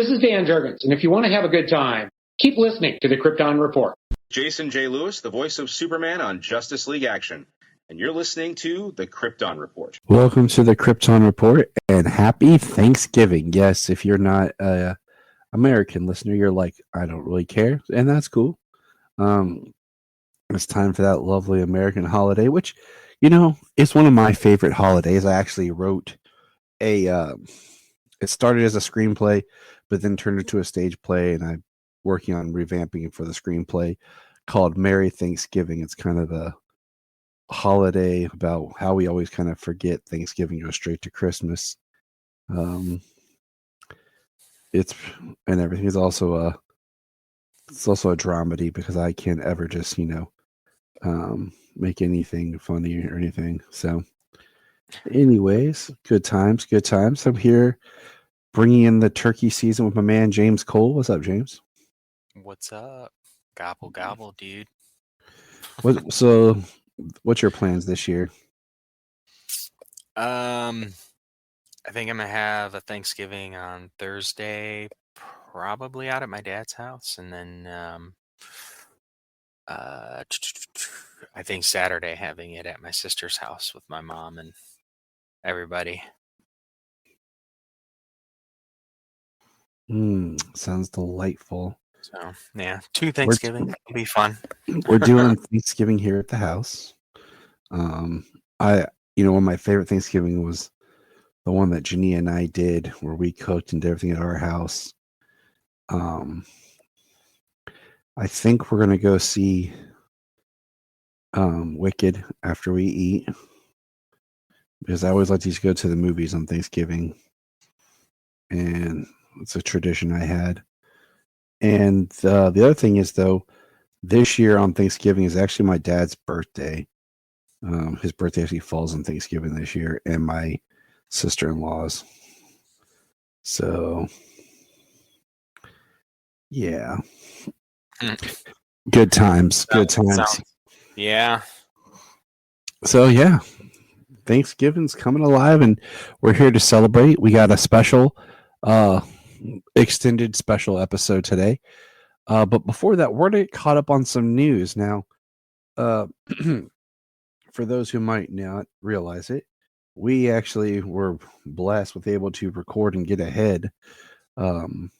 This is Dan Jurgens, and if you want to have a good time, keep listening to the Krypton Report. Jason J. Lewis, the voice of Superman on Justice League Action, and you're listening to the Krypton Report. Welcome to the Krypton Report, and happy Thanksgiving. Yes, if you're not an American listener, you're like, I don't really care, and that's cool. It's time for that lovely American holiday, which, you know, is one of my favorite holidays. I actually wrote it started as a screenplay, but then turned into a stage play, and I'm working on revamping it for the screenplay called Merry Thanksgiving. It's kind of a holiday about how we always kind of forget Thanksgiving, go straight to Christmas. It's and everything is also a dramedy because I can't ever just make anything funny or anything. So anyways, good times. I'm here bringing in the turkey season with my man James Cole. What's up, James? What's up? Gobble gobble, dude. So what's your plans this year? I think I'm gonna have a Thanksgiving on Thursday, probably out at my dad's house, and then I think Saturday having it at my sister's house with my mom and everybody. Sounds delightful. So yeah, 2 Thanksgiving will be fun. We're doing Thanksgiving here at the house. One of my favorite Thanksgiving was the one that Jania and I did, where we cooked and did everything at our house. I think we're gonna go see Wicked after we eat, because I always like to go to the movies on Thanksgiving, and it's a tradition I had. And the other thing is, though, this year on Thanksgiving is actually my dad's birthday. His birthday actually falls on Thanksgiving this year, and my sister-in-law's. So, yeah. Good times. Yeah. So, yeah. Thanksgiving's coming alive, and we're here to celebrate. We got a special extended special episode today, but before that, we're gonna get caught up on some news now. For those who might not realize it, we actually were blessed with able to record and get ahead, and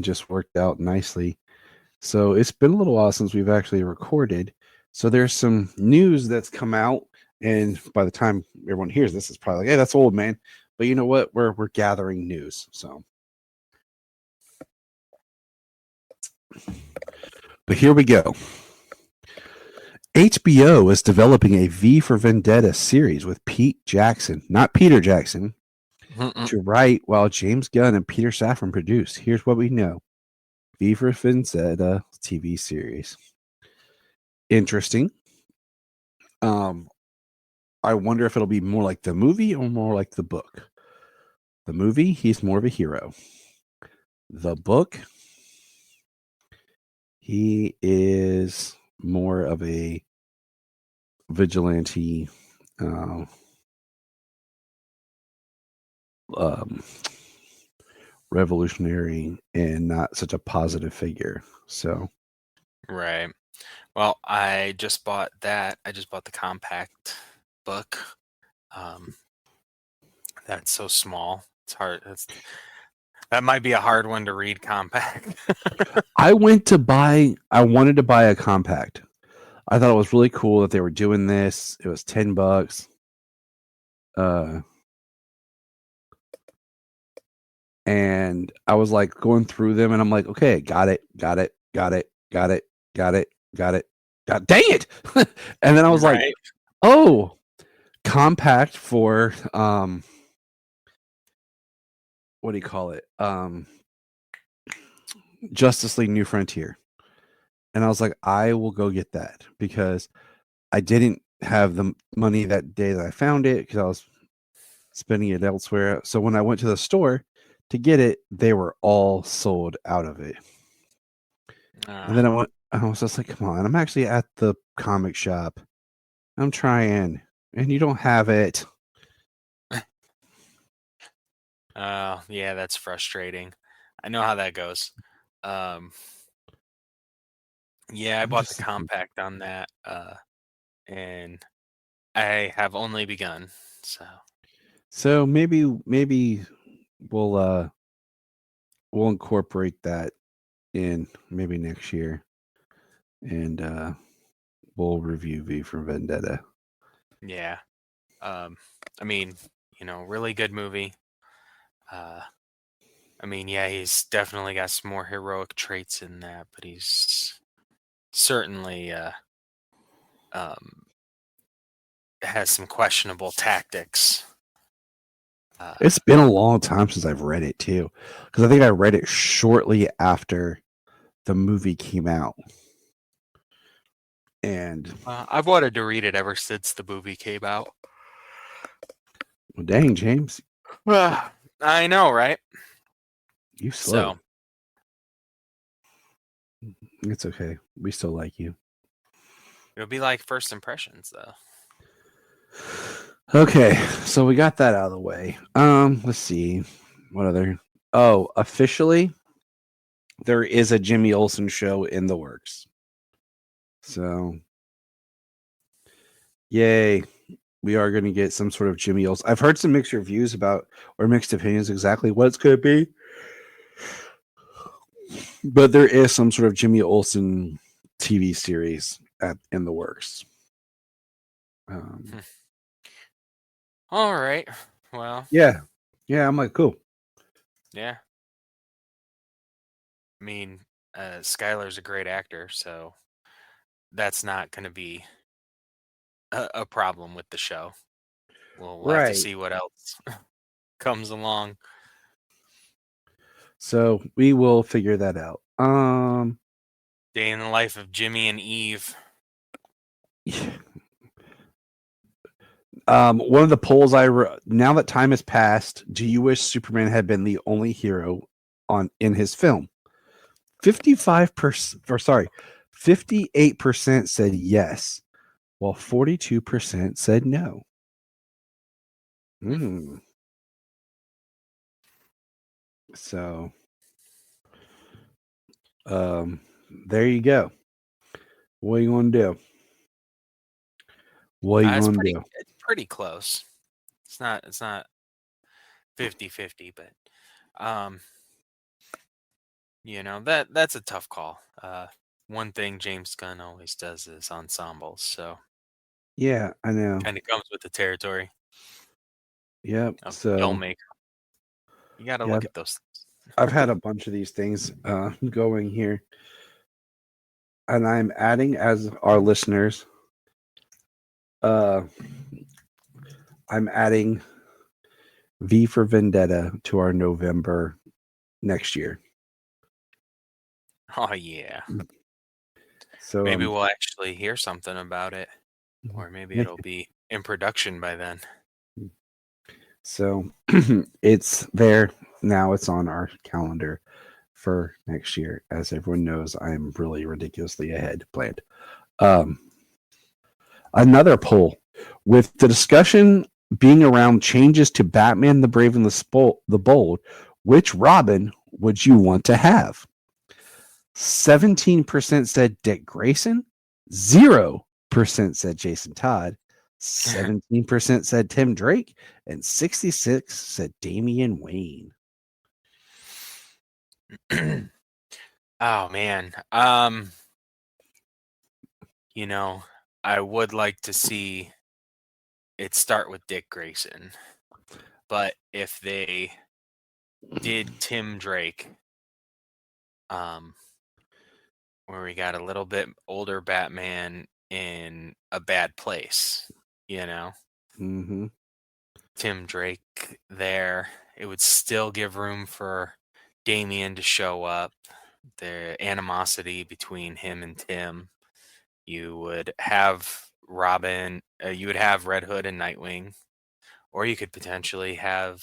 just worked out nicely. So it's been a little while since we've actually recorded, so there's some news that's come out, and by the time everyone hears this, it's probably like, hey, that's old, man. But you know what, we're gathering news. So but here we go. HBO is developing a V for Vendetta series with Pete Jackson, not Peter Jackson, to write, while James Gunn and Peter Safran produce. Here's what we know. V for Vendetta TV series. Interesting. I wonder if it'll be more like the movie or more like the book. The movie, he's more of a hero. The book, he is more of a vigilante, revolutionary, and not such a positive figure. So, Right. Well, I just bought that. I just bought the compact book. That's so small. It's hard. That might be a hard one to read compact. I wanted to buy a compact. I thought it was really cool that they were doing this. It was $10. And I was like going through them, and I'm like, okay, got it. God dang it. And then I was like, oh, compact for what do you call it? Justice League New Frontier. And I was like, I will go get that, because I didn't have the money that day that I found it, because I was spending it elsewhere. So when I went to the store to get it, they were all sold out of it. And then I was just like, come on, I'm actually at the comic shop. I'm trying, and you don't have it. Yeah, that's frustrating. I know how that goes. Yeah, I bought the compact on that, and I have only begun. So maybe we'll incorporate that in maybe next year, and we'll review V for Vendetta. Yeah. I mean, really good movie. I mean, yeah, he's definitely got some more heroic traits in that, but he's certainly has some questionable tactics. It's been a long time since I've read it too, because I think I read it shortly after the movie came out. And I've wanted to read it ever since the movie came out. well, dang, James, I know, right? you slow. So It's okay. We still like you. it'll be like first impressions, though. Okay, so we got that out of the way. Let's see. What other? Oh, officially, there is a Jimmy Olsen show in the works. So, yay. We are going to get some sort of Jimmy Olsen. I've heard some mixed reviews about, or mixed opinions exactly what it's going to be. But there is some sort of Jimmy Olsen TV series in the works. All right. Well. Yeah. I'm like, cool. Yeah. I mean, Skylar's a great actor, so that's not going to be a problem with the show. We'll have to see what else comes along. So we will figure that out. Day in the life of Jimmy and Eve. One of the polls now that time has passed, do you wish Superman had been the only hero in his film? 58% said yes, while 42% said no. So, there you go. What are you going to do? It's pretty close. It's not 50-50, but that's a tough call. One thing James Gunn always does is ensembles, so yeah, I know. Kind of comes with the territory. Yep. So filmmaker. You got to look at those things. I've had a bunch of these things going here, and I'm adding as our listeners. I'm adding V for Vendetta to our November next year. Oh yeah. So maybe we'll actually hear something about it, or maybe it'll be in production by then. So it's there now. It's on our calendar for next year. As everyone knows, I'm really ridiculously ahead planned. Another poll with the discussion being around changes to Batman, the Brave and the Bold, which Robin would you want to have? 17% said Dick Grayson, 0% said Jason Todd, 17% said Tim Drake, and 66% said Damian Wayne. Oh man. I would like to see it start with Dick Grayson. But if they did Tim Drake, where we got a little bit older Batman in a bad place, Mm-hmm. Tim Drake there, it would still give room for Damian to show up, the animosity between him and Tim. You would have Robin, you would have Red Hood and Nightwing, or you could potentially have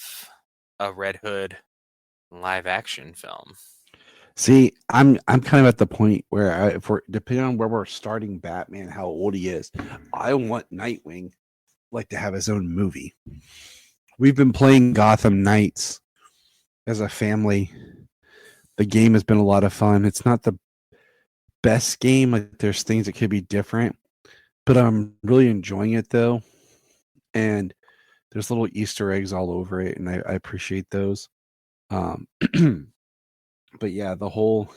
a Red Hood live action film. See, I'm kind of at the point where if we're depending on where we're starting Batman, how old he is, I want Nightwing to have his own movie. We've been playing Gotham Knights as a family The game has been a lot of fun. It's not the best game. Like there's things that could be different, but I'm really enjoying it though. And there's little Easter eggs all over it, and I appreciate those. But yeah, the whole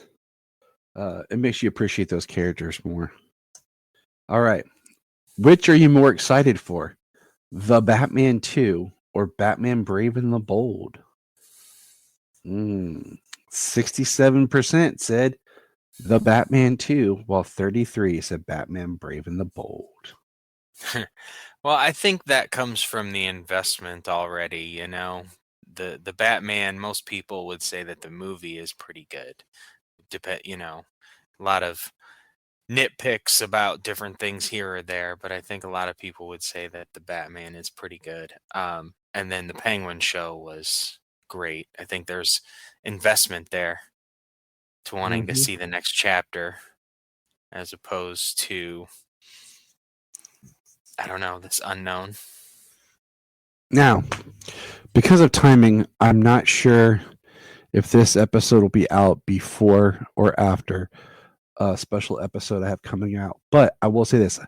it makes you appreciate those characters more. All right. Which are you more excited for? The Batman 2 or Batman Brave and the Bold? 67% said The Batman 2, while 33 said Batman Brave and the Bold. Well, I think that comes from the investment already, you know. The Batman, most people would say that the movie is pretty good. You know, a lot of nitpicks about different things here or there, but I think a lot of people would say that the Batman is pretty good. And then the Penguin show was great. I think there's investment there to wanting to see the next chapter as opposed to, I don't know, this unknown. Now, because of timing, I'm not sure if this episode will be out before or after a special episode I have coming out. But I will say this.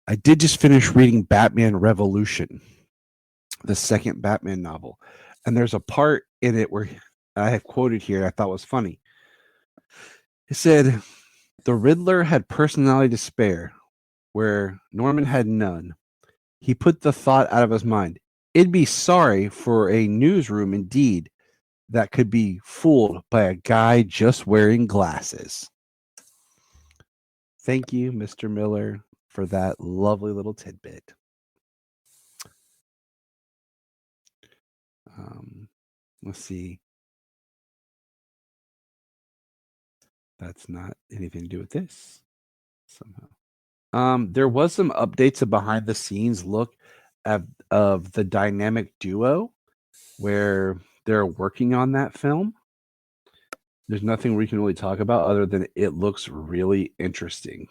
I did just finish reading Batman Revolution, the second Batman novel. And there's a part in it where I have quoted here I thought was funny. It said, "The Riddler had personality to spare, where Norman had none. He put the thought out of his mind. It'd be sorry for a newsroom indeed that could be fooled by a guy just wearing glasses." Thank you, Mr. Miller, for that lovely little tidbit. Let's see. That's not anything to do with this somehow. There was some updates, a behind the scenes look of the dynamic duo where they're working on that film. There's nothing we can really talk about other than it looks really interesting.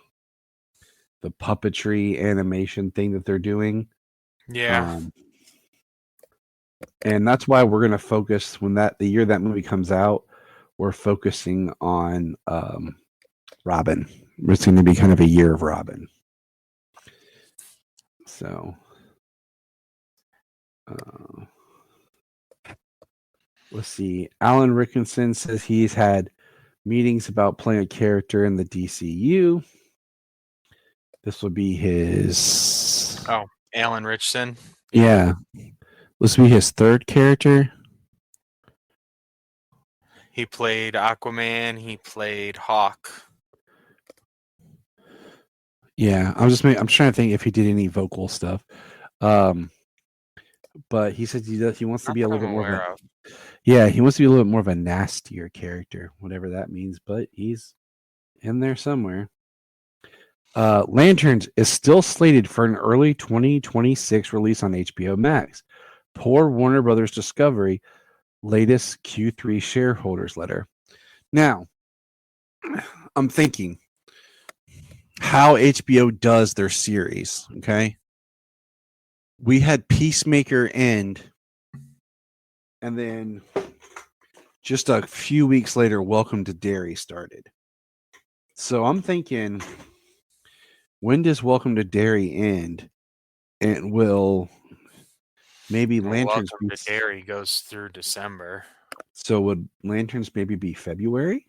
The puppetry animation thing that they're doing. Yeah. And that's why we're going to focus when the year that movie comes out, we're focusing on Robin. It's going to be kind of a year of Robin. So, let's see. Alan Rickinson says he's had meetings about playing a character in the DCU. This will be his. Oh, Alan Richson. Yeah. This will be his third character. He played Aquaman. He played Hawk. Yeah, I'm trying to think if he did any vocal stuff. But he said he wants to be a little bit more of. Yeah, he wants to be a little bit more of a nastier character, whatever that means. But he's in there somewhere. Lanterns is still slated for an early 2026 release on HBO Max. Poor Warner Brothers Discovery latest Q3 shareholders letter. Now, I'm thinking how HBO does their series, okay? We had Peacemaker end, and then just a few weeks later, Welcome to Derry started. So I'm thinking, when does Welcome to Derry end? And will maybe Lanterns Welcome to Derry goes through December. So would Lanterns maybe be February?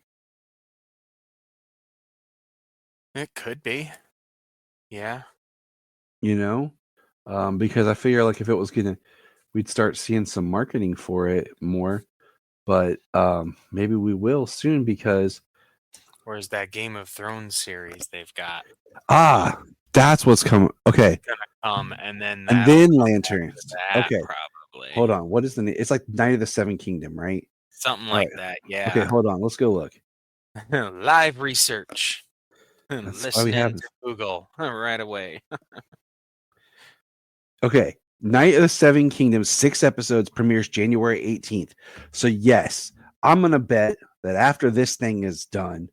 It could be. Yeah. You know? Because I figure like if it was we'd start seeing some marketing for it more. But maybe we will soon because where's that Game of Thrones series they've got? That's what's coming. Okay. It's gonna come and then Lanterns. That, okay. Probably. Hold on. What is the name? It's like Night of the Seven Kingdom, right? Something like that. Yeah. Okay, hold on. Let's go look. Live research. That's Listening to Google right away. Okay. Night of the Seven Kingdoms, 6 episodes, premieres January 18th. So yes, I'm going to bet that after this thing is done,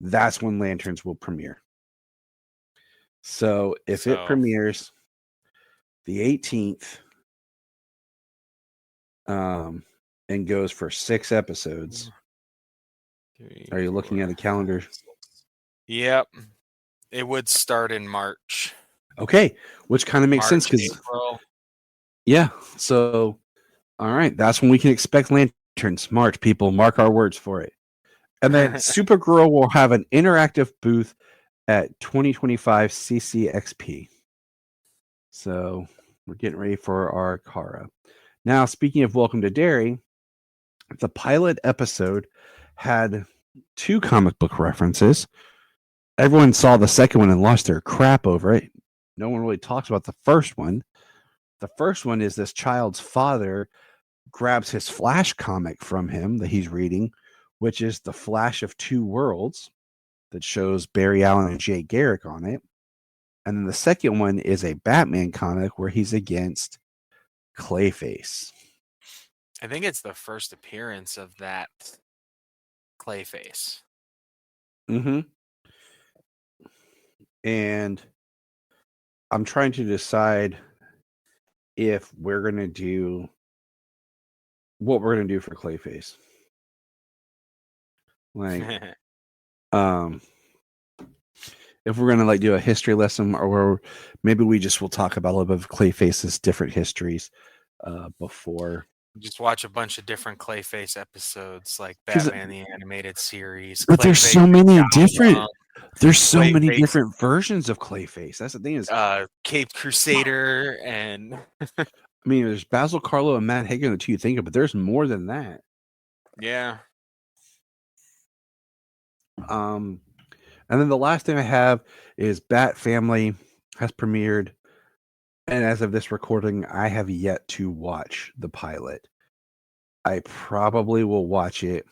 that's when Lanterns will premiere. So if it premieres the 18th and goes for 6 episodes, 3, Are you looking 4, at a calendar? 5, 6. Yep. It would start in March. Okay, which kind of makes sense March, because April. yeah. So, all right, that's when we can expect lanterns. March, people, mark our words for it. And then Supergirl will have an interactive booth at 2025 CCXP. So we're getting ready for our Kara. Now, speaking of Welcome to Derry, the pilot episode had 2 comic book references. Everyone saw the second one and lost their crap over it. No one really talks about the first one. The first one is this child's father grabs his Flash comic from him that he's reading, which is The Flash of Two Worlds, that shows Barry Allen and Jay Garrick on it. And then the second one is a Batman comic where he's against Clayface. I think it's the first appearance of that Clayface. Mm-hmm. And I'm trying to decide if we're going to do what we're going to do for Clayface. Like, if we're going to like do a history lesson, or maybe we just will talk about a little bit of Clayface's different histories before. Just watch a bunch of different Clayface episodes, like 'Cause- Batman the Animated Series. But there's Clayface so many Down different. Young, There's so many Clayface, different versions of Clayface. That's the thing is, Caped Crusader, and I mean, there's Basil Karlo and Matt Hagen, the two you think of, but there's more than that. yeah. And then the last thing I have is Bat Family has premiered, and as of this recording, I have yet to watch the pilot. I probably will watch it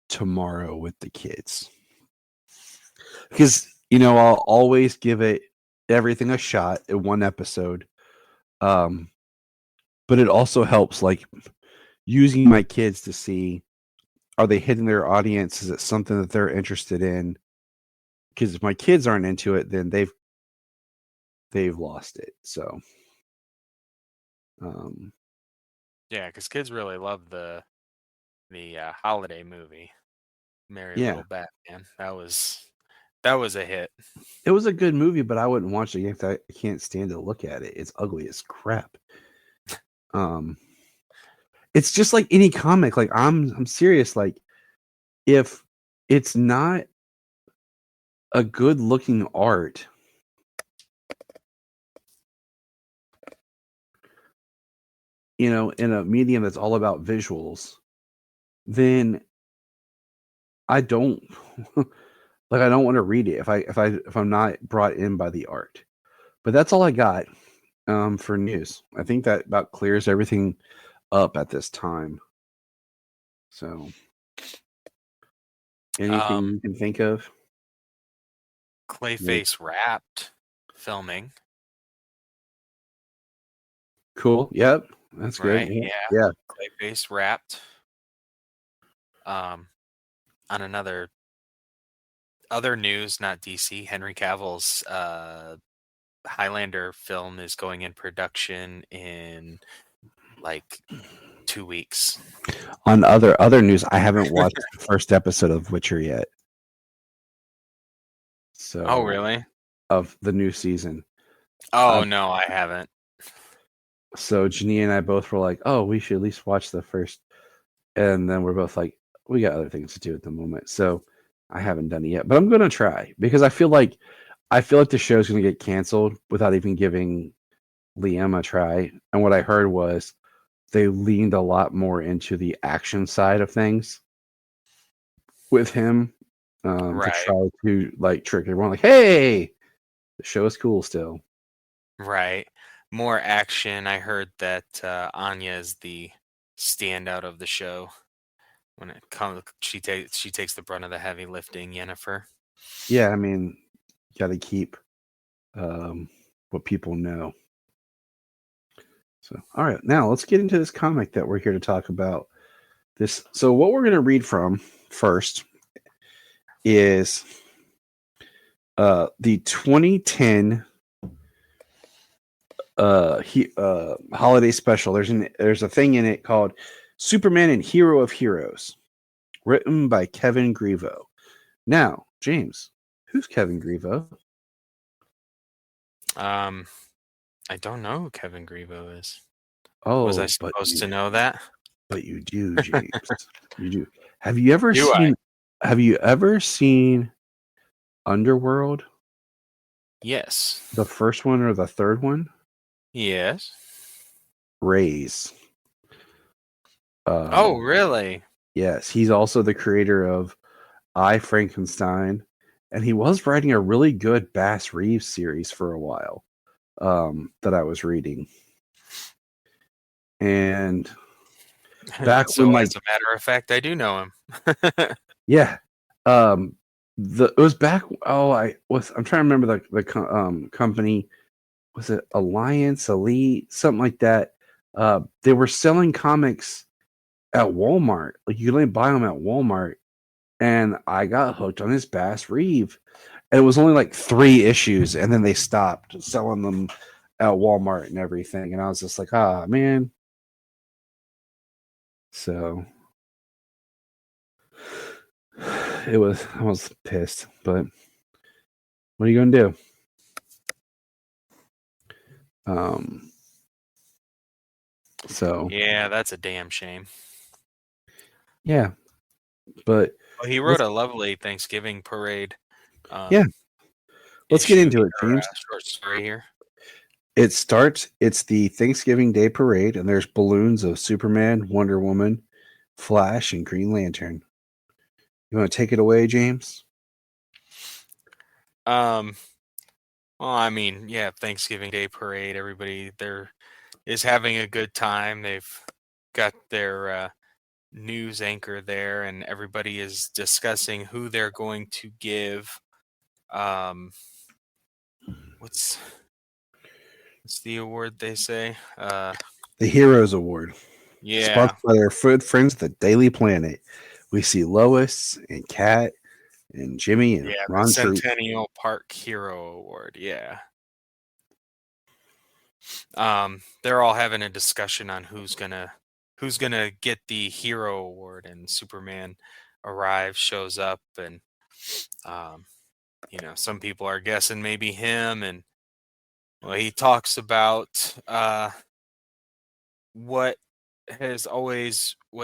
tomorrow with the kids, because I'll always give it everything a shot in one episode. But it also helps, like, using my kids to see, are they hitting their audience? Is it something that they're interested in? Because if my kids aren't into it, then they've lost it. So, Yeah, because kids really love the holiday movie, Merry Yeah. Little Batman. That was a hit. it was a good movie, but I wouldn't watch it if I can't stand to look at it. It's ugly as crap. It's just like any comic. Like, I'm serious. Like, if it's not a good looking art, in a medium that's all about visuals, then I don't like, I don't want to read it if I'm not brought in by the art. But that's all I got for news. I think that about clears everything up at this time. So, anything you can think of? Clayface Wrapped filming. Cool. Yep. That's Right, good. yeah. Clayface Wrapped. On other news, not DC, Henry Cavill's Highlander film is going in production in like 2 weeks. On other news, I haven't watched the first episode of Witcher yet. So, Oh, really? Of the new season. Oh, no, I haven't. So Janine and I both were like, "Oh, we should at least watch the first," and then we're both like, "We got other things to do at the moment." So I haven't done it yet, but I'm gonna try, because I feel like the show's gonna get canceled without even giving Liam a try. And what I heard was they leaned a lot more into the action side of things with him, Right. to try to like trick everyone, like, "Hey, the show is cool still." Right. More action. I heard that Anya is the standout of the show. When it comes, she takes the brunt of the heavy lifting. Yennefer. Yeah, I mean, you got to keep what people know. So, all right, now let's get into this comic that we're here to talk about. This. So, what we're going to read from first is the 2010 holiday special. There's a thing in it called Superman and Hero of Heroes, written by Kevin Grievo. Now, James, who's Kevin Grievo? I don't know who Kevin Grievo is. Oh, Was I supposed to know that? But you do, James. You do. Have you ever Do I? seen? Have you ever seen Underworld? Yes. The first one or the third one? Yes. Rays. Oh, really? Yes, he's also the creator of I, Frankenstein, and he was writing a really good Bass Reeves series for a while that I was reading. And back So, when, as a matter of fact, I do know him. yeah, it was back. Oh, I'm trying to remember the company. Was it Alliance, Elite, something like that? They were selling comics at Walmart. Like you could only buy them at Walmart. And I got hooked on his Bass Reeve. And it was only like 3 issues, and then they stopped selling them at Walmart and everything. And I was just like, man. So I was pissed, but what are you gonna do? So Yeah, that's a damn shame. yeah, but Well, he wrote a lovely Thanksgiving parade. Yeah. Let's get issue into it, or, James. short story here. It's the Thanksgiving Day parade, and there's balloons of Superman, Wonder Woman, Flash, and Green Lantern. You want to take it away, James? Well, I mean, yeah, Thanksgiving Day parade. Everybody there is having a good time. They've got their news anchor there, and everybody is discussing who they're going to give. What's the award they say? The Heroes Award. Yeah, Sponsored by their food friends, the Daily Planet. We see Lois and Kat and Jimmy and yeah, the Ron Troop. Centennial Park Hero Award. Yeah. They're all having a discussion on who's gonna get the hero award, and Superman arrives, shows up, and some people are guessing maybe him, and well, he talks about what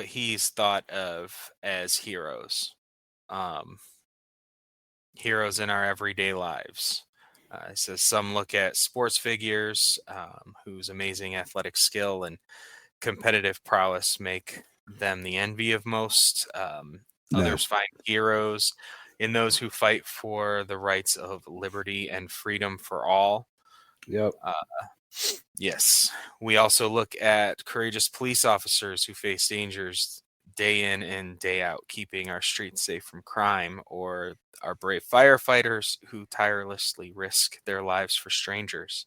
he's thought of as heroes, heroes in our everyday lives. He says some look at sports figures whose amazing athletic skill and competitive prowess make them the envy of most. No. Others find heroes in those who fight for the rights of liberty and freedom for all. Yep. Yes. We also look at courageous police officers who face dangers day in and day out, keeping our streets safe from crime, or our brave firefighters who tirelessly risk their lives for strangers.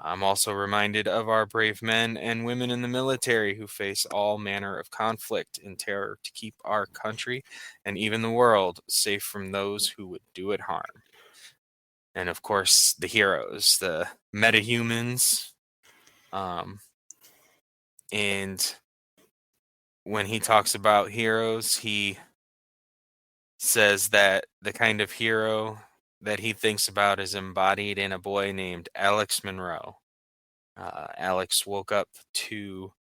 I'm also reminded of our brave men and women in the military who face all manner of conflict and terror to keep our country and even the world safe from those who would do it harm. And of course, the heroes, the metahumans. And when he talks about heroes, he says that the kind of hero that he thinks about is embodied in a boy named Alex Monroe. Alex woke up to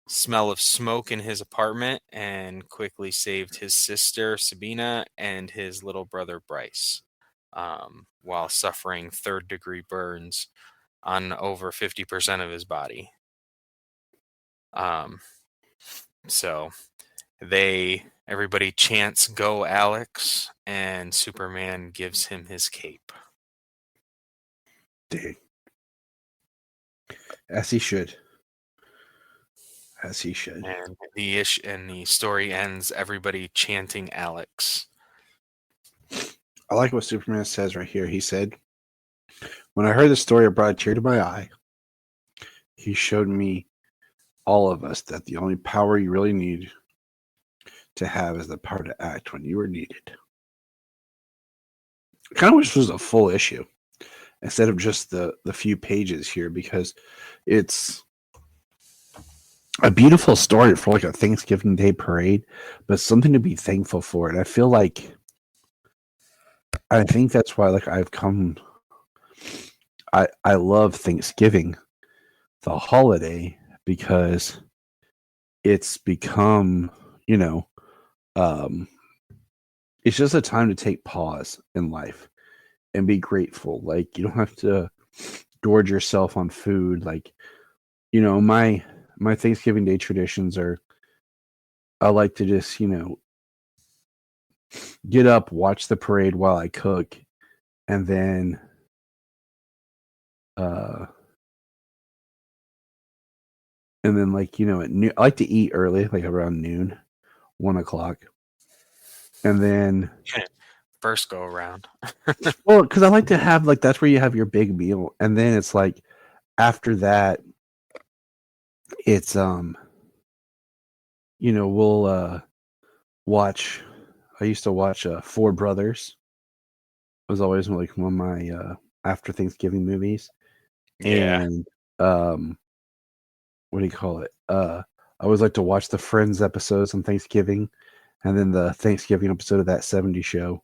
smell of smoke in his apartment and quickly saved his sister Sabina and his little brother Bryce, while suffering third-degree burns on over 50% of his body. So everybody chants "Go Alex," and Superman gives him his cape. Dude. As he should. As he should. And the story ends everybody chanting Alex. I like what Superman says right here. He said, "When I heard the story, it brought a tear to my eye. He showed me, all of us, that the only power you really need to have is the power to act when you are needed." I kind of wish this was a full issue instead of just the few pages here, because it's a beautiful story for like a Thanksgiving Day parade, but something to be thankful for. And I feel like I think that's why like I've come. I love Thanksgiving, the holiday, because it's become, you know, um, it's just a time to take pause in life and be grateful. Like you don't have to gorge yourself on food. Like, you know, my Thanksgiving Day traditions are I like to just, you know, get up, watch the parade while I cook, and then uh like, you know, at noon, I like to eat early, like around noon, 1 o'clock. And then First go around. well, because I like to have like that's where you have your big meal. And then it's like after that, it's you know, we'll watch I used to watch Four Brothers. It was always like one of my after Thanksgiving movies. Yeah. And what do you call it? I always like to watch the Friends episodes on Thanksgiving, and then the Thanksgiving episode of That 70s Show.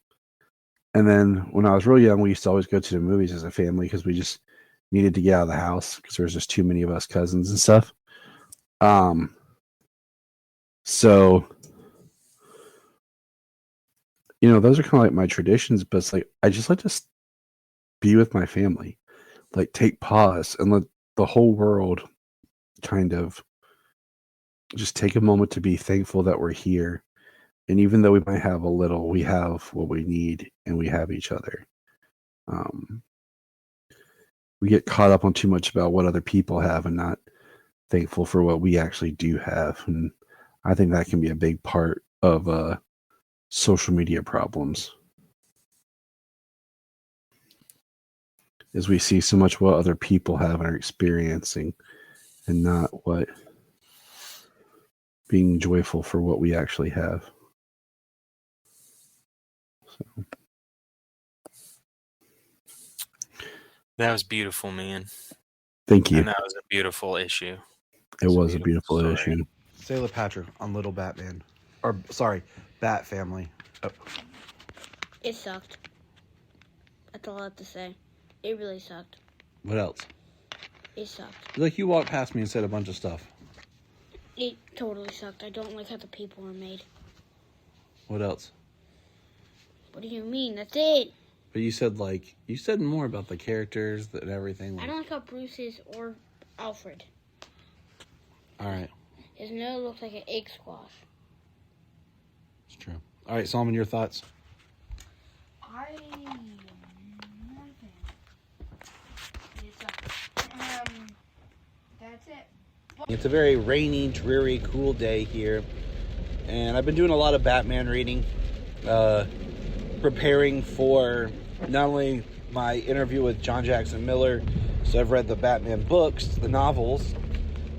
And then when I was real young, we used to always go to the movies as a family because we just needed to get out of the house because there was just too many of us cousins and stuff. So you know, those are kind of like my traditions, but it's like I just like to be with my family, like take pause and let the whole world kind of just take a moment to be thankful that we're here. And even though we might have a little, we have what we need and we have each other. We get caught up on too much about what other people have and not thankful for what we actually do have. And I think that can be a big part of social media problems. Is we see so much what other people have and are experiencing and not what being joyful for what we actually have. So. That was beautiful, man. Thank you. And that was a beautiful issue. It was a beautiful issue. Sailor Patrick on Little Batman. Or, sorry, Bat Family. Oh. It sucked. That's all I have to say. It really sucked. What else? It sucked. Like, you walked past me and said a bunch of stuff. It totally sucked. I don't like how the people were made. What else? What do you mean? That's it. But you said, like, you said more about the characters and everything. I don't like how Bruce is or Alfred. Alright. His nose looks like an egg squash. It's true. Alright, Solomon, your thoughts? That's it. It's a very rainy, dreary, cool day here. And I've been doing a lot of Batman reading. Preparing for not only my interview with John Jackson Miller, so I've read the Batman books, the novels,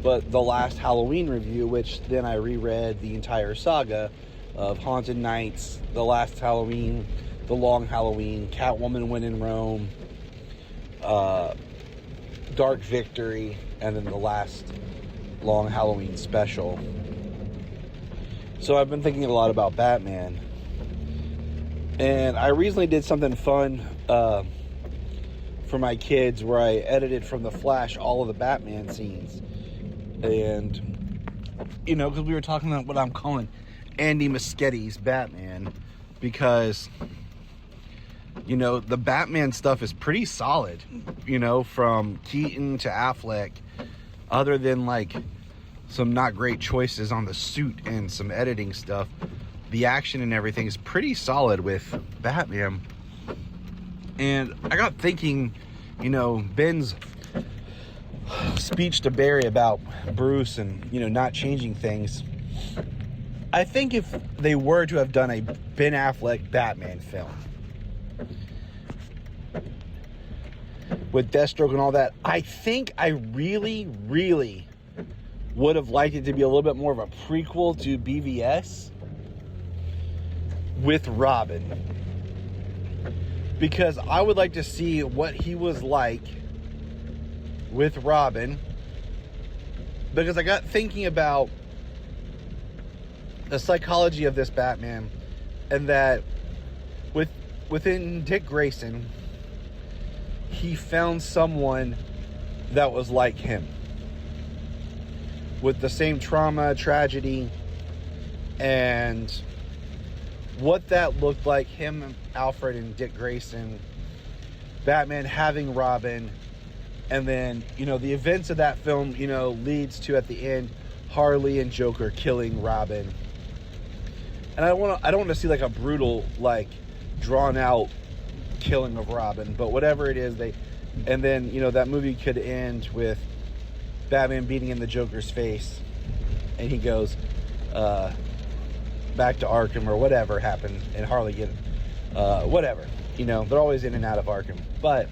but the last Halloween review, which then I reread the entire saga of Haunted Nights, The Last Halloween, The Long Halloween, Catwoman When in Rome, Dark Victory, and then the last Long Halloween special. So I've been thinking a lot about Batman. And I recently did something fun for my kids where I edited from the Flash all of the Batman scenes. And, you know, because we were talking about what I'm calling Andy Muschietti's Batman. Because, you know, the Batman stuff is pretty solid, you know, from Keaton to Affleck. Other than, like, some not great choices on the suit and some editing stuff, the action and everything is pretty solid with Batman. And I got thinking, you know, Ben's speech to Barry about Bruce and, you know, not changing things. I think if they were to have done a Ben Affleck Batman film with Deathstroke and all that, I think I really, really would have liked it to be a little bit more of a prequel to BVS with Robin, because I would like to see what he was like with Robin because I got thinking about the psychology of this Batman, and that within Dick Grayson, he found someone that was like him, with the same trauma, tragedy, and what that looked like. Him, Alfred, and Dick Grayson, Batman having Robin, and then, you know, the events of that film, you know, leads to, at the end, Harley and Joker killing Robin. And I don't want to see like a brutal, like, drawn out killing of Robin, but whatever it is, and then, you know, that movie could end with Batman beating in the Joker's face, and he goes back to Arkham, or whatever happened, and Harley get whatever. You know, they're always in and out of Arkham. But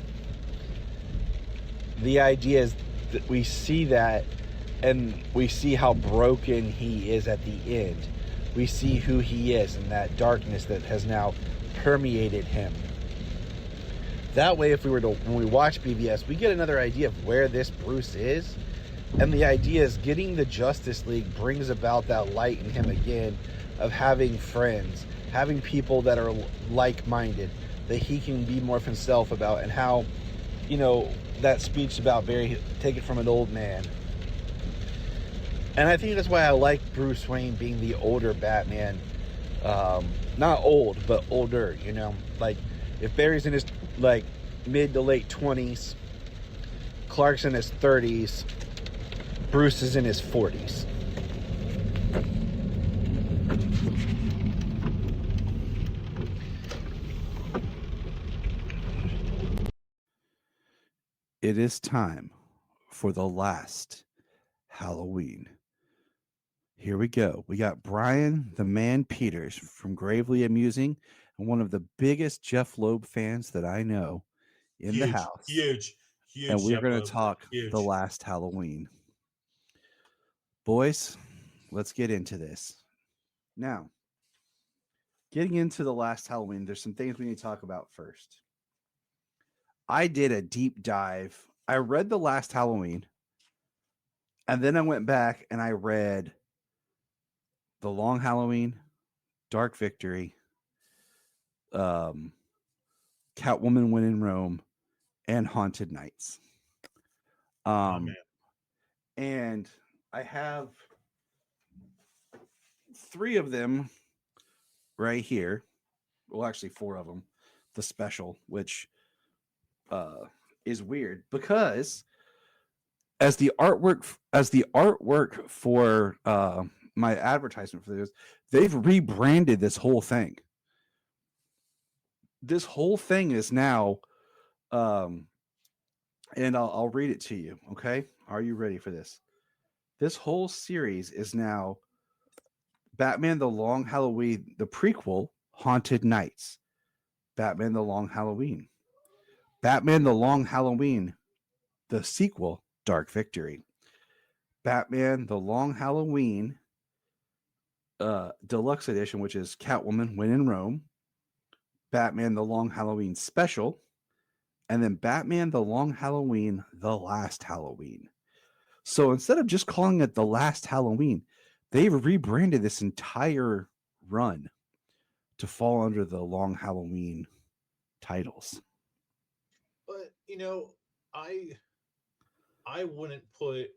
the idea is that we see that, and we see how broken he is at the end. We see who he is, and that darkness that has now permeated him. That way, when we watch BVS, we get another idea of where this Bruce is. And the idea is getting the Justice League brings about that light in him again, of having friends, having people that are like-minded, that he can be more of himself about, and how, you know, that speech about take it from an old man. And I think that's why I like Bruce Wayne being the older Batman. Not old, but older, you know. Like, if Barry's in his, like, mid to late 20s, Clark's in his 30s, Bruce is in his 40s. It is time for the last Halloween. Here we go. We got Bryan the Man Peters from Gravely Amusing, and one of the biggest Jeph Loeb fans that I know in the house. Huge. And we're Jeph going Loeb to talk fan. Huge. the last Halloween. Boys, let's get into this. Now, getting into the last Halloween, there's some things we need to talk about first. I did a deep dive. I read the last Halloween, and then I went back and I read The Long Halloween, Dark Victory, Catwoman When in Rome, and Haunted Nights. Man. And I have 3 of them right here. Well, actually 4 of them. The special, which is weird because as the artwork for my advertisement for this, they've rebranded this whole thing. This whole thing is now, and I'll read it to you. Okay, are you ready for this? This whole series is now Batman: The Long Halloween, the prequel, Haunted Nights, Batman: The Long Halloween, Batman: The Long Halloween, the sequel, Dark Victory, Batman: The Long Halloween Deluxe Edition, which is Catwoman When in Rome, Batman: The Long Halloween Special, and then Batman: The Long Halloween, The Last Halloween. So instead of just calling it The Last Halloween, they've rebranded this entire run to fall under the Long Halloween titles. But, you know, I wouldn't put,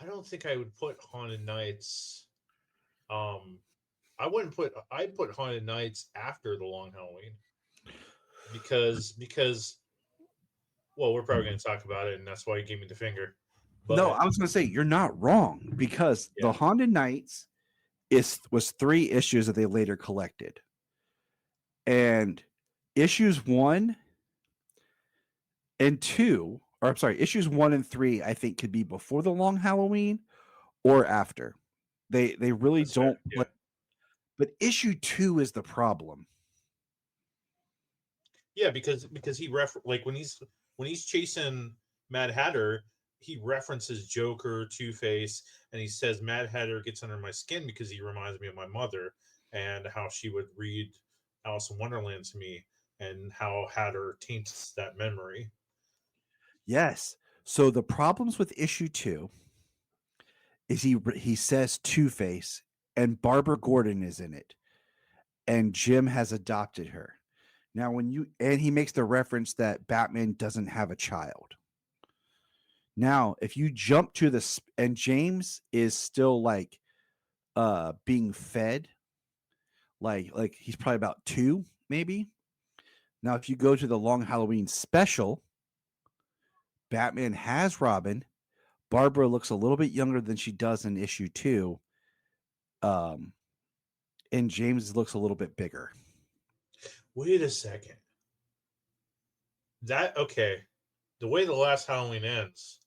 I don't think I would put Haunted Nights. I'd put Haunted Nights after the Long Halloween because well, we're probably going to talk about it, and that's why you gave me the finger. But, no, I was going to say you're not wrong, because the Haunted Nights was 3 issues that they later collected, and issues 1 and 2, or I'm sorry, issues 1 and 3, I think could be before the Long Halloween or after. They really That's don't. fair, yeah. But issue 2 is the problem. Yeah, because he like when he's chasing Mad Hatter, he references Joker, Two-Face, and he says Mad Hatter gets under my skin because he reminds me of my mother and how she would read Alice in Wonderland to me, and how Hatter taints that memory. Yes. So the problems with issue 2 is he says Two-Face, and Barbara Gordon is in it, and Jim has adopted her. Now, he makes the reference that Batman doesn't have a child. Now, if you jump to this, and James is still like being fed, like he's probably about 2, maybe. Now, if you go to the Long Halloween special, Batman has Robin. Barbara looks a little bit younger than she does in issue 2. And James looks a little bit bigger. Wait a second. Okay. The way the last Halloween ends,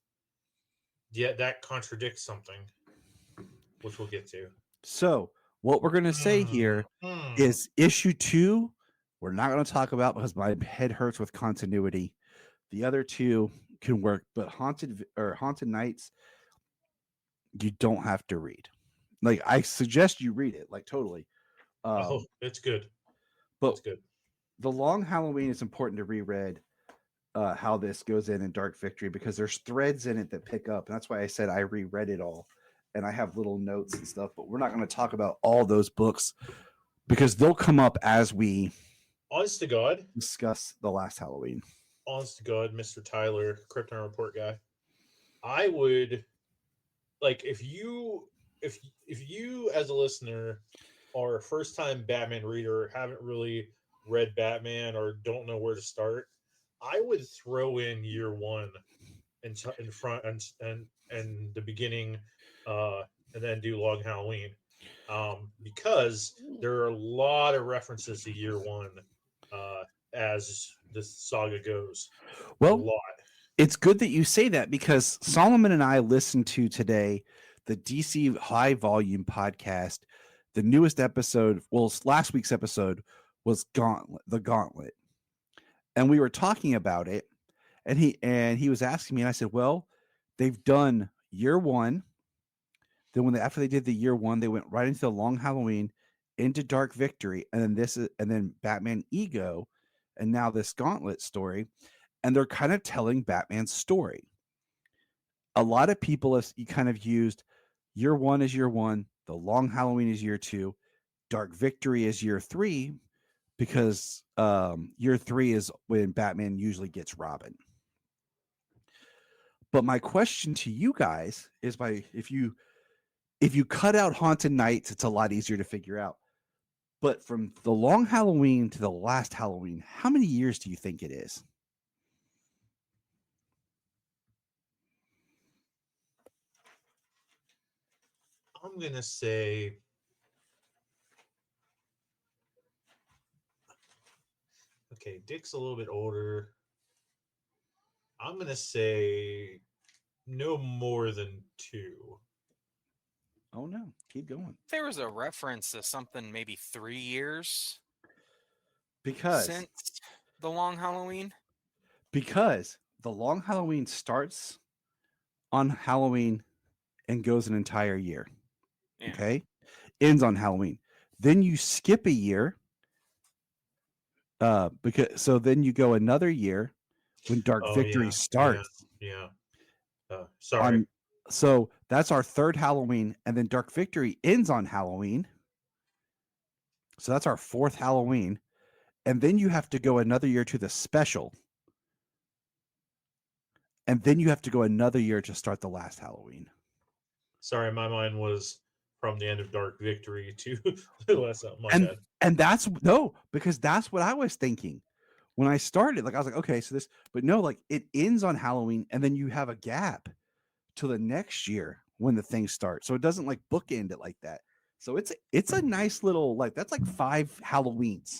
yeah, that contradicts something, which we'll get to. So what we're going to say here is issue 2, we're not going to talk about because my head hurts with continuity. The other 2 can work, but Haunted Nights, you don't have to read. Like, I suggest you read it, like, totally. It's good. But it's good. The Long Halloween is important to reread how this goes in Dark Victory, because there's threads in it that pick up. And that's why I said I reread it all. And I have little notes and stuff, but we're not going to talk about all those books because they'll come up as we honest to God discuss the last Halloween. Honest to God, Mr. Tyler, Krypton Report guy, I would like if you as a listener are a first time Batman reader, haven't really read Batman or don't know where to start, I would throw in year 1 in front and the beginning, and then do Long Halloween, because there are a lot of references to year 1 as the saga goes. Well, a lot. It's good that you say that, because Solomon and I listened to today the DC High Volume podcast. The newest episode, last week's episode was the Gauntlet, and we were talking about it, and he was asking me, and I said, well, they've done year 1. Then after they did the year 1, they went right into the Long Halloween, into Dark Victory, and then Batman Ego, and now this Gauntlet story, and they're kind of telling Batman's story. A lot of people have kind of used year 1 is year 1, the Long Halloween is year 2, Dark Victory is year 3, because year 3 is when Batman usually gets Robin. But my question to you guys is, if you cut out Haunted Nights, it's a lot easier to figure out. But from the Long Halloween to the last Halloween, how many years do you think it is? I'm going to say okay, Dick's a little bit older. I'm going to say no more than 2. Oh, no. Keep going. There was a reference to something maybe 3 years since the Long Halloween. Because the Long Halloween starts on Halloween and goes an entire year. Yeah. Okay? Ends on Halloween. Then you skip a year. So then you go another year when Dark Victory starts. Yeah. Sorry. So that's our 3rd Halloween, and then Dark Victory ends on Halloween. So that's our 4th Halloween. And then you have to go another year to the special. And then you have to go another year to start the last Halloween. Sorry, my mind was from the end of Dark Victory to the last Halloween. And because that's what I was thinking when I started. Like, I was like, okay, so this, but no, like, it ends on Halloween, and then you have a gap to the next year when the thing starts. So it doesn't like bookend it like that. So it's a nice little, like, that's like 5 Halloweens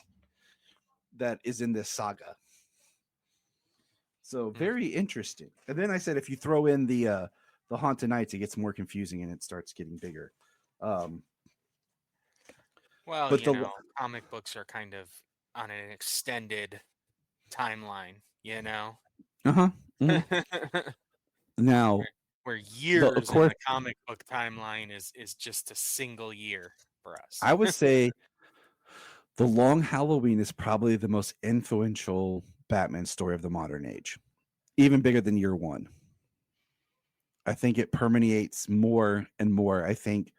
that is in this saga. So very interesting. And then I said, if you throw in the Haunted Nights, it gets more confusing and it starts getting bigger. Comic books are kind of on an extended timeline, Uh-huh. Mm-hmm. Now, where years in the comic book timeline is just a single year for us. I would say the Long Halloween is probably the most influential Batman story of the modern age, even bigger than year 1. I think it permeates more and more. I think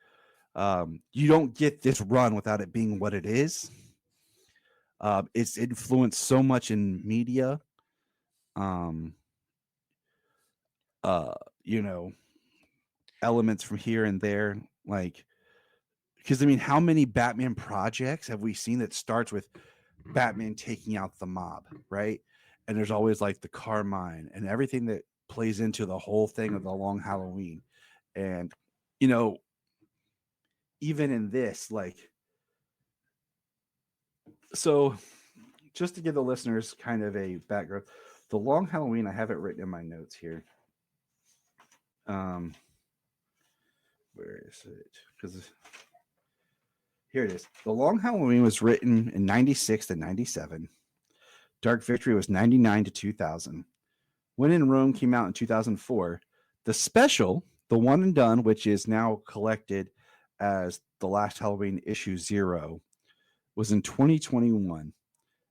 you don't get this run without it being what it is. It's influenced so much in media. You know, elements from here and there, like, because I mean, how many Batman projects have we seen that starts with Batman taking out the mob, right? And there's always like the Carmine and everything that plays into the whole thing of the Long Halloween. And, you know, even in this, like, so just to give the listeners kind of a background, the Long Halloween, I have it written in my notes here. Where is it? Because here it is. The Long Halloween was written in 96 to 97. Dark Victory was 99 to 2000. When in Rome came out in 2004. The special, the one and done, which is now collected as The Last Halloween issue 0, was in 2021.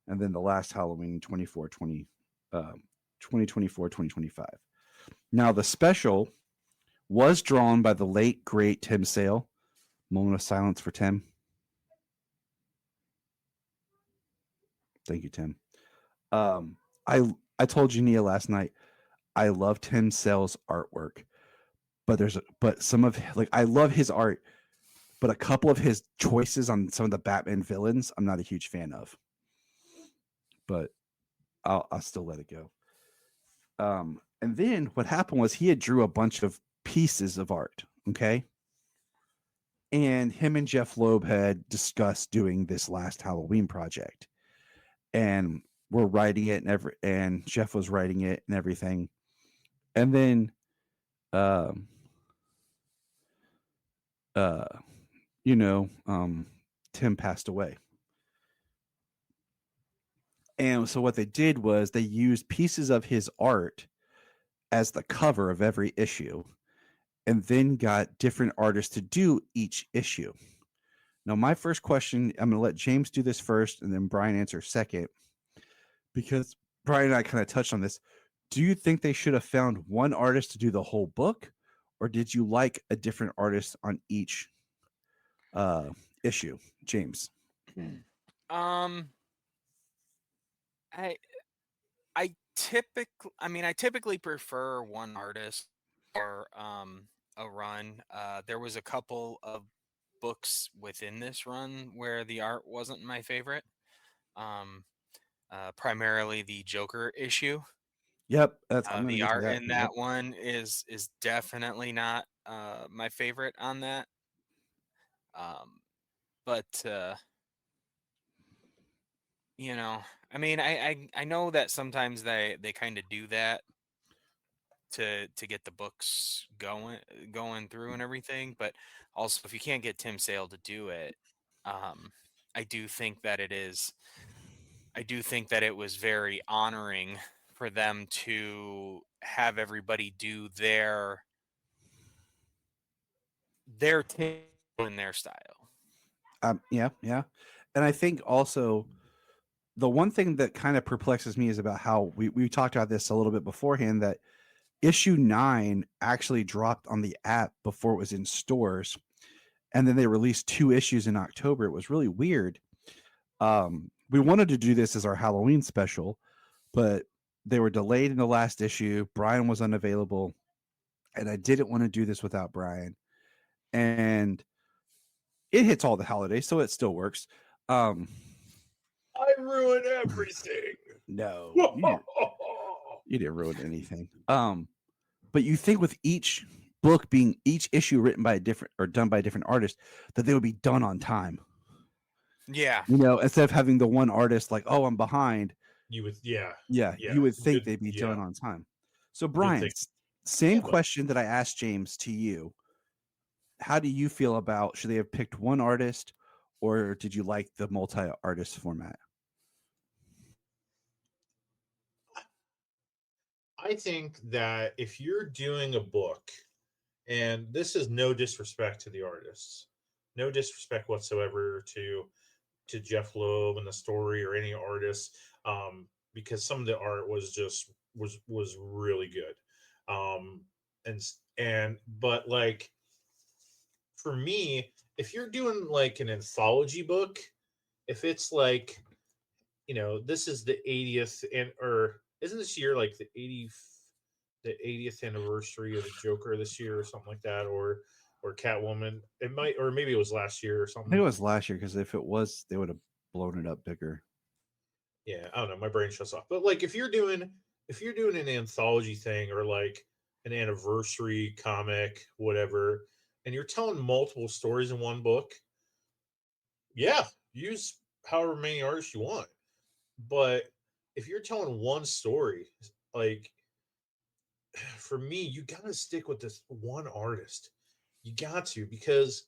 And then The Last Halloween in 2024, 2025. Now, the special was drawn by the late, great Tim Sale. Moment of silence for Tim. Thank you, Tim. I told you, Nia, last night, I love Tim Sale's artwork, but some of, like, I love his art, but a couple of his choices on some of the Batman villains, I'm not a huge fan of. But I'll still let it go. And then what happened was he had drew a bunch of pieces of art, okay? And him and Jeph Loeb had discussed doing this Last Halloween project. And we're writing it and Jeph was writing it and everything. And then Tim passed away. And so what they did was they used pieces of his art as the cover of every issue, and then got different artists to do each issue. Now, my first question, I'm going to let James do this first and then Bryan answer second, because Bryan and I kind of touched on this. Do you think they should have found one artist to do the whole book, or did you like a different artist on each issue? James. I typically prefer one artist or a run. There was a couple of books within this run where the art wasn't my favorite. Primarily the Joker issue. Yep, I'm the art in that Yep. one is definitely not my favorite on that. But you know, I mean, I know that sometimes they kind of do that to get the books going through and everything. But also, if you can't get Tim Sale to do it, I do think that it was very honoring for them to have everybody do their take in their style. Yeah. And I think also the one thing that kind of perplexes me is about how we talked about this a little bit beforehand, that issue 9 actually dropped on the app before it was in stores. And then they released 2 issues in October. It was really weird. We wanted to do this as our Halloween special, but they were delayed in the last issue. Bryan was unavailable, and I didn't want to do this without Bryan. And it hits all the holidays, so it still works. I ruin everything. No, you didn't ruin anything. But you think with each book being each issue written by a different or done by a different artist, that they would be done on time. Yeah. You know, instead of having the one artist like, oh, I'm behind. You would, you would think they'd be done on time. So Bryan, same question that I asked James to you. How do you feel about, should they have picked one artist, or did you like the multi-artist format? I think that if you're doing a book, and this is no disrespect to the artists, no disrespect whatsoever to Jeph Loeb and the story or any artists, because some of the art was just was really good, But like for me, if you're doing like an anthology book, if it's like, this is the 80th or isn't this year like the 80th anniversary of the Joker this year or something like that, or Catwoman? It might, or maybe it was last year or I think something. it was last year, because if it was, they would have blown it up bigger. Yeah, I don't know. My brain shuts off. But like, if you're doing an anthology thing or like an anniversary comic, whatever, and you're telling multiple stories in one book, yeah, use however many artists you want. But if you're telling one story, like for me, you got to stick with this one artist. You got to, because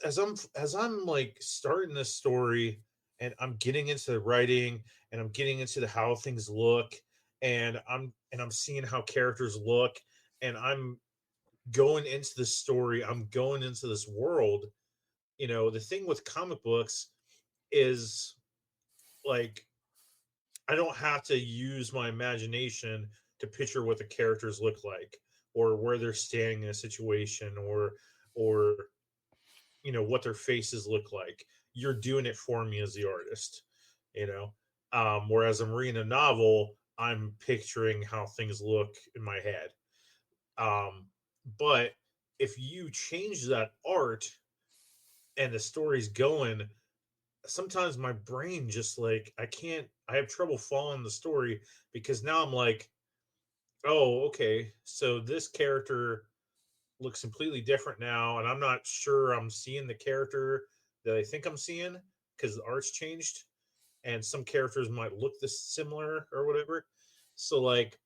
as I'm like starting this story and I'm getting into the writing and I'm getting into the how things look, and I'm seeing how characters look, and I'm going into the story, I'm going into this world. The thing with comic books is like I don't have to use my imagination to picture what the characters look like or where they're standing in a situation or what their faces look like. You're doing it for me as the artist, you know. Whereas I'm reading a novel, I'm picturing how things look in my head. But if you change that art and the story's going, sometimes my brain just like I have trouble following the story because now I'm like, oh, okay, so this character looks completely different now, and I'm not sure I'm seeing the character that I think I'm seeing because the art's changed, and some characters might look this similar or whatever. So like,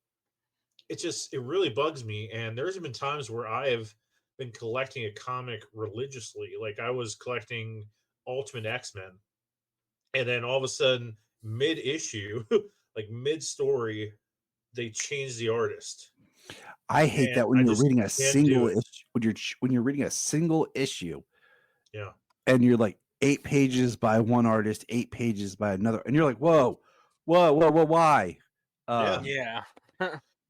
it really bugs me. And there's been times where I have been collecting a comic religiously, like I was collecting Ultimate X-Men, and then all of a sudden, mid issue, like mid story, they change the artist, I hate and that when I you're just reading a can't do single it. when you're reading a single issue, Yeah. and you're like 8 pages by one artist, 8 pages by another, and you're like, whoa, why? Yeah. Yeah.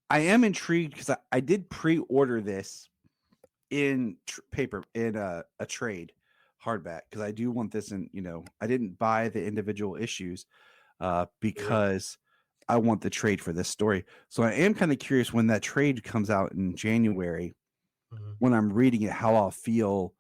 I am intrigued because I did pre-order this in paper in a trade hardback, because I do want this in, I didn't buy the individual issues because I want the trade for this story. So I am kind of curious when that trade comes out in January, Mhm. when I'm reading it, how I'll feel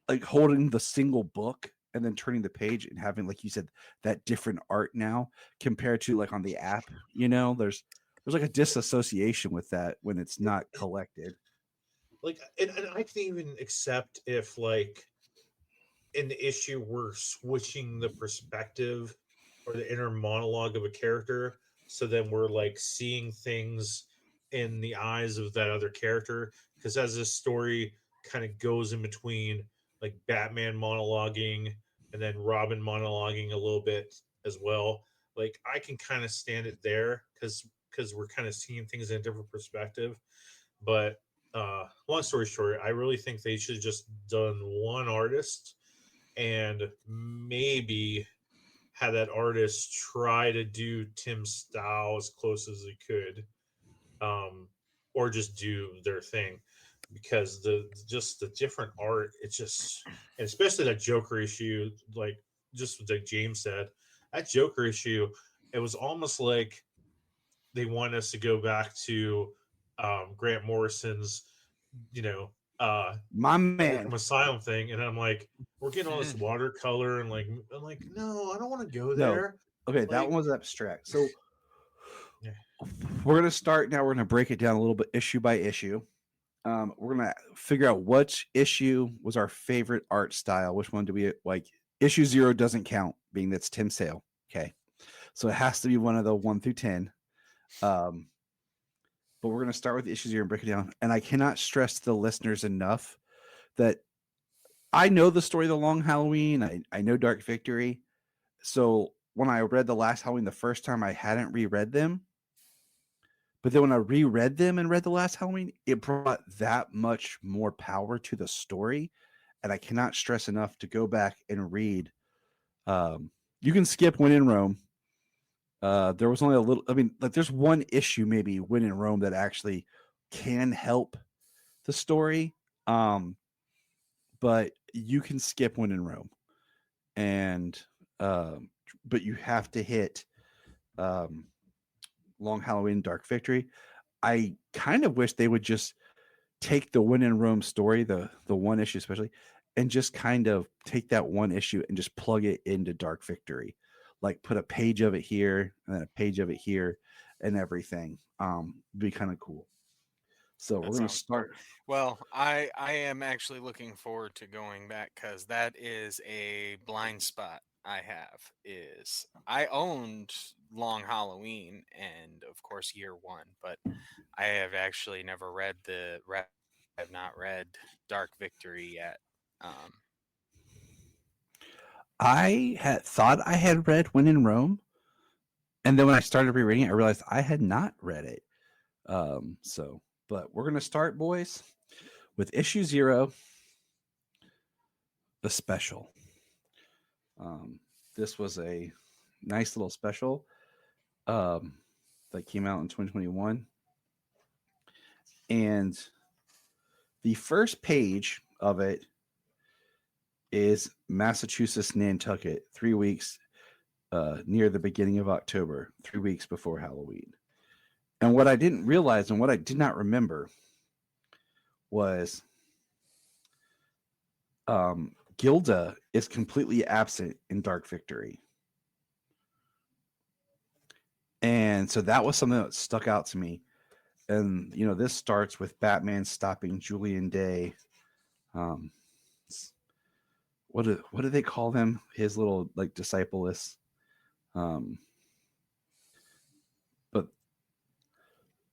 like holding the single book and then turning the page and having, like you said, that different art now compared to like on the app. There's like a disassociation with that when it's not collected. Like, and I can even accept if like in the issue we're switching the perspective or the inner monologue of a character, so then we're like seeing things in the eyes of that other character, because as this story kind of goes in between like Batman monologuing and then Robin monologuing a little bit as well, like I can kind of stand it there because we're kind of seeing things in a different perspective. But long story short, I really think they should have just done one artist and maybe had that artist try to do Tim's style as close as he could, or just do their thing, because the different art, it's just, and especially that Joker issue, like just like James said, that Joker issue, it was almost like they want us to go back to Grant Morrison's, you know, My man. Arkham Asylum thing, and I'm like, we're getting all this watercolor, and like, I'm like, no, I don't want to go No. there. Okay, that Like, one was abstract. So yeah. we're going to start now. We're going to break it down a little bit issue by issue. We're going to figure out which issue was our favorite art style. Which one do we like? Issue 0 doesn't count, being that's Tim Sale. Okay. So it has to be one of the 1 through 10. But we're going to start with issue 0 and break it down. And I cannot stress to the listeners enough that I know the story of the Long Halloween. I know Dark Victory. So when I read the last Halloween the first time, I hadn't reread them. But then when I reread them and read the last Halloween, it brought that much more power to the story. And I cannot stress enough to go back and read. You can skip When in Rome. There was only a little, I mean, like there's one issue, maybe When in Rome, that actually can help the story, but you can skip When in Rome, and but you have to hit Long Halloween, Dark Victory. I kind of wish they would just take the When in Rome story, the one issue especially, and just kind of take that one issue and just plug it into Dark Victory, like put a page of it here and then a page of it here and everything. Be kind of cool. So That we're going to sounds start. Well, I am actually looking forward to going back because that is a blind spot I have. Is I owned Long Halloween and of course Year One, but I have actually never read have not read Dark Victory yet. I had thought I had read When in Rome, and then when I started rereading it, I realized I had not read it. But we're going to start, boys, with issue 0, the special. This was a nice little special that came out in 2021. And the first page of it is Massachusetts, Nantucket, 3 weeks near the beginning of October, 3 weeks before Halloween. And what I didn't realize and what I did not remember was Gilda is completely absent in Dark Victory. And so that was something that stuck out to me. And, you know, this starts with Batman stopping Julian Day. What do they call them? His little, like, disciple-less. But,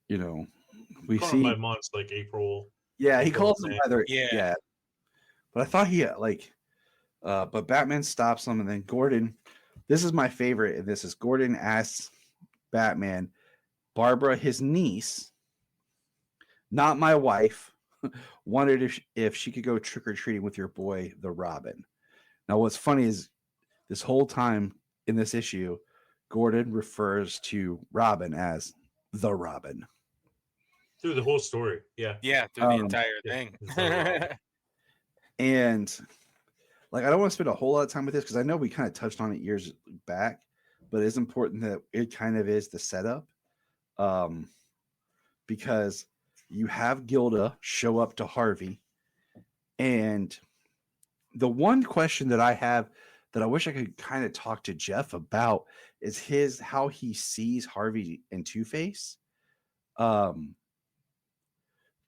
you know, we Call see... him by months, like April. Yeah, he April, calls them May. by their... Yeah. Yeah. But I thought he, like... but Batman stops him, and then Gordon... This is my favorite, and this is Gordon asks Batman, Barbara, his niece, not my wife, wondered if she could go trick-or-treating with your boy, the Robin. Now, what's funny is this whole time in this issue, Gordon refers to Robin as the Robin. Through the whole story, yeah. Yeah, through the entire yeah, thing. it's the Robin. And, like, I don't want to spend a whole lot of time with this because I know we kind of touched on it years back, but it's important that it kind of is the setup. Because you have Gilda show up to Harvey, and the one question that I have that I wish I could kind of talk to Jeph about is how he sees Harvey and Two-Face.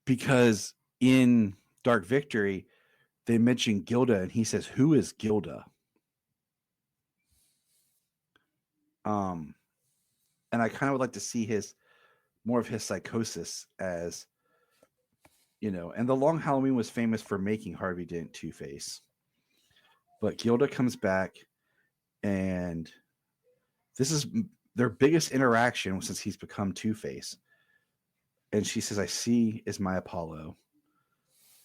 Because in Dark Victory, they mention Gilda, and he says, "Who is Gilda?" And I kind of would like to see more of his psychosis as, you know, and the Long Halloween was famous for making Harvey Dent Two-Face. But Gilda comes back, and this is their biggest interaction since he's become Two-Face. And she says, "I see is my Apollo."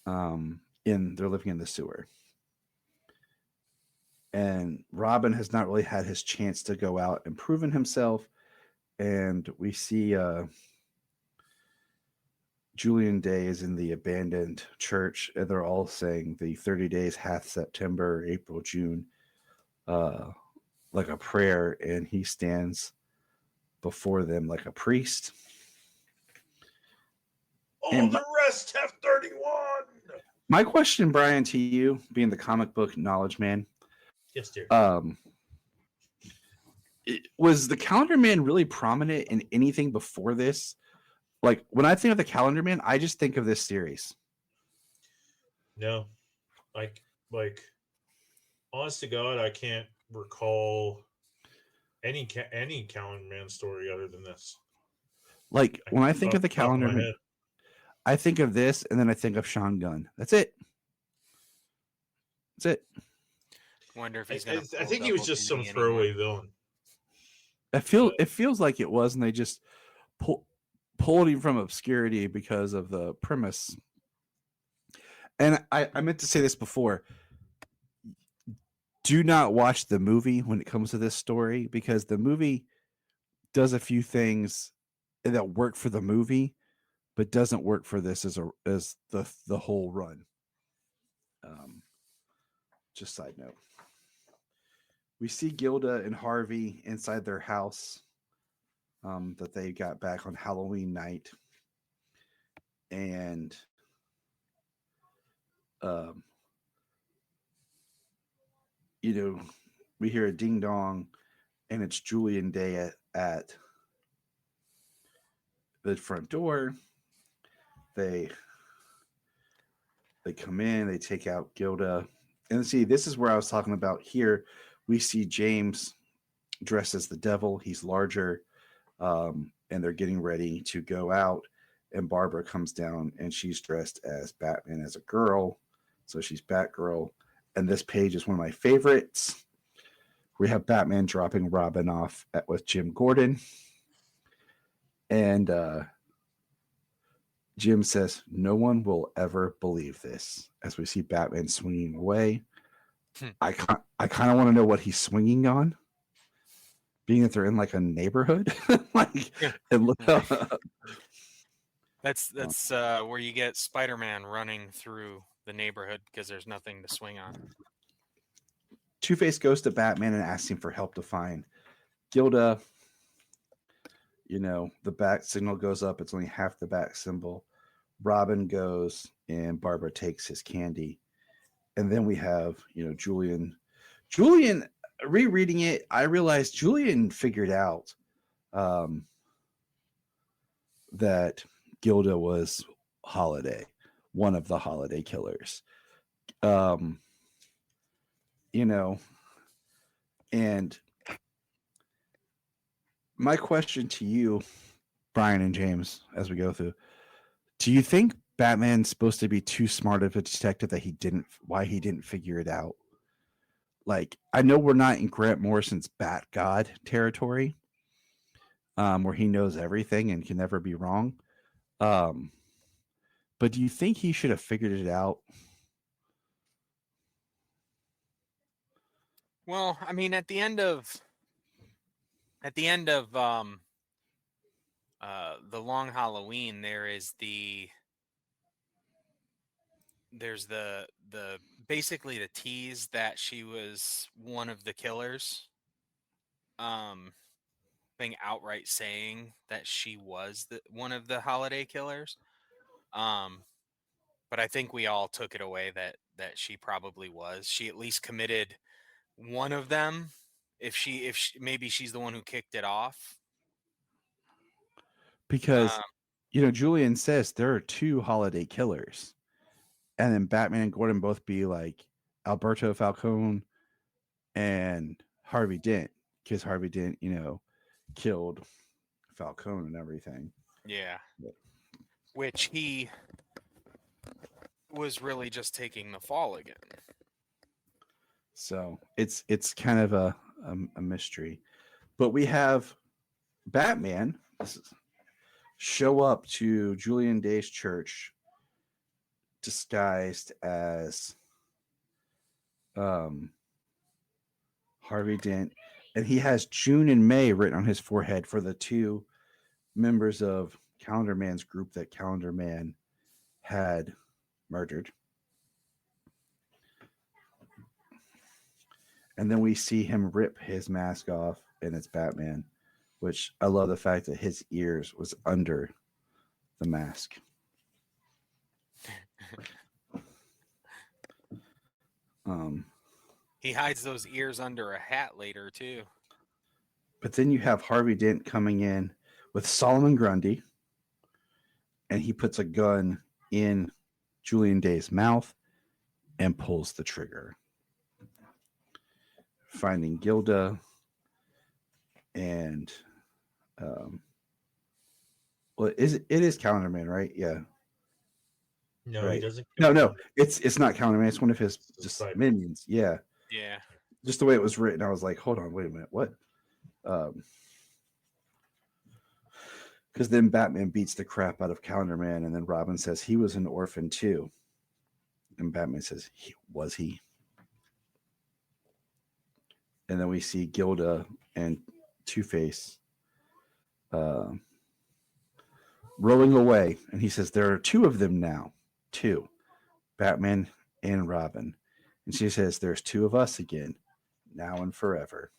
They're living in the sewer. And Robin has not really had his chance to go out and proven himself. And we see Julian Day is in the abandoned church, and they're all saying the 30 days hath September, April, June, like a prayer, and he stands before them like a priest. All the rest have 31. My question, Bryan, to you, being the comic book knowledge man, Yes, dear. was the Calendar Man really prominent in anything before this? Like, when I think of the Calendar Man, I just think of this series. No, like, honest to God, I can't recall any Calendar Man story other than this. Like, when I think of the Off the top of Calendar my Man, head. I think of this, and then I think of Sean Gunn. That's it. That's it. Wonder if I he's going to. think he was just some throwaway villain. It feels like it was, and they just pulled him from obscurity because of the premise. And I meant to say this before. Do not watch the movie when it comes to this story, because the movie does a few things that work for the movie, but doesn't work for this as the whole run. Just side note. We see Gilda and Harvey inside their house that they got back on Halloween night. And we hear a ding dong, and it's Julian Day at the front door. They come in, they take out Gilda. And see, this is where I was talking about here. We see James dressed as the devil. He's larger, and they're getting ready to go out. And Barbara comes down, and she's dressed as Batman as a girl. So she's Batgirl. And this page is one of my favorites. We have Batman dropping Robin off with Jim Gordon. And Jim says, "No one will ever believe this," as we see Batman swinging away. I kind of want to know what he's swinging on, being that they're in like a neighborhood. That's where you get Spider-Man running through the neighborhood because there's nothing to swing on. Two-Face goes to Batman and asks him for help to find Gilda. The bat signal goes up. It's only half the bat symbol. Robin goes and Barbara takes his candy. And then we have, Julian. Julian, rereading it, I realized Julian figured out that Gilda was Holiday, one of the Holiday killers. And my question to you, Bryan and James, as we go through, do you think Batman's supposed to be too smart of a detective that why he didn't figure it out? Like, I know we're not in Grant Morrison's Bat God territory, where he knows everything and can never be wrong. But do you think he should have figured it out? Well, I mean, at the end of the Long Halloween, there's the basically the tease that she was one of the killers, being outright saying that she was one of the Holiday killers. But I think we all took it away that she probably was. She at least committed one of them. If she maybe she's the one who kicked it off. Because Julian says there are two Holiday killers, and then Batman and Gordon both be like Alberto Falcone and Harvey Dent, because Harvey Dent, killed Falcone and everything. Yeah. Which he was really just taking the fall again. So it's kind of a mystery. But we have Batman show up to Julian Day's church disguised as Harvey Dent, and he has June and May written on his forehead for the two members of Calendar Man's group that Calendar Man had murdered. And then we see him rip his mask off, and it's Batman, which I love the fact that his ears was under the mask. He hides those ears under a hat later, too. But then you have Harvey Dent coming in with Solomon Grundy, and he puts a gun in Julian Day's mouth and pulls the trigger. Finding Gilda, and it is Calendar Man, right? Yeah. No, right. He doesn't. No, it's not Calendar Man. It's one of his just minions. Yeah. Yeah. Just the way it was written, I was like, hold on, wait a minute, what? Because then Batman beats the crap out of Calendar Man, and then Robin says he was an orphan too, and Batman says, was he? And then we see Gilda and Two-Face rolling away, and he says, "There are two of them now. Two. Batman and Robin." And she says, "There's two of us again, now and forever."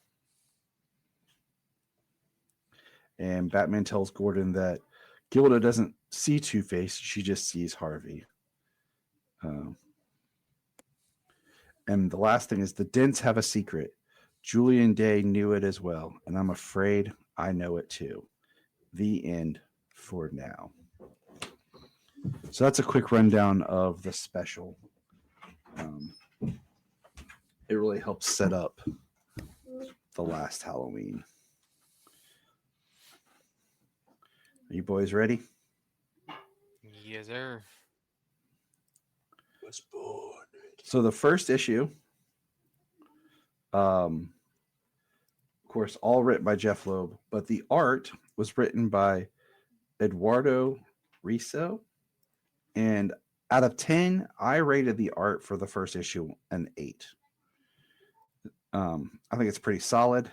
And Batman tells Gordon that Gilda doesn't see Two-Face, she just sees Harvey. And the last thing is the Dents have a secret. Julian Day knew it as well, and I'm afraid I know it too. The end for now. So that's a quick rundown of the special. It really helps set up the last Halloween. Are you boys ready? Yes, sir. Was born. So the first issue, of course, all written by Jeph Loeb, but the art was written by Eduardo Riso. And out of 10, I rated the art for the first issue an 8. I think it's pretty solid.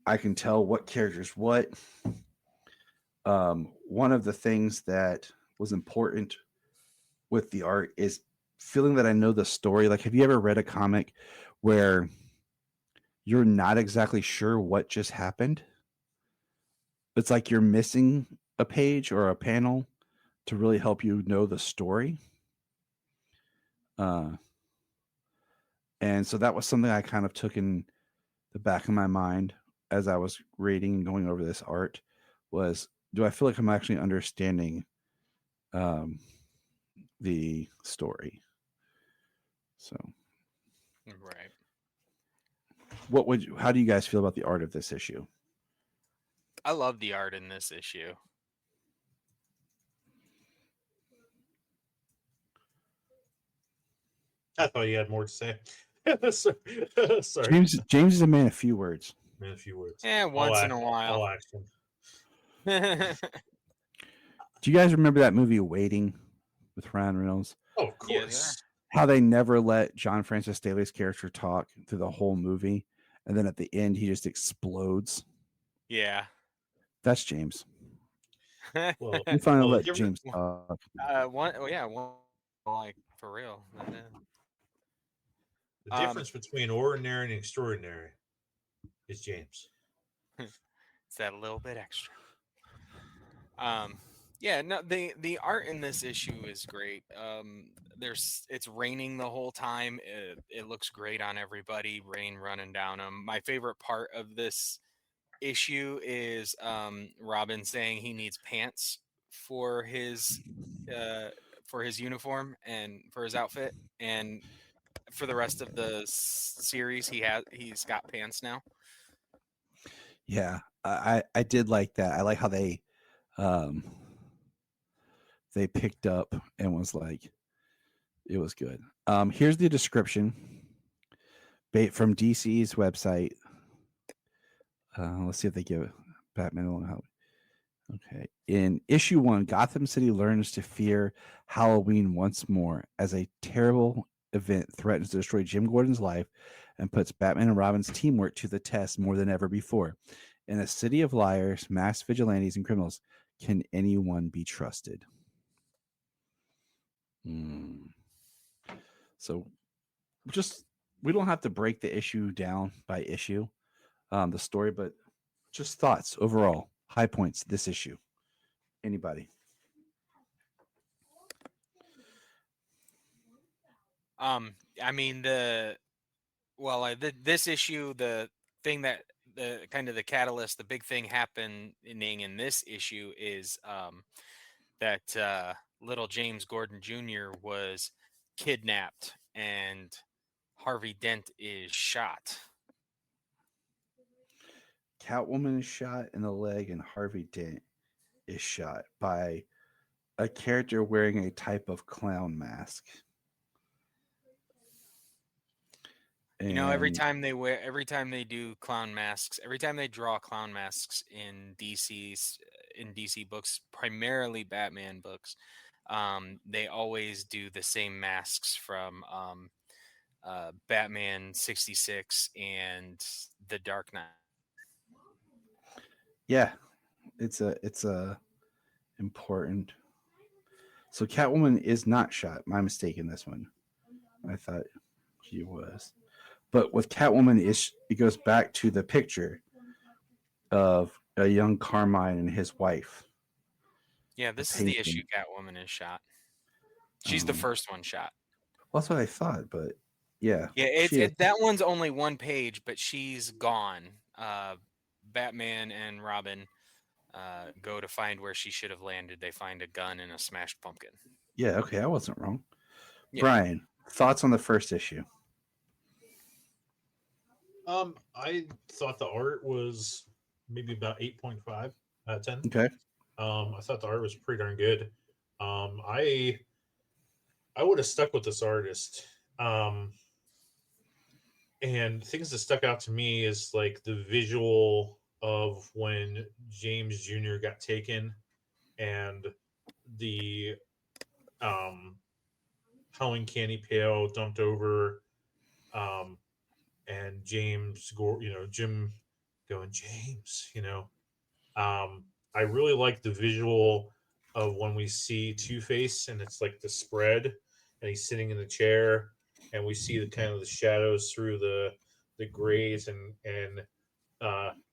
I can tell what characters what. One of the things that was important with the art is feeling that I know the story. Like, have you ever read a comic where you're not exactly sure what just happened? It's like you're missing a page or a panel to really help you know the story. And so that was something I kind of took in the back of my mind as I was reading and going over this art was, do I feel like I'm actually understanding the story? So, Right. how do you guys feel about the art of this issue? I love the art in this issue. I thought you had more to say. Sorry. James is a man of few words. Man, a few words. Yeah, once in a while. All action. Do you guys remember that movie Waiting with Ryan Reynolds? Oh, of course. Yes, How they never let John Francis Daley's character talk through the whole movie, and then at the end he just explodes. yeah. That's James. Well, We finally let give it- James talk. One, like for real. the difference between ordinary and extraordinary is James. It's that little bit extra. Yeah, no, the art in this issue is great. It's raining the whole time. It looks great on everybody. Rain running down them. My favorite part of this issue is Robin saying he needs pants for his uniform and for his outfit, and for the rest of the series he's got pants now. Yeah, I did like that. I like how they picked up and was like, it was good. Here's the description from DC's website. Let's see if they give Batman alone how. Okay. In issue 1, Gotham City learns to fear Halloween once more as a terrible event threatens to destroy Jim Gordon's life and puts Batman and Robin's teamwork to the test more than ever before. In a city of liars, masked vigilantes, and criminals, can anyone be trusted? So we don't have to break the issue down by issue, the story, but just thoughts overall, high points this issue. Anybody? I mean this issue, the thing that the kind of the catalyst, the big thing happening in this issue is that little James Gordon Jr. was kidnapped and Harvey Dent is shot. Catwoman is shot in the leg and Harvey Dent is shot by a character wearing a type of clown mask. You know, every time they do clown masks, every time they draw clown masks in DC books, primarily Batman books, they always do the same masks from Batman 66 and The Dark Knight. Yeah, it's a important. So Catwoman is not shot. My mistake in this one. I thought she was. But with Catwoman, it goes back to the picture of a young Carmine and his wife. Yeah, this is the issue Catwoman is shot. She's the first one shot. Well, that's what I thought, but yeah. Yeah, that one's only one page, but she's gone. Batman and Robin go to find where she should have landed. They find a gun and a smashed pumpkin. Yeah, okay, I wasn't wrong. Yeah. Bryan, thoughts on the first issue? I thought the art was maybe about 8.5 out of 10. Okay. I thought the art was pretty darn good. I would have stuck with this artist. And things that stuck out to me is like the visual of when James Jr. got taken and the Howling Candy Pail dumped over, and Jim going, James, I really like the visual of when we see Two-Face and it's like the spread and he's sitting in the chair and we see the kind of the shadows through the grays and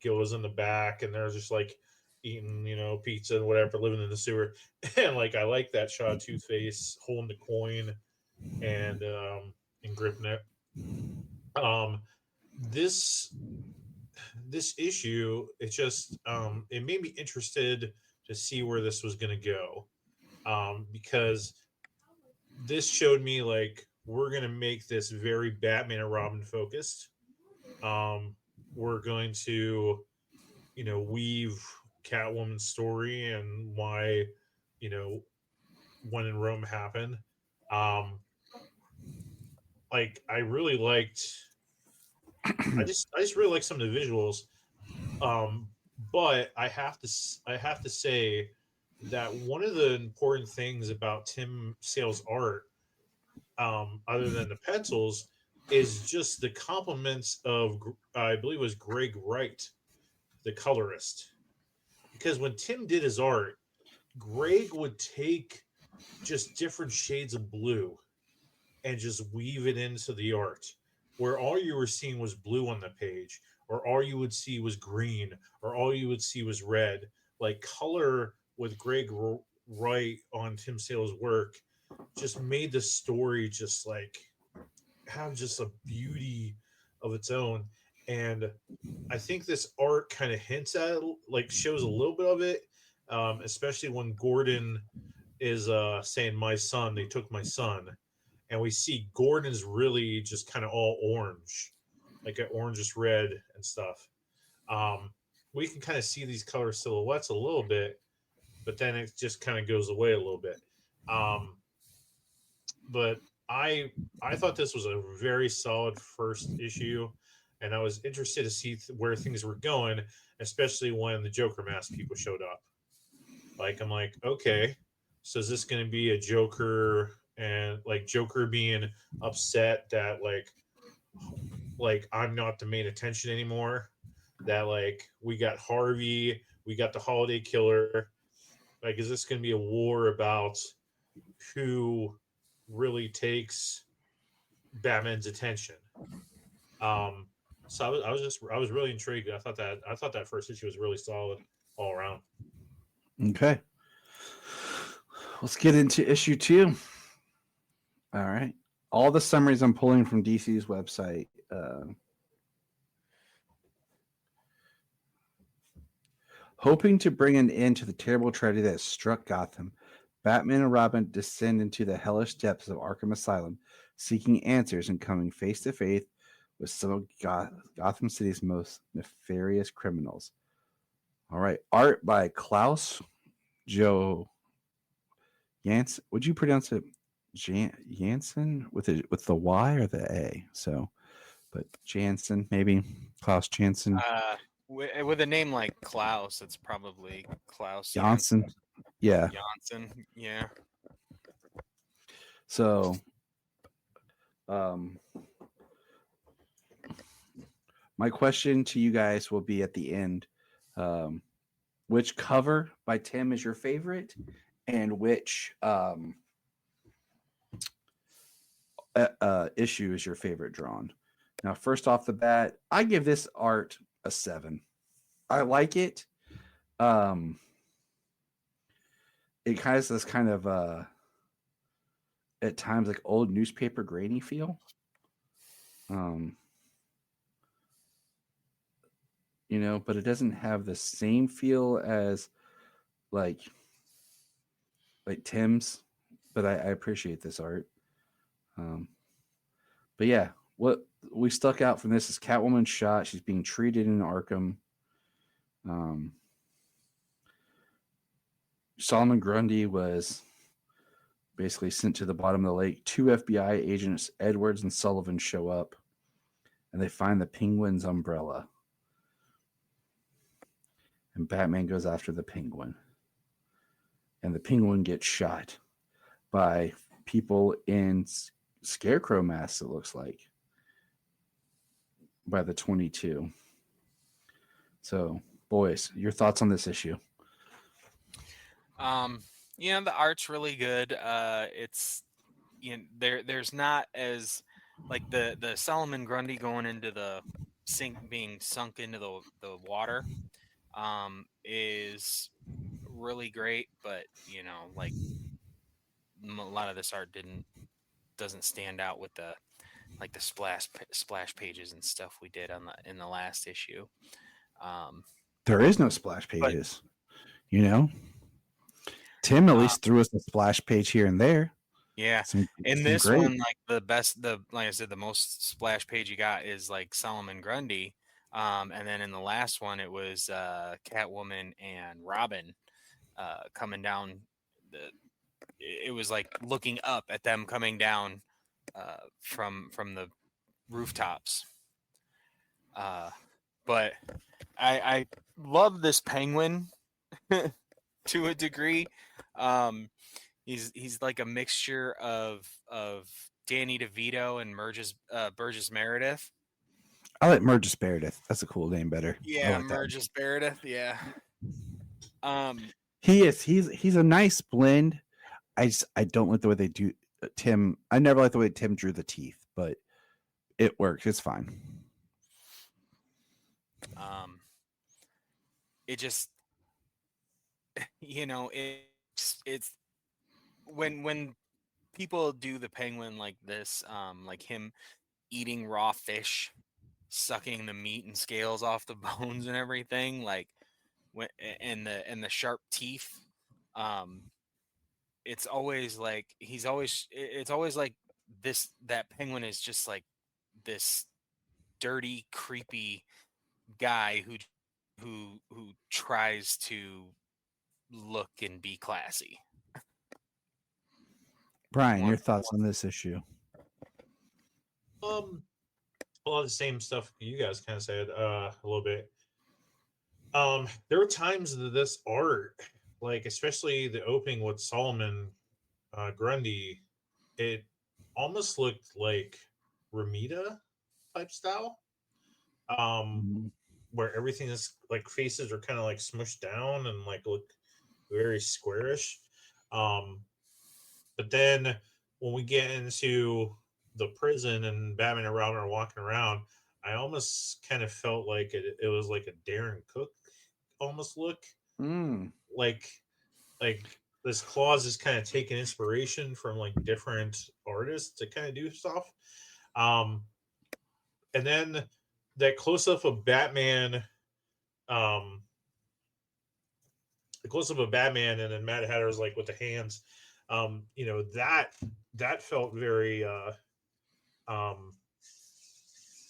Gilda's in the back and they're just like eating, pizza and whatever, living in the sewer. And like, I like that shot of Two-Face holding the coin and gripping it. This issue, it just it made me interested to see where this was going to go, because this showed me like we're going to make this very Batman and Robin focused. We're going to weave Catwoman's story and why when in Rome happened. Like I really liked I just really like some of the visuals, but I have to say that one of the important things about Tim Sale's art, other than the pencils, is just the compliments of I believe it was Greg Wright, the colorist, because when Tim did his art, Greg would take just different shades of blue and just weave it into the art, where all you were seeing was blue on the page, or all you would see was green, or all you would see was red. Like color with Greg Wright on Tim Sale's work just made the story just like have just a beauty of its own. And I think this art kind of hints at it, like shows a little bit of it, especially when Gordon is saying, my son, they took my son. And we see Gordon's really just kind of all orange, like an orangish red and stuff. We can kind of see these color silhouettes a little bit, but then it just kind of goes away a little bit. But I thought this was a very solid first issue, and I was interested to see where things were going, especially when the Joker mask people showed up. Like, I'm like, okay, so is this going to be a Joker and like Joker being upset that like I'm not the main attention anymore, that like we got Harvey, we got the Holiday Killer, like is this going to be a war about who really takes Batman's attention? So I was really intrigued. I thought that first issue was really solid all around. Okay, let's get into issue 2. All right. All the summaries I'm pulling from DC's website. Hoping to bring an end to the terrible tragedy that struck Gotham, Batman and Robin descend into the hellish depths of Arkham Asylum, seeking answers and coming face to face with some of Gotham City's most nefarious criminals. All right. Art by Klaus Joe Janssen. Would you pronounce it Janssen with the Y or the A? So, but Janssen, maybe Klaus Janssen. With a name like Klaus, it's probably Klaus Janssen. Yeah. Janssen. Yeah. So, my question to you guys will be at the end. which cover by Tim is your favorite, and which issue is your favorite drawn. Now, first off the bat, I give this art a 7. I like it. It kind of has this kind of at times like old newspaper grainy feel. You know, but it doesn't have the same feel as like Tim's. But I appreciate this art. But yeah, what we stuck out from this is Catwoman shot. She's being treated in Arkham. Solomon Grundy was basically sent to the bottom of the lake. 2 FBI agents, Edwards and Sullivan, show up, and they find the Penguin's umbrella. And Batman goes after the Penguin. And the Penguin gets shot by people in scarecrow masks, it looks like, by the 22. So, boys, your thoughts on this issue? The art's really good. It's there's not as like the Solomon Grundy going into the being sunk into the water is really great, but like a lot of this art doesn't stand out with the splash pages and stuff we did in the last issue. There is no splash pages, Tim at least threw us a splash page here and there. Yeah, in this one, like like I said, the most splash page you got is like Solomon Grundy, and then in the last one it was Catwoman and Robin coming down. It was like looking up at them coming down from the rooftops. But I love this Penguin to a degree. He's like a mixture of Danny DeVito and Burgess Meredith. I like Burgess Meredith. That's a cool name better. Yeah, like Burgess Meredith. Yeah. He is. He's a nice blend. I don't like the way they do Tim. I never liked the way Tim drew the teeth, but it works. It's fine. It just it's when people do the Penguin like this, like him eating raw fish, sucking the meat and scales off the bones and everything, like and the sharp teeth, it's always like it's always like that Penguin is just like this dirty, creepy guy who tries to look and be classy. Bryan, your thoughts on this issue? A lot of the same stuff you guys kind of said a little bit. There were times that this art, like especially the opening with Solomon Grundy, it almost looked like Ramita type style. Where everything is like faces are kind of like smushed down and like look very squarish. But then when we get into the prison and Batman and Robin are walking around, I almost kind of felt like it was like a Darren Cook almost look. Like this Claus is kind of taking inspiration from like different artists to kind of do stuff. And then that close up of Batman, the close up of Batman, and then Mad Hatter's like with the hands, that felt very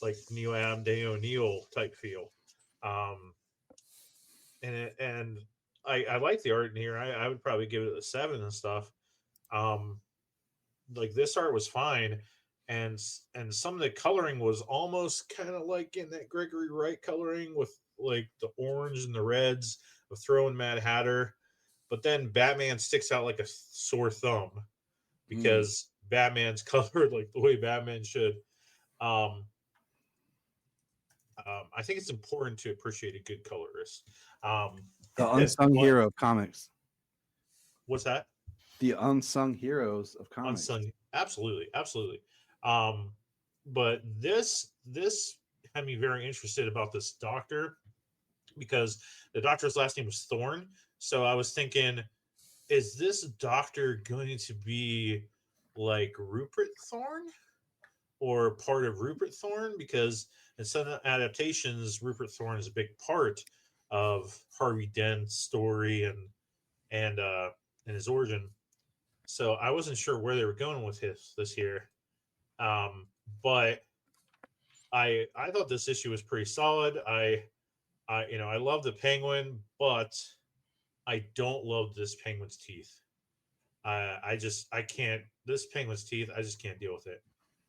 like Neil Adam Day O'Neill type feel. And I like the art in here. I would probably give it a 7 and stuff. Like this art was fine. And some of the coloring was almost kind of like in that Gregory Wright coloring with like the orange and the reds of throwing Mad Hatter. But then Batman sticks out like a sore thumb because Batman's colored like the way Batman should. I think it's important to appreciate a good colorist. The unsung But- hero of comics. What's that? The unsung heroes of comics. Unsung, absolutely. But this had me very interested about this doctor, because the doctor's last name was Thorne. So I was thinking, is this doctor going to be like Rupert Thorne or part of Rupert Thorne? Because in some adaptations, Rupert Thorne is a big part of Harvey Dent's story and his origin. So I wasn't sure where they were going with this here, but I thought this issue was pretty solid. I love the Penguin, but I don't love this Penguin's teeth. I can't. This Penguin's teeth, I just can't deal with it.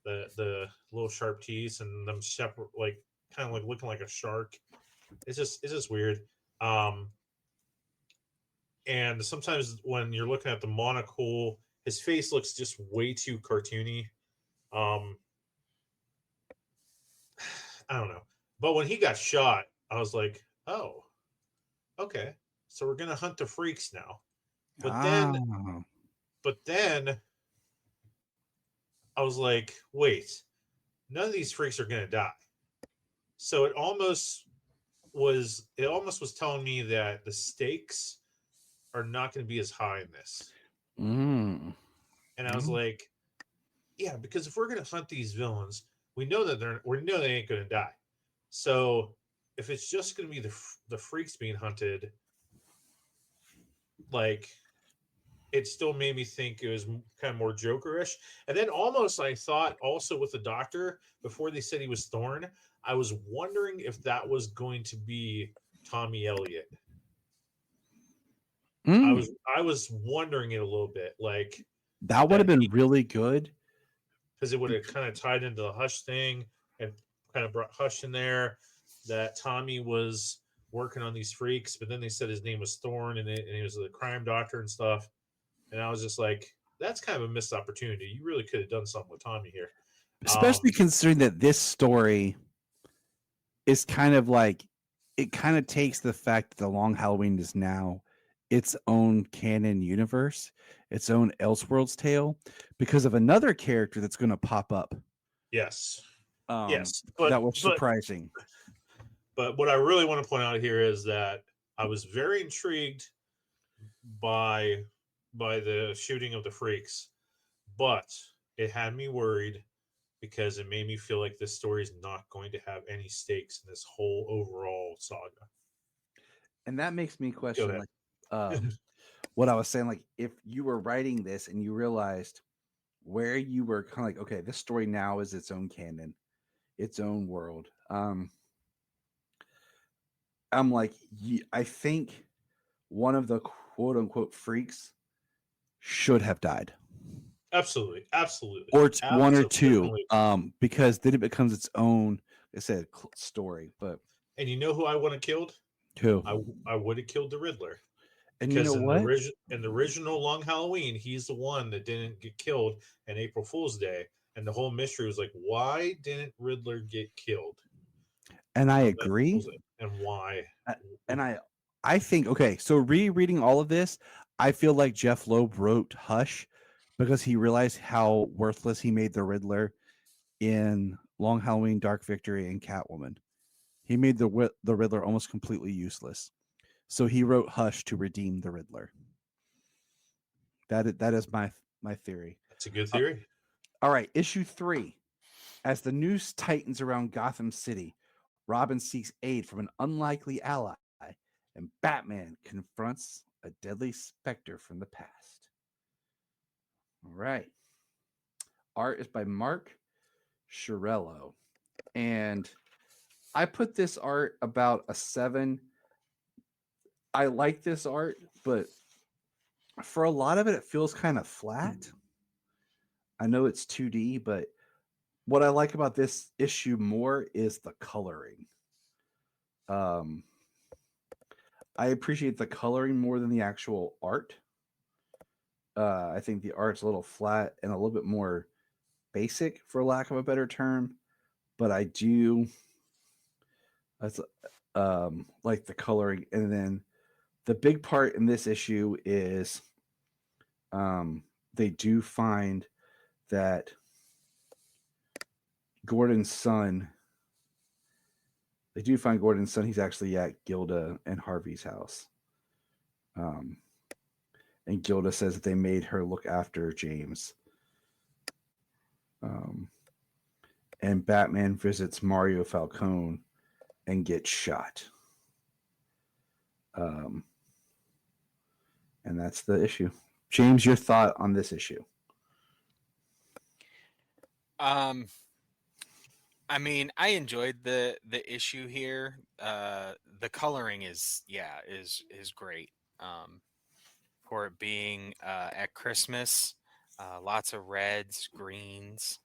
The little sharp teeth and them separate, like kind of like looking like a shark. It's just weird. And sometimes when you're looking at the monocle, his face looks just way too cartoony. I don't know. But when he got shot, I was like, oh, okay. So we're gonna hunt the freaks now. But then I was like, wait, none of these freaks are gonna die. So it almost was telling me that the stakes are not going to be as high in this. And I was like, yeah, because if we're going to hunt these villains, we know that they ain't going to die. So if it's just going to be the freaks being hunted, like, it still made me think it was kind of more Jokerish. And then almost I thought also with the doctor, before they said he was Thorne, I was wondering if that was going to be Tommy Elliott. I was wondering it a little bit, like that would have been really good, because it would have kind of tied into the Hush thing and kind of brought Hush in there. That Tommy was working on these freaks, but then they said his name was Thorne and he was the crime doctor and stuff. And I was just like, that's kind of a missed opportunity. You really could have done something with Tommy here, especially considering that this story is kind of like, it kind of takes the fact that the Long Halloween is now its own canon universe, its own Elseworlds tale, because of another character that's going to pop up. Yes. Yes. That was surprising. But what I really want to point out here is that I was very intrigued by the shooting of the freaks, but it had me worried because it made me feel like this story is not going to have any stakes in this whole overall saga. And that makes me question, like, what I was saying, like, if you were writing this and you realized where you were kind of like, okay, this story now is its own canon, its own world. I'm like, I think one of the quote unquote freaks should have died. Absolutely. Or it's one or two, because then it becomes its own, like I said, story. But and you know who I would have killed? Who? I would have killed the Riddler. And you know what? In the original Long Halloween, he's the one that didn't get killed in April Fool's Day. And the whole mystery was like, why didn't Riddler get killed? And I agree. And why? And I think, okay, so rereading all of this, I feel like Jeph Loeb wrote Hush because he realized how worthless he made the Riddler in Long Halloween, Dark Victory, and Catwoman. He made the Riddler almost completely useless. So he wrote Hush to redeem the Riddler. That is my theory. That's a good theory. All right, issue 3. As the news tightens around Gotham City, Robin seeks aid from an unlikely ally, and Batman confronts a deadly specter from the past. All right. Art is by Mark Chiarello. And I put this art about a 7. I like this art, but for a lot of it, it feels kind of flat. I know it's 2D, but what I like about this issue more is the coloring. I appreciate the coloring more than the actual art. I think the art's a little flat and a little bit more basic, for lack of a better term, but I do like the coloring. And then The big part in this issue is they do find that Gordon's son. They do find Gordon's son. He's actually at Gilda and Harvey's house. And Gilda says that they made her look after James. And Batman visits Mario Falcone and gets shot. And that's the issue. James, your thought on this issue? I mean, I enjoyed the issue here. The coloring is great. For it being at Christmas, lots of reds, greens.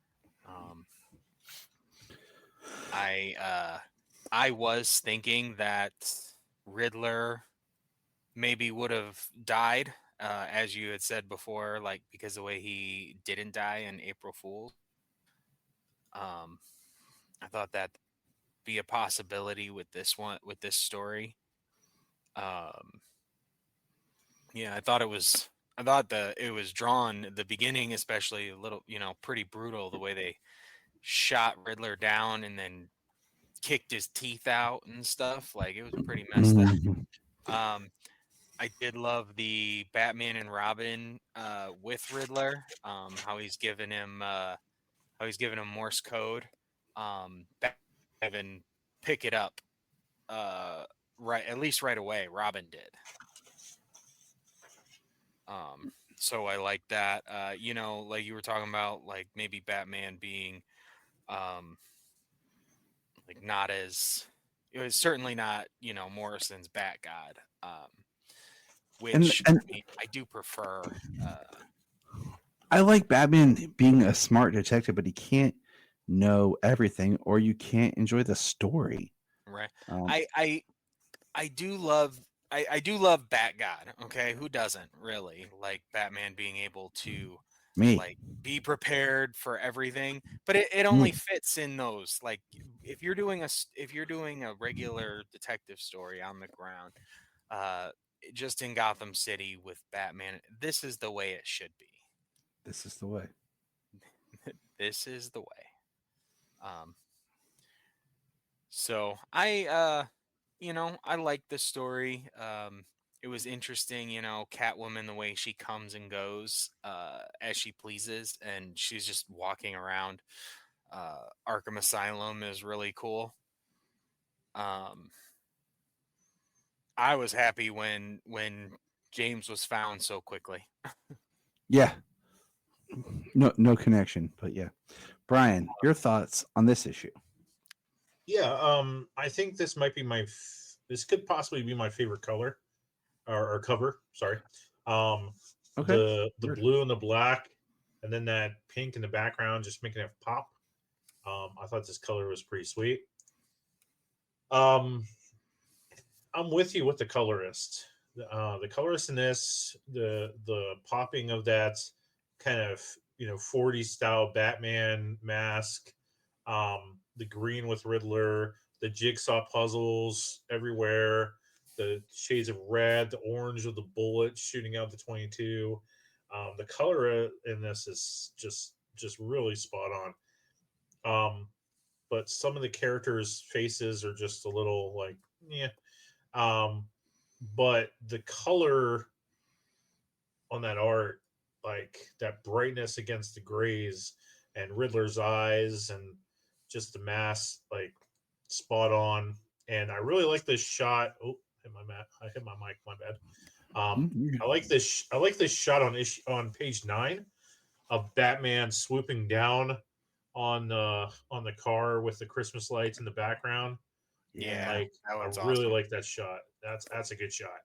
I was thinking that Riddler maybe would have died, as you had said before, like because the way he didn't die in April Fool's. I thought that be a possibility with this story. Yeah, I thought it was drawn the beginning, especially a little, pretty brutal the way they shot Riddler down and then kicked his teeth out and stuff. Like, it was pretty messed up. I did love the Batman and Robin with Riddler. How he's given him Morse code. Evan pick it up right away. Robin did. So I like that. Like you were talking about, like maybe Batman being like not as, it was certainly not, Morrison's Bat God. Which And I mean, I do prefer. I like Batman being a smart detective, but he can't know everything, or you can't enjoy the story. Right. I do love Bat God. Okay, who doesn't really like Batman being able to like be prepared for everything? But it only fits in those. Like, if you're doing a regular detective story on the ground, just in Gotham City with Batman, this is the way it should be. This is the way. This is the way. So I like the story. It was interesting, Catwoman, the way she comes and goes as she pleases, and she's just walking around Arkham Asylum is really cool. I was happy when James was found so quickly. Yeah. No connection, but yeah. Bryan, your thoughts on this issue? Yeah, I think this might be this could possibly be my favorite color or cover. Sorry. Okay. The blue and the black, and then that pink in the background, just making it pop. I thought this color was pretty sweet. I'm with you with the colorist. The colorist in this, the popping of that kind of 40s style Batman mask, the green with Riddler, the jigsaw puzzles everywhere, the shades of red, the orange of the bullet shooting out the 22. The color in this is just really spot on. But some of the characters' faces are just a little like, yeah. But the color on that art, like that brightness against the grays and Riddler's eyes and just the mask, like spot on. And I really like this shot. Oh, I hit my mic. My bad. I like this. I like this shot on page 9 of Batman swooping down on the car with the Christmas lights in the background. Yeah, like I really like that shot. That's a good shot.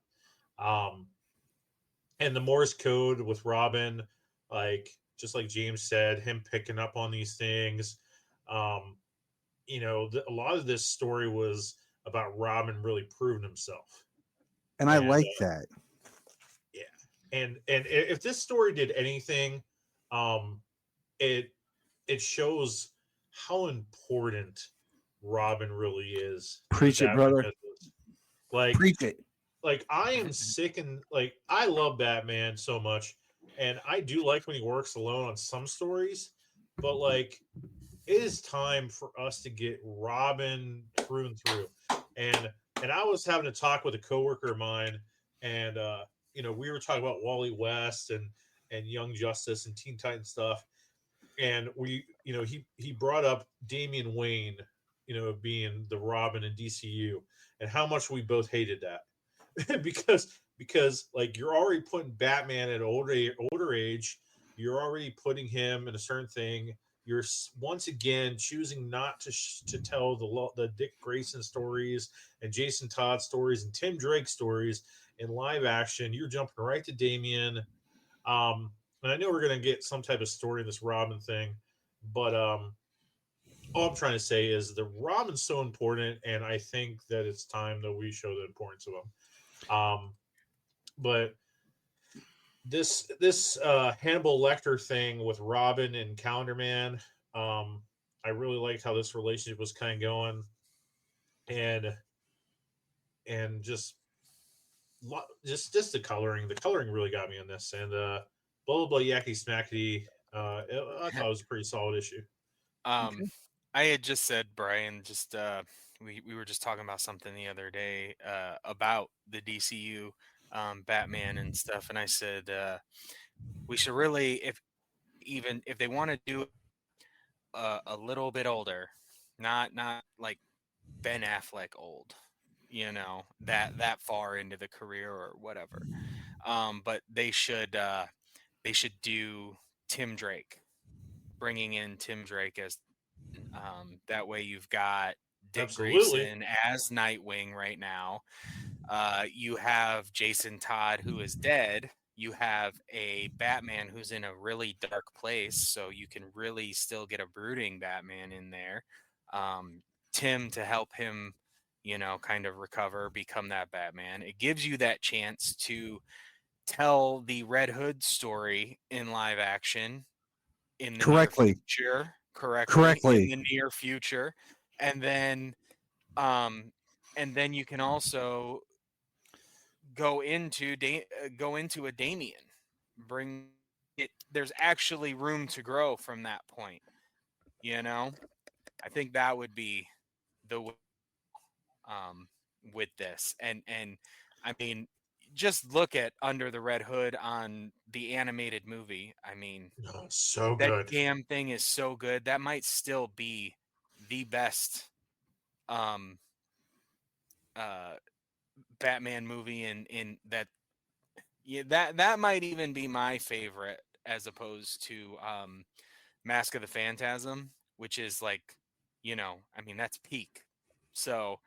And the Morse code with Robin, like just like James said, him picking up on these things. A lot of this story was about Robin really proving himself, and I like that. Yeah, and if this story did anything, it shows how important Robin really is. Preach it, brother. Like, preach it. like I am sick and like I love Batman so much, and I do like when he works alone on some stories, but like it is time for us to get Robin through and through. And I was having a talk with a coworker of mine, and we were talking about Wally West and Young Justice and Teen Titan stuff, and he brought up Damian Wayne, being the Robin in DCU, and how much we both hated that. because like you're already putting Batman at an older age, you're already putting him in a certain thing. You're once again choosing not to tell the Dick Grayson stories and Jason Todd stories and Tim Drake stories in live action. You're jumping right to Damian. And I know we're gonna get some type of story in this Robin thing, but all I'm trying to say is the Robin's so important, and I think that it's time that we show the importance of him. But this Hannibal Lecter thing with Robin and Calendar Man, I really liked how this relationship was kind of going, and just the coloring. The coloring really got me on this, and blah blah blah yakety smackety. I thought it was a pretty solid issue. I had just said, Bryan, just we were just talking about something the other day about the DCU Batman and stuff, and I said we should really, if they want to do a little bit older, not like Ben Affleck old, that far into the career or whatever, but they should do Tim Drake, bringing in Tim Drake as that way you've got Dick Absolutely. Grayson as Nightwing right now. You have Jason Todd, who is dead. You have a Batman who's in a really dark place, so you can really still get a brooding Batman in there. Tim to help him, kind of recover, become that Batman. It gives you that chance to tell the Red Hood story in live action in the near future, in the near future, and then you can also go into a Damien. Bring it. There's actually room to grow from that point. I think that would be the with this, and I mean, just look at Under the Red Hood on the animated movie. I mean, so that good. damn thing is so good. That might still be the best Batman movie in that. Yeah, that might even be my favorite, as opposed to Mask of the Phantasm, which is like, I mean, that's peak. So,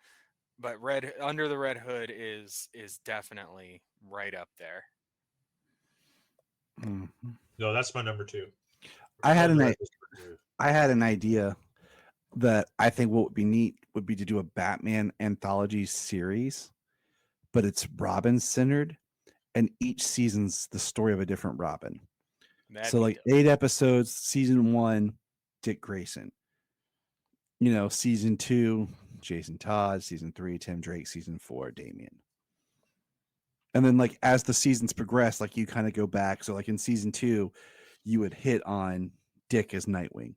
but Under the Red Hood is definitely right up there. Mm-hmm. No, that's my number 2. I had an idea that I think what would be neat would be to do a Batman anthology series, but it's Robin centered, and each season's the story of a different Robin. So like 8 episodes, season 1, Dick Grayson. Season 2, Jason Todd, season 3, Tim Drake, season 4, Damian. And then like as the seasons progress, like you kind of go back. So like in season 2, you would hit on Dick as Nightwing.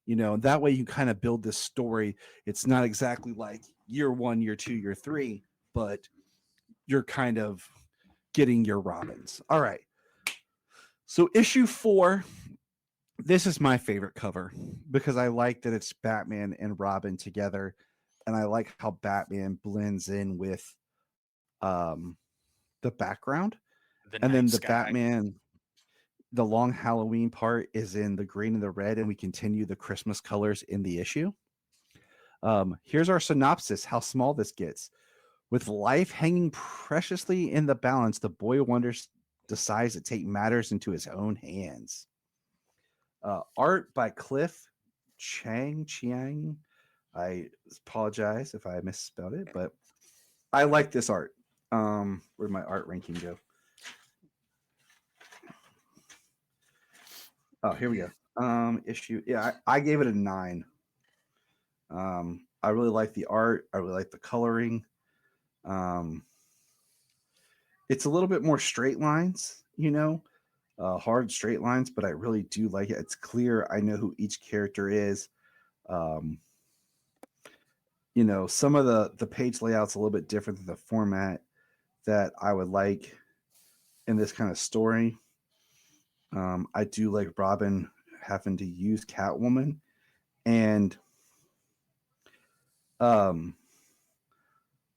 That way you kind of build this story. It's not exactly like year 1, year 2, year 3, but you're kind of getting your Robins. All right. So issue 4, this is my favorite cover because I like that it's Batman and Robin together, and I like how Batman blends in with the background. And then the Batman, the long Halloween part is in the green and the red, and we continue the Christmas colors in the issue. Here's our synopsis, how small this gets. With life hanging preciously in the balance, the boy wonders decides to take matters into his own hands. Art by Cliff Chiang. I apologize if I misspelled it, but I like this art. Where'd my art ranking go? Oh, here we go. Issue. Yeah, I gave it a 9. I really like the art. I really like the coloring. it's a little bit more straight lines, hard straight lines, but I really do like it. It's clear. I know who each character is. Some of the page layout's a little bit different than the format that I would like in this kind of story. I do like Robin having to use Catwoman, and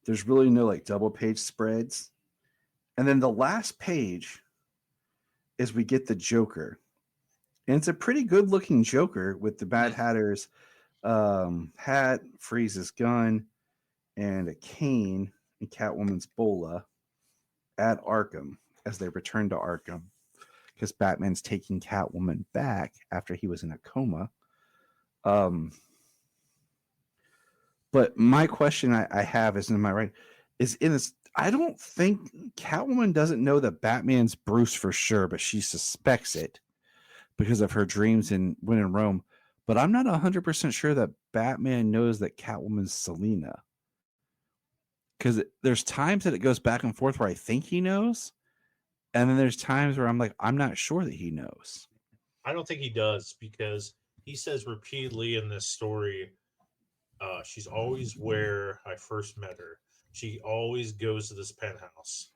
there's really no like double page spreads. And then the last page is we get the Joker. And it's a pretty good looking Joker with the Mad Hatter's hat, Freeze's gun, and a cane and Catwoman's bola at Arkham as they return to Arkham because Batman's taking Catwoman back after he was in a coma. But my question I have is, am I right? Is in this, I don't think Catwoman doesn't know that Batman's Bruce for sure, but she suspects it because of her dreams when in Rome. But I'm not 100% sure that Batman knows that Catwoman's Selina. Because there's times that it goes back and forth where I think he knows. And then there's times where I'm like, I'm not sure that he knows. I don't think he does because he says repeatedly in this story, she's always where I first met her. She always goes to this penthouse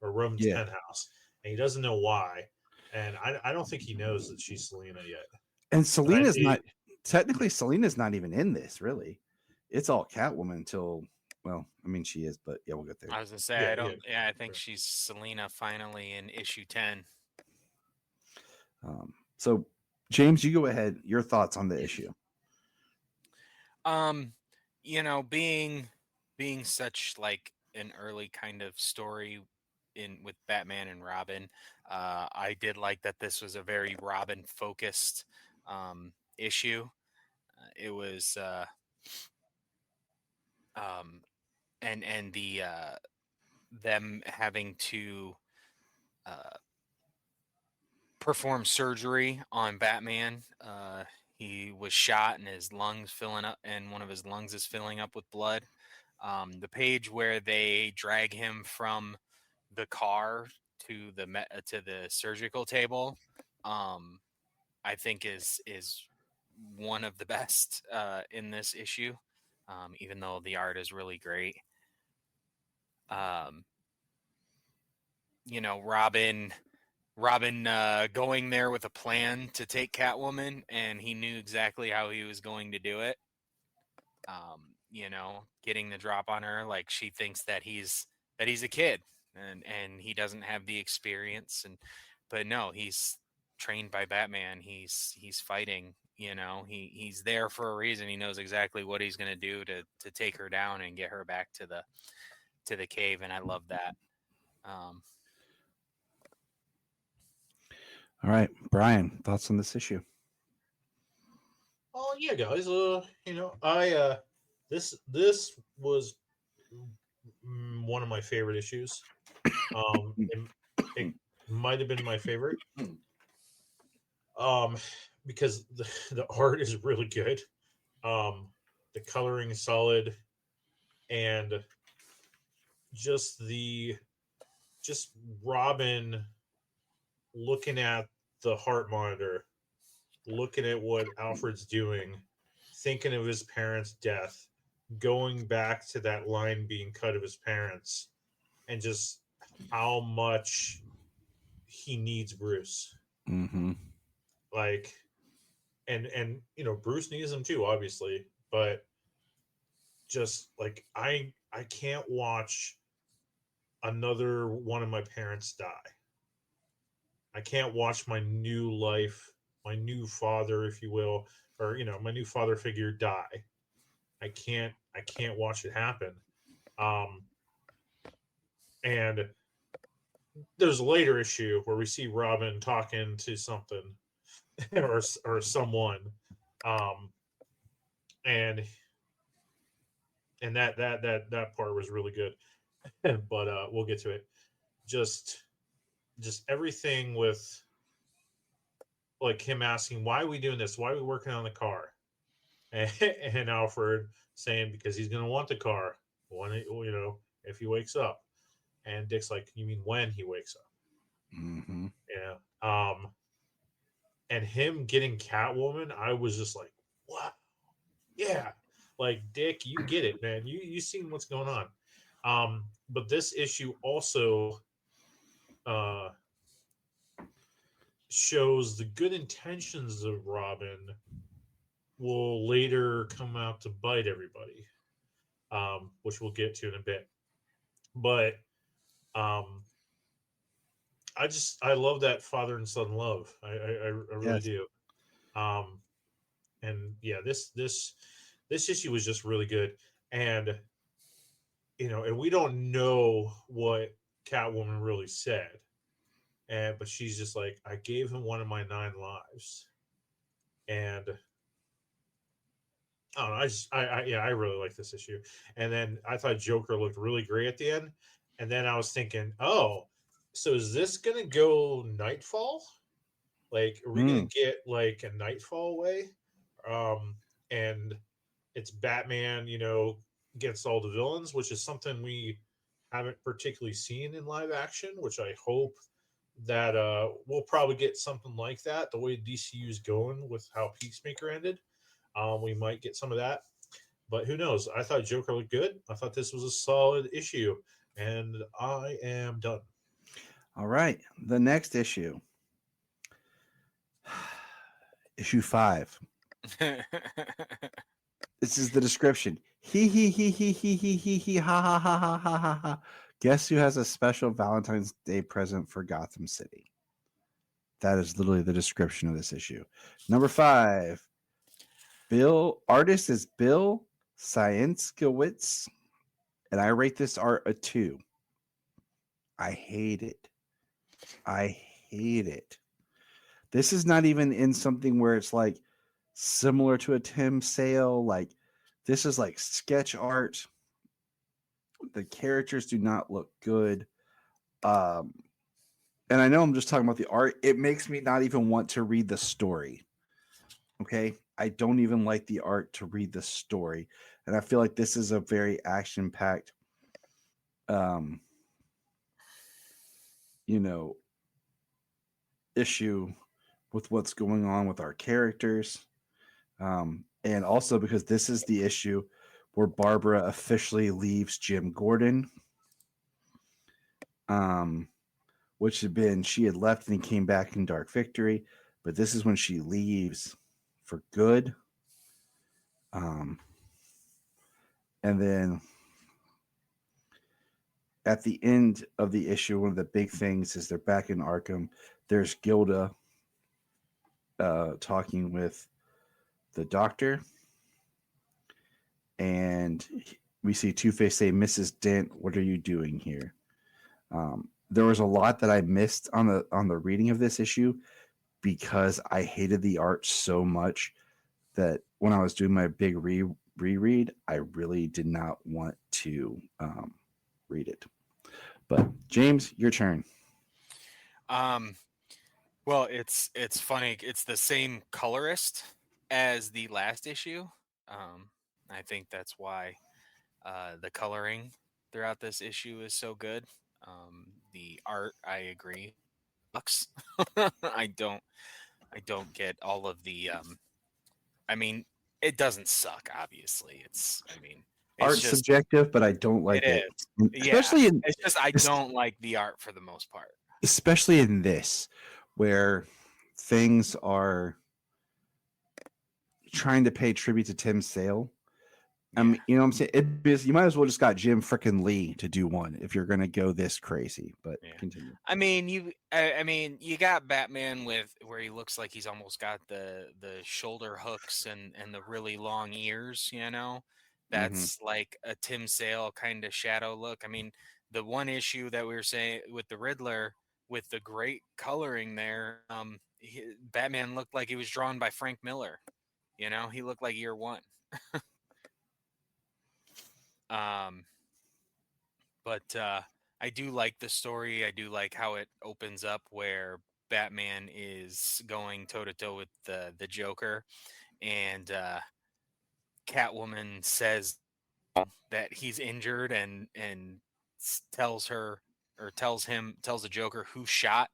or Roman's penthouse, and he doesn't know why. And I don't think he knows that she's Selina yet. And Selina's technically Selina's not even in this, really. It's all Catwoman until, well, I mean, she is, but yeah, we'll get there. I was going to say, I think she's Selina finally in issue 10. So, James, you go ahead. Your thoughts on the issue. Being such like an early kind of story with Batman and Robin, I did like that this was a very Robin focused issue. It was and the them having to perform surgery on Batman. He was shot and his lungs filling up, and one of his lungs is filling up with blood. The page where they drag him from the car to the surgical table, I think is one of the best in this issue, even though the art is really great. Robin going there with a plan to take Catwoman, and he knew exactly how he was going to do it. Getting the drop on her, like she thinks that he's a kid and he doesn't have the experience, but no, he's trained by Batman. He's fighting. He's there for a reason. He knows exactly what he's going to do to take her down and get her back to the cave, and I love that. All right, Brian, thoughts on this issue? Oh yeah, guys. This was one of my favorite issues. It might have been my favorite. Because the art is really good. The coloring is solid, and just Robin looking at the heart monitor, looking at what Alfred's doing, thinking of his parents' death, going back to that line being cut of his parents, and just how much he needs Bruce. Mm-hmm. Like, and Bruce needs him too, obviously, but just like I can't watch another one of my parents die. I can't watch my new life, my new father, if you will, or my new father figure die. I can't watch it happen. And there's a later issue where we see Robin talking to something or someone, and that part was really good. But we'll get to it. Just everything with like him asking, why are we doing this? Why are we working on the car? And Alfred saying, because he's going to want the car when if he wakes up. And Dick's like, you mean when he wakes up? Mm-hmm. Yeah. And him getting Catwoman, I was just like, what? Yeah. Like, Dick, you get it, man. You seen what's going on. But this issue also uh shows the good intentions of Robin will later come out to bite everybody, which we'll get to in a bit. But um, I love that father and son love. I really Yes. do. Um, and yeah, this issue was just really good. And and we don't know what Catwoman really said, but she's just like, I gave him one of my 9 lives, and I don't know. I really like this issue. And then I thought Joker looked really great at the end. And then I was thinking, oh, so is this gonna go Nightfall? Like, are we gonna get like a Nightfall way? And it's Batman, against all the villains, which is something we haven't particularly seen in live action. Which I hope that we'll probably get something like that. The way DCU is going with how Peacemaker ended. We might get some of that, but who knows? I thought Joker looked good. I thought this was a solid issue, and I am done. All right. The next issue. Issue 5. This is the description. He ha ha ha ha ha ha ha. Guess who has a special Valentine's Day present for Gotham City? That is literally the description of this issue. Number 5. Artist is Bill Sienkiewicz, and I rate this art a 2. I hate it. I hate it. This is not even in something where it's like similar to a Tim Sale. Like, this is like sketch art. The characters do not look good. And I know I'm just talking about the art. It makes me not even want to read the story. Okay. I don't even like the art to read the story. And I feel like this is a very action-packed, issue with what's going on with our characters. And also because this is the issue where Barbara officially leaves Jim Gordon. Which had been, she had left and came back in Dark Victory, but this is when she leaves for good. And then at the end of the issue, one of the big things is they're back in Arkham. There's Gilda talking with the doctor, and we see Two-Face say, "Mrs. Dent, what are you doing here?" There was a lot that I missed on the reading of this issue because I hated the art so much that when I was doing my big reread, I really did not want to read it. But James, your turn. Well, it's funny. It's the same colorist as the last issue. I think that's why the coloring throughout this issue is so good. The art, I agree, sucks. I don't get all of the. I mean, it doesn't suck. Obviously, it's Art's just subjective, but I don't like it. Especially yeah, in it's just I don't like the art for the most part. Especially in this, where things are trying to pay tribute to Tim Sale. I mean, you know what I'm saying? You might as well just got Jim frickin' Lee to do one if you're going to go this crazy. But continue. I mean, you got Batman with where he looks like he's almost got the shoulder hooks and the really long ears. That's like a Tim Sale kind of shadow look. I mean, the one issue that we were saying with the Riddler with the great coloring there, Batman looked like he was drawn by Frank Miller. He looked like Year One. But I do like the story. I do like how it opens up where Batman is going toe to toe with the Joker, and Catwoman says that he's injured and tells her or tells the Joker who shot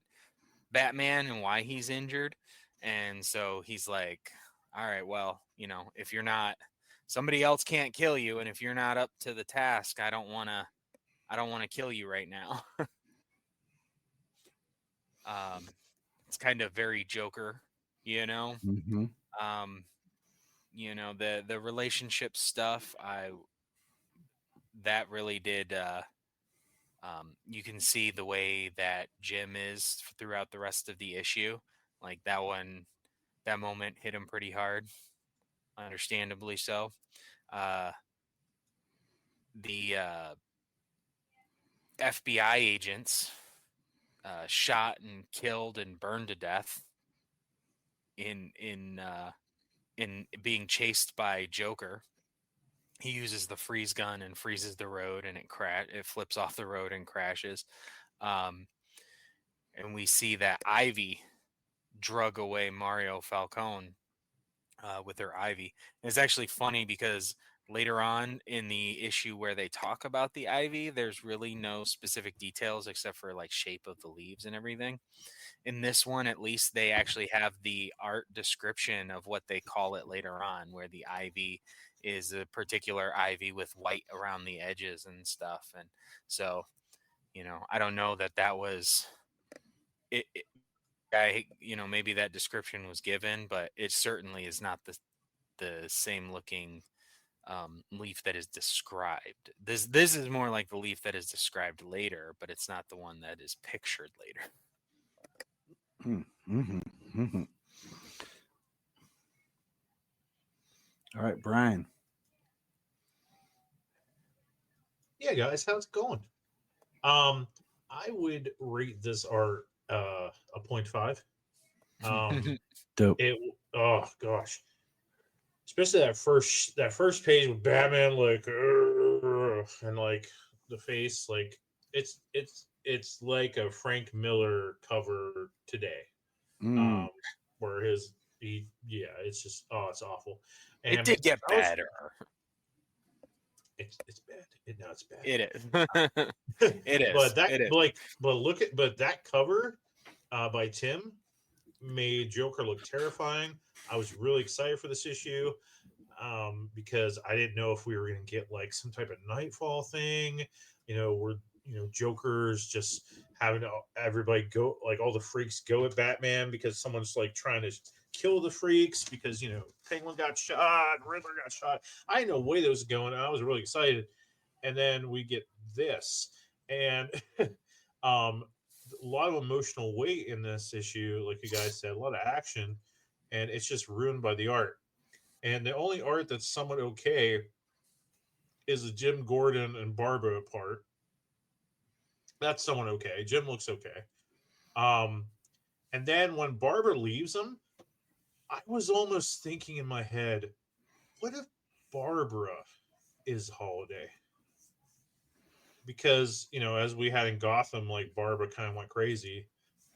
Batman and why he's injured. And so he's like, all right, well, if you're not, somebody else can't kill you, and if you're not up to the task, I don't want to kill you right now. It's kind of very Joker, Mm-hmm. The relationship stuff, that really did, you can see the way that Jim is throughout the rest of the issue. Like that moment hit him pretty hard, understandably so. The FBI agents shot and killed and burned to death in being chased by Joker. He uses the freeze gun and freezes the road, and it flips off the road and crashes. And we see that Ivy drug away Mario Falcone with her Ivy. And it's actually funny because later on in the issue where they talk about the Ivy, there's really no specific details except for like shape of the leaves and everything. In this one, at least, they actually have the art description of what they call it later on, where the ivy is a particular ivy with white around the edges and stuff. And so, I don't know that was it. Maybe that description was given, but it certainly is not the same looking leaf that is described. This is more like the leaf that is described later, but it's not the one that is pictured later. Mm-hmm. Mm-hmm. All right, Bryan. Yeah, guys, how's it going? I would rate this art a 0.5. Dope. Oh gosh, especially that first page with Batman like and like the face, like it's like a Frank Miller cover today. Where it's just it's awful. And it did get better. It's bad. It's bad. It is. It is. But that cover by Tim made Joker look terrifying. I was really excited for this issue because I didn't know if we were going to get like some type of Nightfall thing, where Joker's just having everybody go, like all the freaks go at Batman because someone's like trying to kill the freaks because Penguin got shot, Riddler got shot. I didn't know the way that was going. I was really excited, and then we get this, and a lot of emotional weight in this issue, like you guys said, a lot of action, and it's just ruined by the art. And the only art that's somewhat okay is the Jim Gordon and Barbara part. That's somewhat okay. Jim looks okay. And then when Barbara leaves him, I was almost thinking in my head, what if Barbara is Holiday? Because, as we had in Gotham, like Barbara kind of went crazy,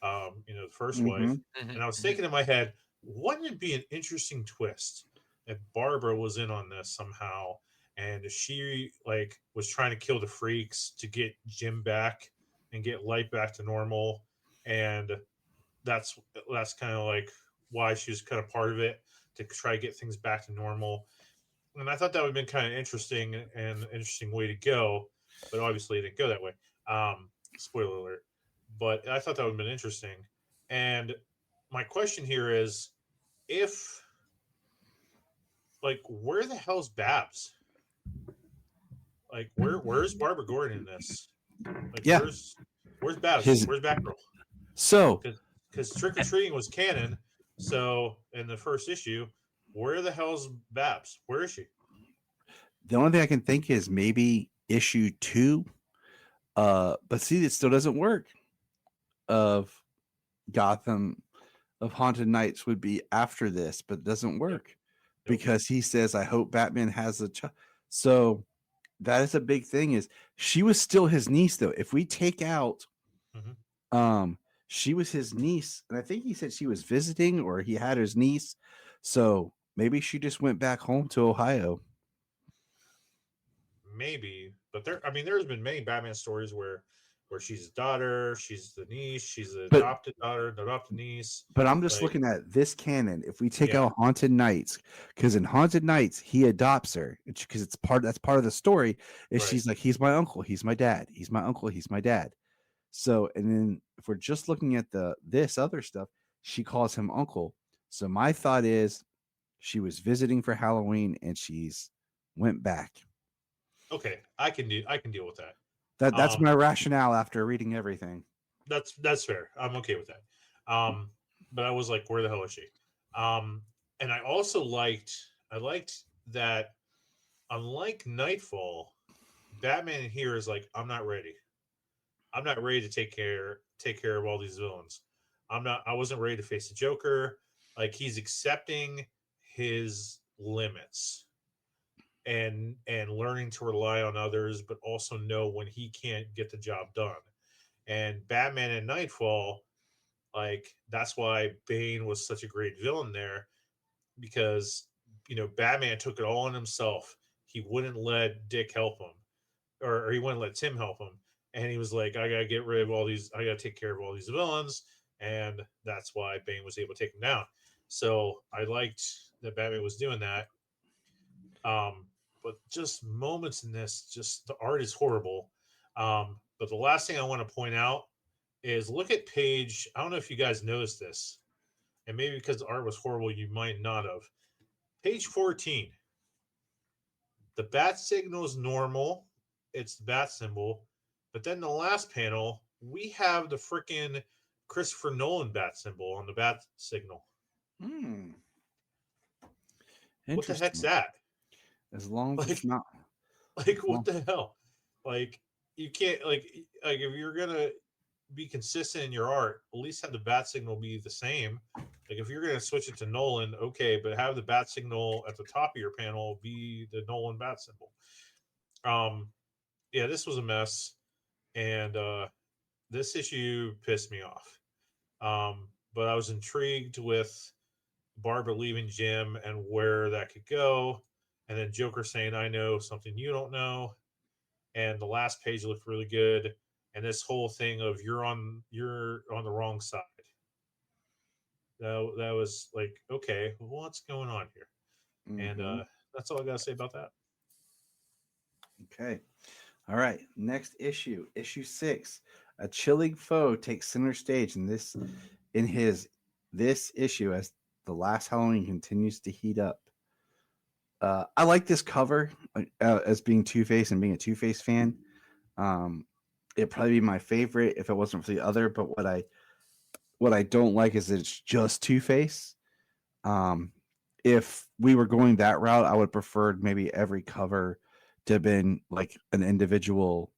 the first wife. Mm-hmm. And I was thinking in my head, wouldn't it be an interesting twist if Barbara was in on this somehow and she like was trying to kill the freaks to get Jim back and get life back to normal, and that's kind of like why she was kind of part of it, to try to get things back to normal. And I thought that would have been kind of interesting and an interesting way to go, but obviously it didn't go that way. Spoiler alert. But I thought that would have been interesting. And my question here is, if like, where the hell's Babs? Like, where's Barbara Gordon in this? Like, yeah. Where's Babs? Where's Batgirl? So, because Trick or Treating was canon. So in the first issue, where the hell's Babs? Where is she? The only thing I can think is maybe issue 2. But see, it still doesn't work. Of Gotham, of Haunted Nights would be after this, but it doesn't work because he says, "I hope Batman has a child." So that is a big thing. Is she was still his niece though? If we take out, she was his niece, and I think he said she was visiting or he had his niece. So maybe she just went back home to Ohio. Maybe, but there's been many Batman stories where where she's a daughter, she's the niece, she's the But- adopted daughter, the adopted niece. But I'm just Like, looking at this canon. If we take Yeah. out Haunted Nights, because in Haunted Nights he adopts her, because that's part of the story. Is Right. she's like, he's my uncle, he's my dad, he's my uncle, he's my dad. So, and then if we're just looking at this other stuff, she calls him uncle. So my thought is, she was visiting for Halloween and she's went back. Okay, I can deal with that. That's my rationale after reading everything. That's fair. I'm okay with that. But I was like, where the hell is she? And I also liked that, unlike Nightfall, Batman in here is like, I'm not ready. I'm not ready to take care of all these villains. I wasn't ready to face the Joker. Like, he's accepting his limits and learning to rely on others, but also know when he can't get the job done. And Batman in Nightfall, like, that's why Bane was such a great villain there, because, Batman took it all on himself. He wouldn't let Dick help him, or he wouldn't let Tim help him. And he was like, I got to get rid of all these, I got to take care of all these villains. And that's why Bane was able to take him down. So I liked that Batman was doing that. But just moments in this, just the art is horrible. But the last thing I want to point out is, look at page, I don't know if you guys noticed this, and maybe because the art was horrible, you might not have. Page 14. The bat signal is normal. It's the bat symbol. But then the last panel, we have the freaking Christopher Nolan bat symbol on the bat signal. What the heck's that? As long as it's not. Like, what the hell? Like, you can't, like if you're gonna be consistent in your art, at least have the bat signal be the same. Like, if you're gonna switch it to Nolan, okay, but have the bat signal at the top of your panel be the Nolan bat symbol. Yeah, this was a mess, and this issue pissed me off. But I was intrigued with Barbara leaving Jim and where that could go, and then Joker saying, "I know something you don't know," and the last page looked really good. And this whole thing of you're on the wrong side. That was like, okay, what's going on here? Mm-hmm. And that's all I gotta say about that. Okay. All right. Next issue 6. A chilling foe takes center stage this issue as the last Halloween continues to heat up. I like this cover as being Two-Face and being a Two-Face fan. It'd probably be my favorite if it wasn't for the other, but what I don't like is that it's just Two-Face. If we were going that route, I would prefer maybe every cover to have been like an individual.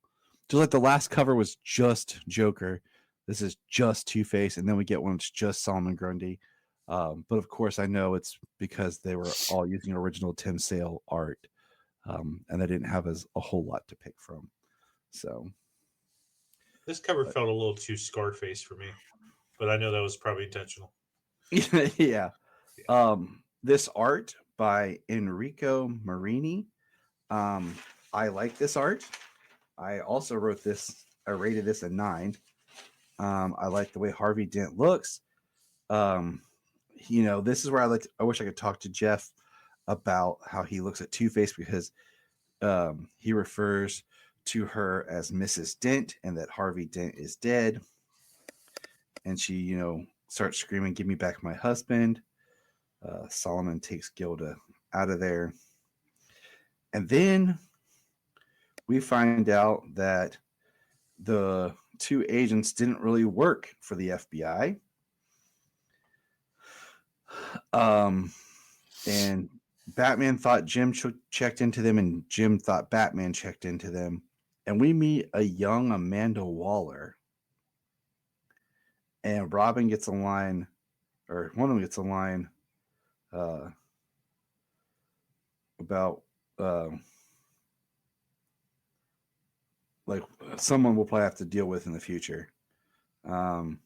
Just like the last cover was just Joker, this is just Two-Face, and then we get one that's just Solomon Grundy. But of course, I know it's because they were all using original Tim Sale art, and they didn't have a whole lot to pick from. So this cover felt a little too Scarface for me, but I know that was probably intentional. Yeah. This art by Enrico Marini. I like this art. I also wrote this. I rated this a 9. I like the way Harvey Dent looks. This is where I wish I could talk to Jeph about how he looks at Two-Face, because he refers to her as Mrs. Dent and that Harvey Dent is dead. And she, starts screaming, "Give me back my husband." Solomon takes Gilda out of there. And then we find out that the 2 agents didn't really work for the FBI. And Batman thought Jim checked into them, and Jim thought Batman checked into them. And we meet a young Amanda Waller. And Robin gets a line, or one of them gets a line about like someone we'll probably have to deal with in the future. And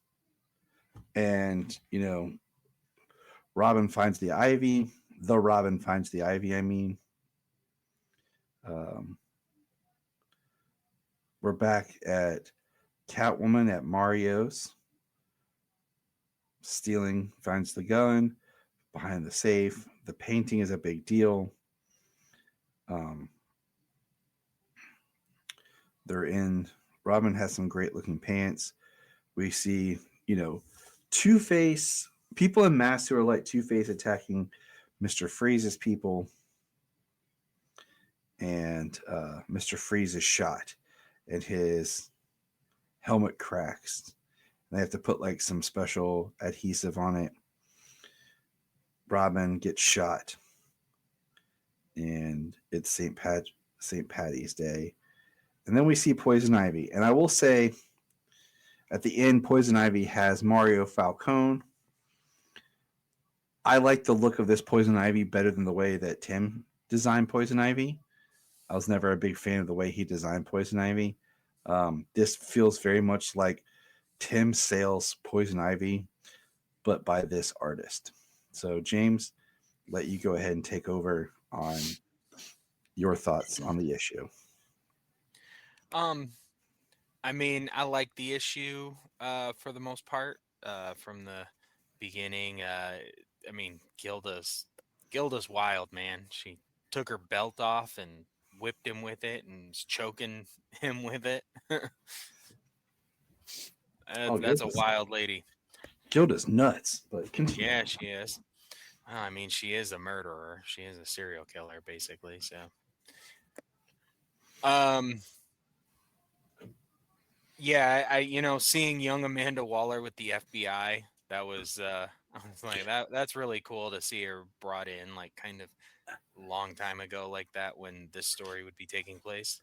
Robin finds the ivy. The Robin finds the ivy, I mean. We're back at Catwoman at Mario's. Finds the gun behind the safe. The painting is a big deal. They're in. Robin has some great looking pants. We see, Two-Face, people in masks who are like Two-Face attacking Mr. Freeze's people. And Mr. Freeze is shot and his helmet cracks. They have to put like some special adhesive on it. Robin gets shot, and it's St. Patty's Day. And then we see Poison Ivy. And I will say, at the end, Poison Ivy has Mario Falcone. I like the look of this Poison Ivy better than the way that Tim designed Poison Ivy. I was never a big fan of the way he designed Poison Ivy. This feels very much like Tim Sale's Poison Ivy, but by this artist. So, James, let you go ahead and take over on your thoughts on the issue. I mean, I like the issue for the most part from the beginning. I mean, Gilda's wild, man. She took her belt off and whipped him with it and is choking him with it. That's a wild lady. Gilda's nuts, but continue. Yeah, she is. Well, I mean, she is a murderer. She is a serial killer, basically. So, yeah, I seeing young Amanda Waller with the FBI, that was I was like that's really cool to see her brought in, like kind of a long time ago, like that, when this story would be taking place.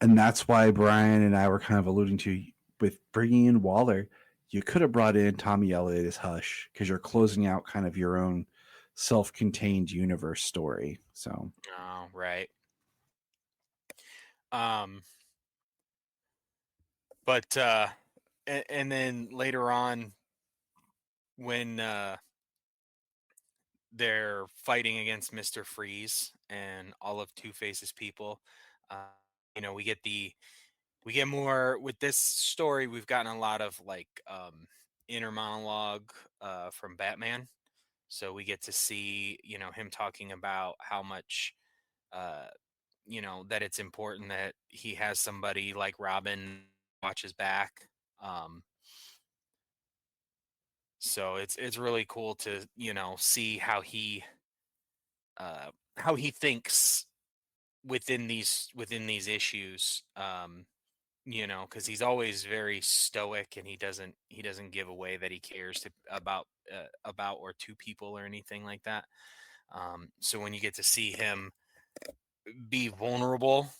And that's why Bryan and I were kind of alluding to, with bringing in Waller, you could have brought in Tommy Elliott as Hush, because you're closing out kind of your own self-contained universe story. So, oh, right. But and then later on, when they're fighting against Mr. Freeze and all of Two-Face's people, we get more with this story. We've gotten a lot of like inner monologue from Batman. So we get to see, him talking about how much, that it's important that he has somebody like Robin watch his back. So it's really cool to, see how he thinks within these issues. Because he's always very stoic, and he doesn't give away that he cares about or to people or anything like that. So when you get to see him be vulnerable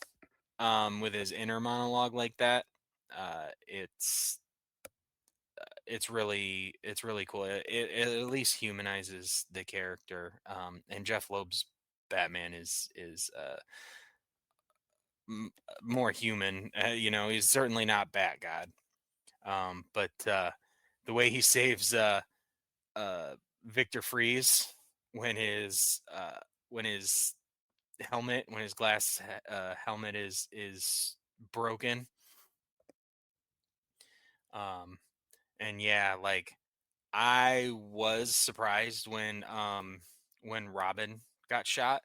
with his inner monologue like that, it's really cool. It at least humanizes the character. And Jeph Loeb's Batman is more human. He's certainly not Batgod. But the way he saves Victor Freeze when his glass helmet is broken. And yeah, like I was surprised when Robin got shot.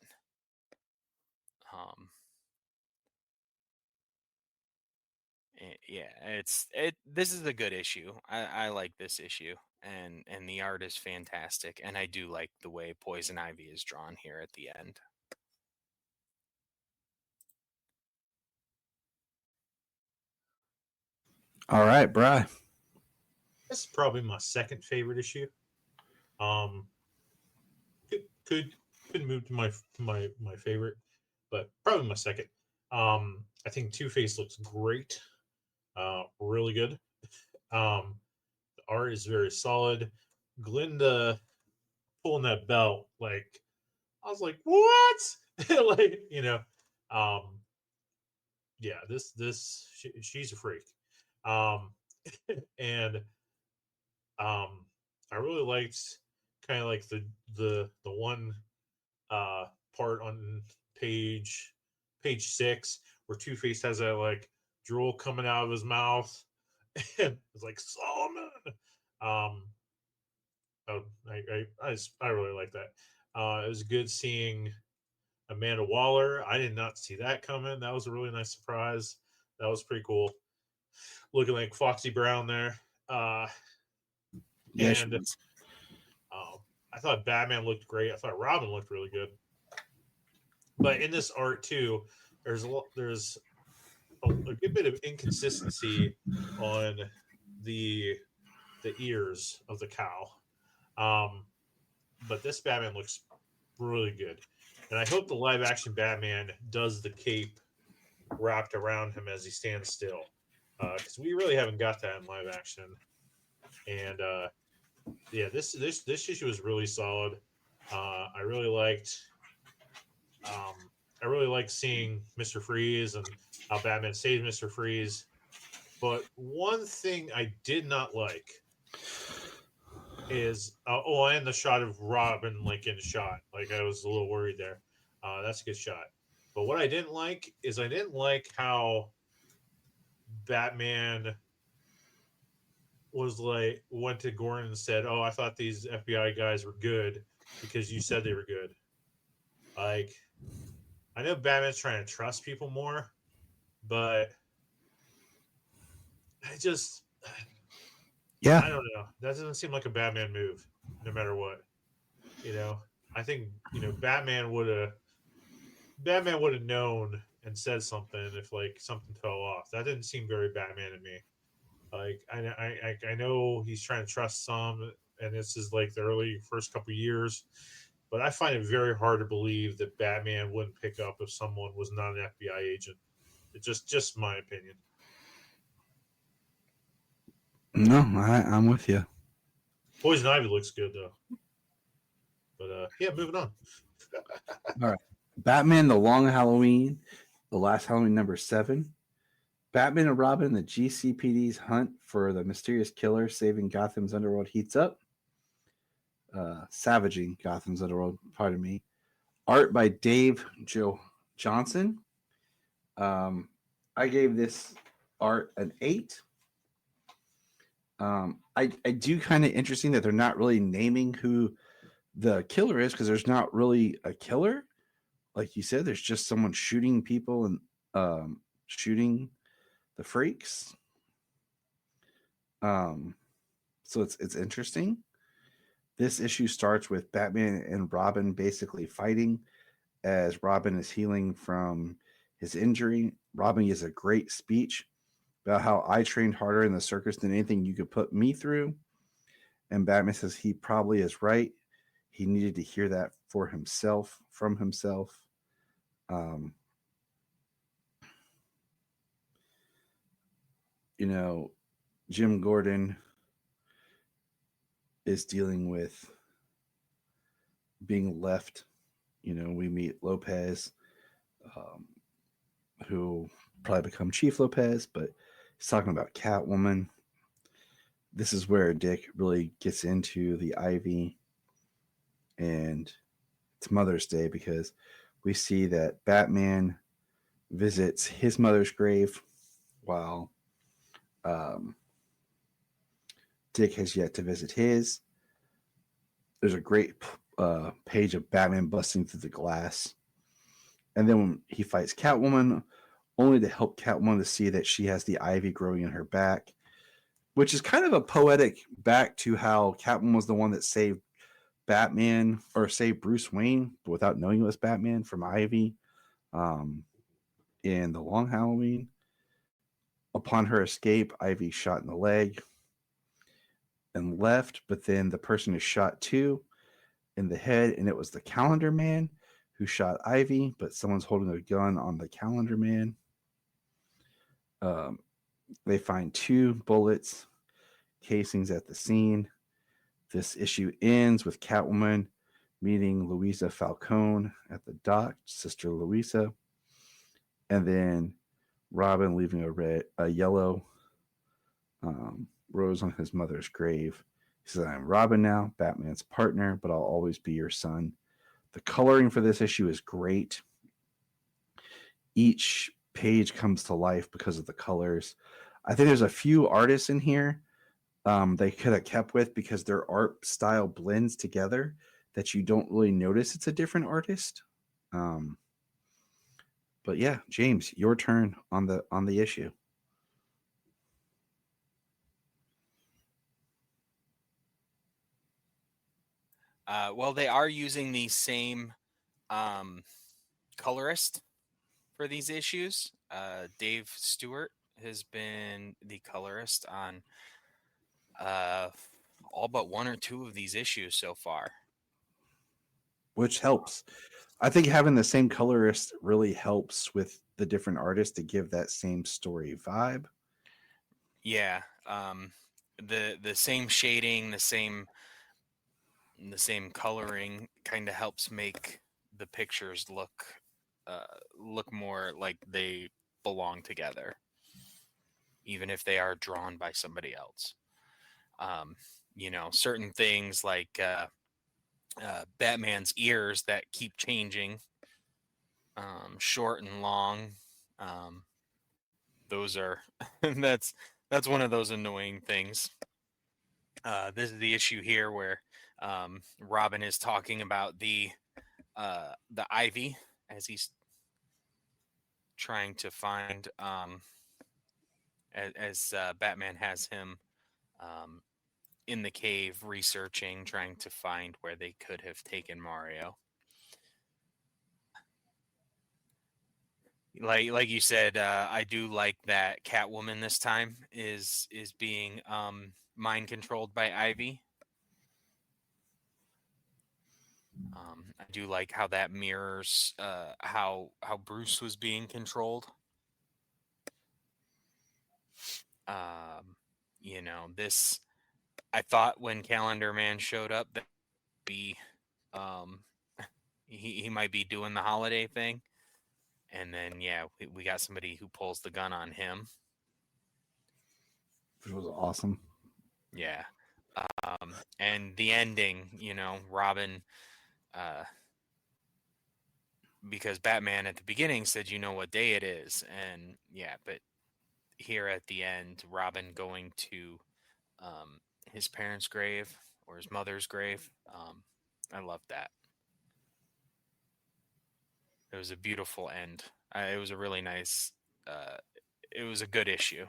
Yeah, this is a good issue. I like this issue, and the art is fantastic, and I do like the way Poison Ivy is drawn here at the end. All right, Bri. This is probably my second favorite issue. Could move to my favorite, but probably my second. I think Two-Face looks great. Really good. The art is very solid. Glinda pulling that belt, like I was like, what? Like, yeah, she's a freak. And I really liked kind of like the one part on page 6 where Two-Face has that like drool coming out of his mouth, It's like Solomon. I really like that. It was good seeing Amanda Waller. I did not see that coming. That was a really nice surprise. That was pretty cool. Looking like Foxy Brown there. Yeah, And I thought Batman looked great. I thought Robin looked really good. But in this art too, there's a good bit of inconsistency on the ears of the cow. But this Batman looks really good. And I hope the live action Batman does the cape wrapped around him as he stands still. Because we really haven't got that in live action. And yeah, this issue was really solid. I really liked seeing Mr. Freeze and how Batman saved Mr. Freeze. But one thing I did not like is and the shot of Robin like in shot. Like I was a little worried there. That's a good shot. But what I didn't like is I didn't like how Batman was like went to Gordon and said, "Oh, I thought these FBI guys were good because you said they were good." Like I know Batman's trying to trust people more, but I just yeah, I don't know. That doesn't seem like a Batman move, no matter what. I think Batman would have known and said something if like something fell off. That didn't seem very Batman to me. Like I know he's trying to trust some, and this is like the early first couple years, but I find it very hard to believe that Batman wouldn't pick up if someone was not an FBI agent. It's just my opinion. no, I'm with you. Poison Ivy looks good though. But yeah, moving on. All right, Batman: The Long Halloween, the last Halloween number 7. Batman and Robin, the GCPD's hunt for the mysterious killer saving Gotham's underworld heats up. Savaging Gotham's underworld, pardon me. Art by Dave Johnson. I gave this art an 8. I do kind of interesting that they're not really naming who the killer is because there's not really a killer. Like you said, there's just someone shooting people and shooting the freaks. So it's interesting. This issue starts with Batman and Robin basically fighting as Robin is healing from his injury. Robin gives a great speech about how I trained harder in the circus than anything you could put me through. And Batman says he probably is right. He needed to hear that from himself. Jim Gordon is dealing with being left. We meet Lopez, who probably become Chief Lopez, but he's talking about Catwoman. This is where Dick really gets into the Ivy, and it's Mother's Day because we see that Batman visits his mother's grave while Dick has yet to visit his. There's a great page of Batman busting through the glass. And then when he fights Catwoman, only to help Catwoman to see that she has the ivy growing in her back, which is kind of a poetic back to how Catwoman was the one that saved Batman or saved Bruce Wayne, but without knowing it was Batman from Ivy in The Long Halloween. Upon her escape, Ivy shot in the leg and left, but then the person is shot too in the head, and it was the Calendar Man who shot Ivy, but someone's holding a gun on the Calendar Man. They find 2 bullets casings at the scene. This issue ends with Catwoman meeting Louisa Falcone at the dock, Sister Louisa, and then Robin leaving a yellow rose on his mother's grave. He says, "I'm Robin now, Batman's partner, but I'll always be your son." The coloring for this issue is great. Each page comes to life because of the colors. I think there's a few artists in here they could have kept with because their art style blends together that you don't really notice it's a different artist. But yeah, James, your turn on the issue. Well, they are using the same colorist for these issues. Dave Stewart has been the colorist on all but one or two of these issues so far. Which helps. I think having the same colorist really helps with the different artists to give that same story vibe. Yeah, the same shading, the same coloring kind of helps make the pictures look more like they belong together, even if they are drawn by somebody else. Certain things like Batman's ears that keep changing, short and long. Those are that's one of those annoying things. This is the issue here where Robin is talking about the ivy as he's trying to find as Batman has him in the cave researching, trying to find where they could have taken Mario. Like you said, I do like that Catwoman this time is being mind controlled by Ivy. I do like how that mirrors how Bruce was being controlled. This, I thought when Calendar Man showed up that be he might be doing the holiday thing, and then we got somebody who pulls the gun on him, Which was awesome. Yeah. And the ending, Robin, because Batman at the beginning said, you know what day it is. And but here at the end, Robin going to his parents' grave or his mother's grave. I love that. It was a beautiful end. It was a really nice, it was a good issue.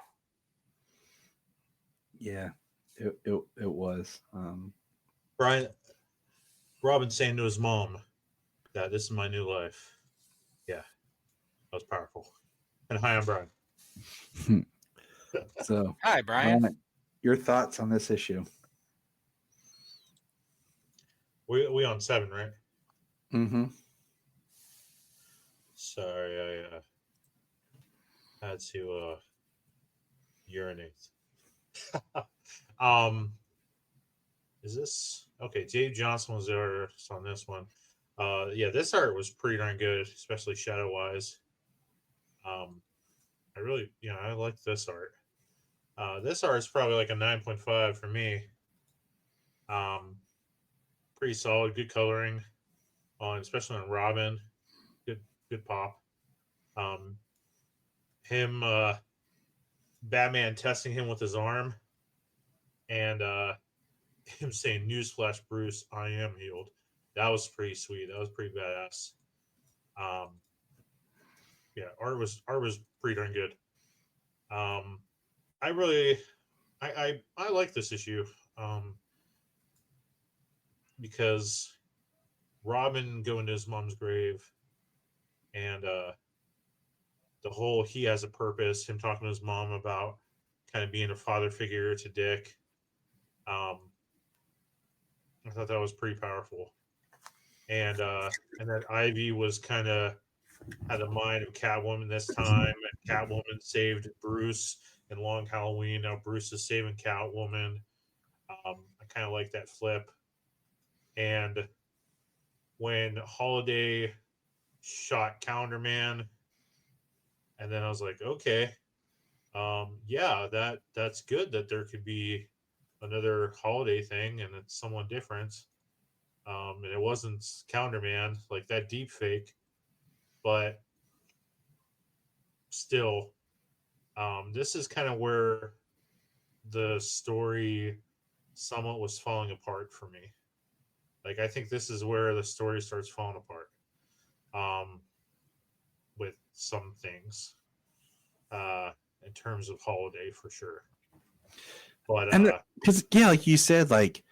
Yeah, it was. Bryan, Robin saying to his mom that this is my new life. Yeah, that was powerful. And hi, I'm Bryan. So, hi, Bryan. Your thoughts on this issue? We on 7, right? Mm-hmm. Sorry, I had to urinate. Is this okay? Dave Johnson was the artist on this one. This art was pretty darn good, especially shadow wise. I really, I like this art. This art is probably like a 9.5 for me. Pretty solid, good coloring especially on Robin. Good pop. Him, Batman testing him with his arm, and him saying, "Newsflash, Bruce, I am healed." That was pretty sweet. That was pretty badass. Art was pretty darn good. I like this issue because Robin going to his mom's grave and the whole he has a purpose, him talking to his mom about kind of being a father figure to Dick. I thought that was pretty powerful. And that Ivy was kind of had the mind of Catwoman this time, and Catwoman saved Bruce in Long Halloween. Now Bruce is saving Catwoman. I kind of like that flip. And when Holiday shot Calendar Man, and then I was like, okay, that's good that there could be another Holiday thing, and it's someone different. And it wasn't Calendar Man, like that deep fake, but still, This is kind of where the story somewhat was falling apart for me. Like, I think this is where the story starts falling apart. With some things, in terms of Holiday for sure. But And because like you said, like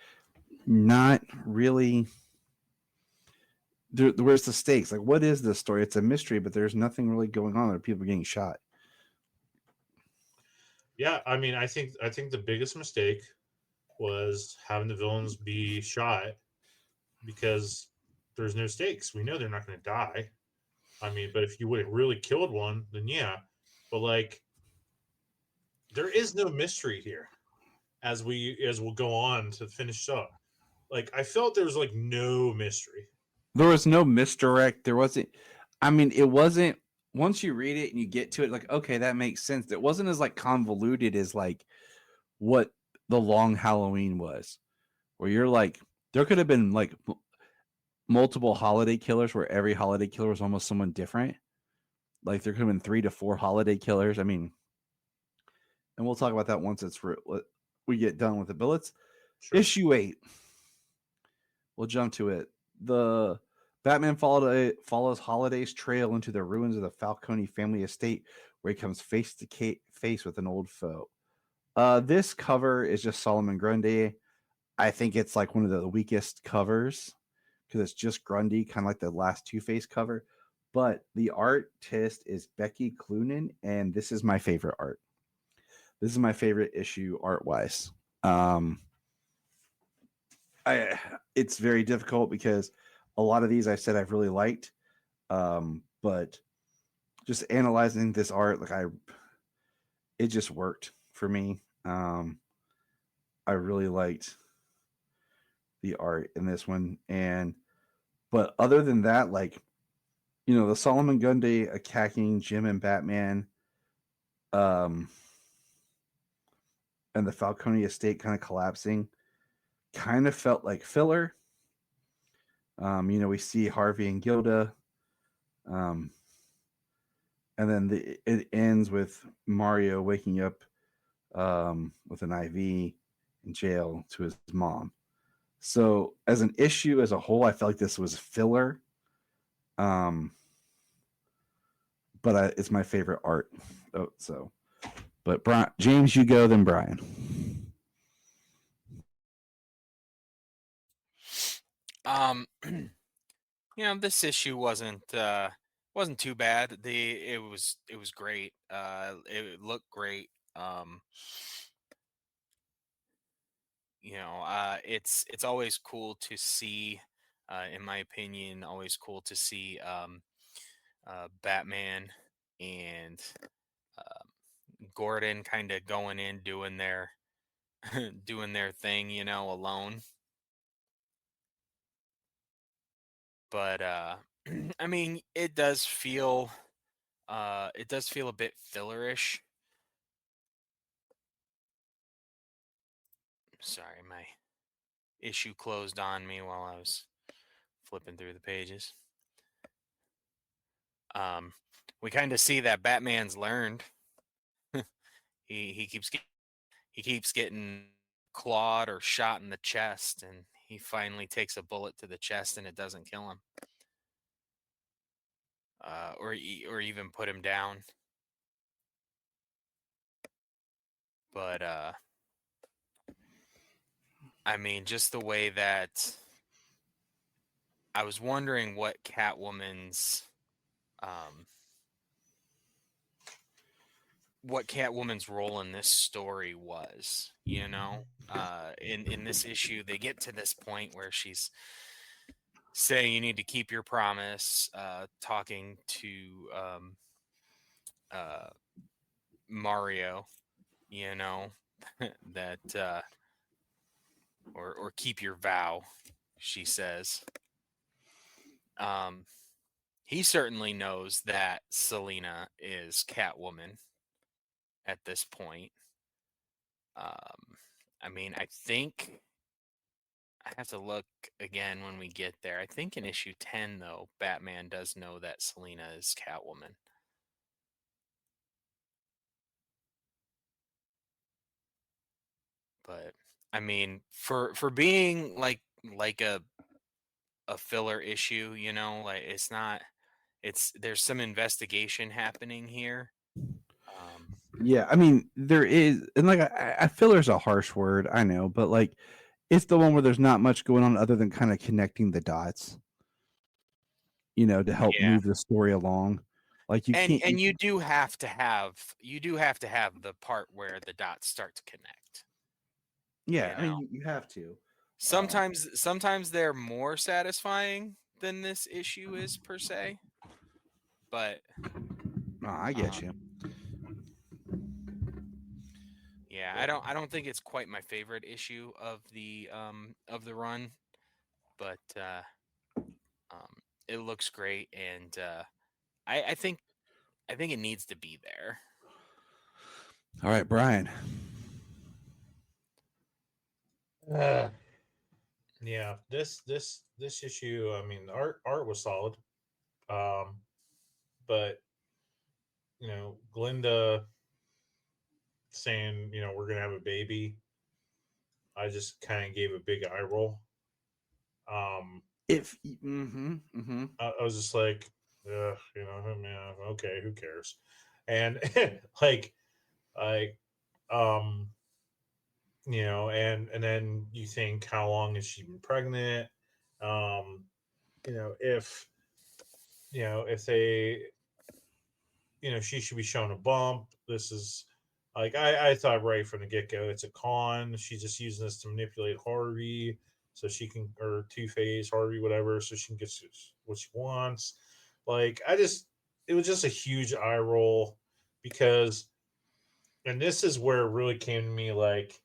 not really. Where's the stakes? Like, what is this story? It's a mystery, but there's nothing really going on. There are people getting shot. yeah, I mean, I think the biggest mistake was having the villains be shot because there's no stakes. We know they're not going to die. I mean, but if you would have really killed one, then yeah. But like, there is no mystery here as we'll go on to finish up. Like, I felt there was like no mystery. There was no misdirect. There wasn't. I mean, it wasn't. Once you read it and you get to it, like, okay, that makes sense. It wasn't as like convoluted as like what the Long Halloween was, where you're like, there could have been like multiple holiday killers where every holiday killer was almost someone different. Like there could have been 3 to 4 holiday killers. I mean, and we'll talk about that once we get done with it. But let's issue 8. We'll jump to it. The Batman follows Holiday's trail into the ruins of the Falcone family estate, where he comes face to face with an old foe. This cover is just Solomon Grundy. I think it's like one of the weakest covers because it's just Grundy, kind of like the last Two-Face cover. But the artist is Becky Cloonan, and this is my favorite art. This is my favorite issue art-wise. It's very difficult because a lot of these I said I've really liked, but just analyzing this art, like it just worked for me. I really liked the art in this one, but other than that, like the Solomon Grundy attacking Jim and Batman, and the Falcone estate kind of collapsing, kind of felt like filler. We see Harvey and Gilda, and then it ends with Mario waking up with an IV in jail to his mom. So as an issue as a whole, I felt like this was filler. But it's my favorite art. But Brian, James, you go, then Brian. This issue wasn't too bad. It was great. It looked great. It's always cool to see, in my opinion, always cool to see Batman and Gordon kind of going in doing their doing their thing, alone. But I mean, it does feel a bit fillerish. Sorry, my issue closed on me while I was flipping through the pages. We kind of see that Batman's learned. he keeps getting clawed or shot in the chest, and he finally takes a bullet to the chest, and it doesn't kill him, or even put him down. But I mean, just the way that I was wondering what Catwoman's role in this story was. In this issue, they get to this point where she's saying you need to keep your promise, talking to Mario, that or keep your vow, she says. He certainly knows that Selina is Catwoman at this point. I mean, I think I have to look again when we get there. I think in issue 10, though, Batman does know that Selina is Catwoman. But I mean, for being like a filler issue, you know, like it's not. There's some investigation happening here. Yeah, I mean there is, and like I feel there's a harsh word, I know, but like it's the one where there's not much going on other than kind of connecting the dots, you know, to help Yeah. move the story along. Like you can't. And you do have to have the part where the dots start to connect. Yeah, You I know, mean you have to. sometimes they're more satisfying than this issue is per se. But No, I get you. yeah, I don't think it's quite my favorite issue of the run, but it looks great, and I think it needs to be there. All right, Brian. Yeah, this issue. I mean, art was solid, but Glinda saying we're gonna have a baby. I just kind of gave a big eye roll. If I was just like, yeah, okay, who cares? And like, um, and then you think, how long has she been pregnant? If they, she should be shown a bump. This is like, I thought right from the get go, it's a con. She's just using this to manipulate Harvey so she can, or Two-Face, Harvey, whatever, so she can get what she wants. Like, it was just a huge eye roll because, and this is where it really came to me, like,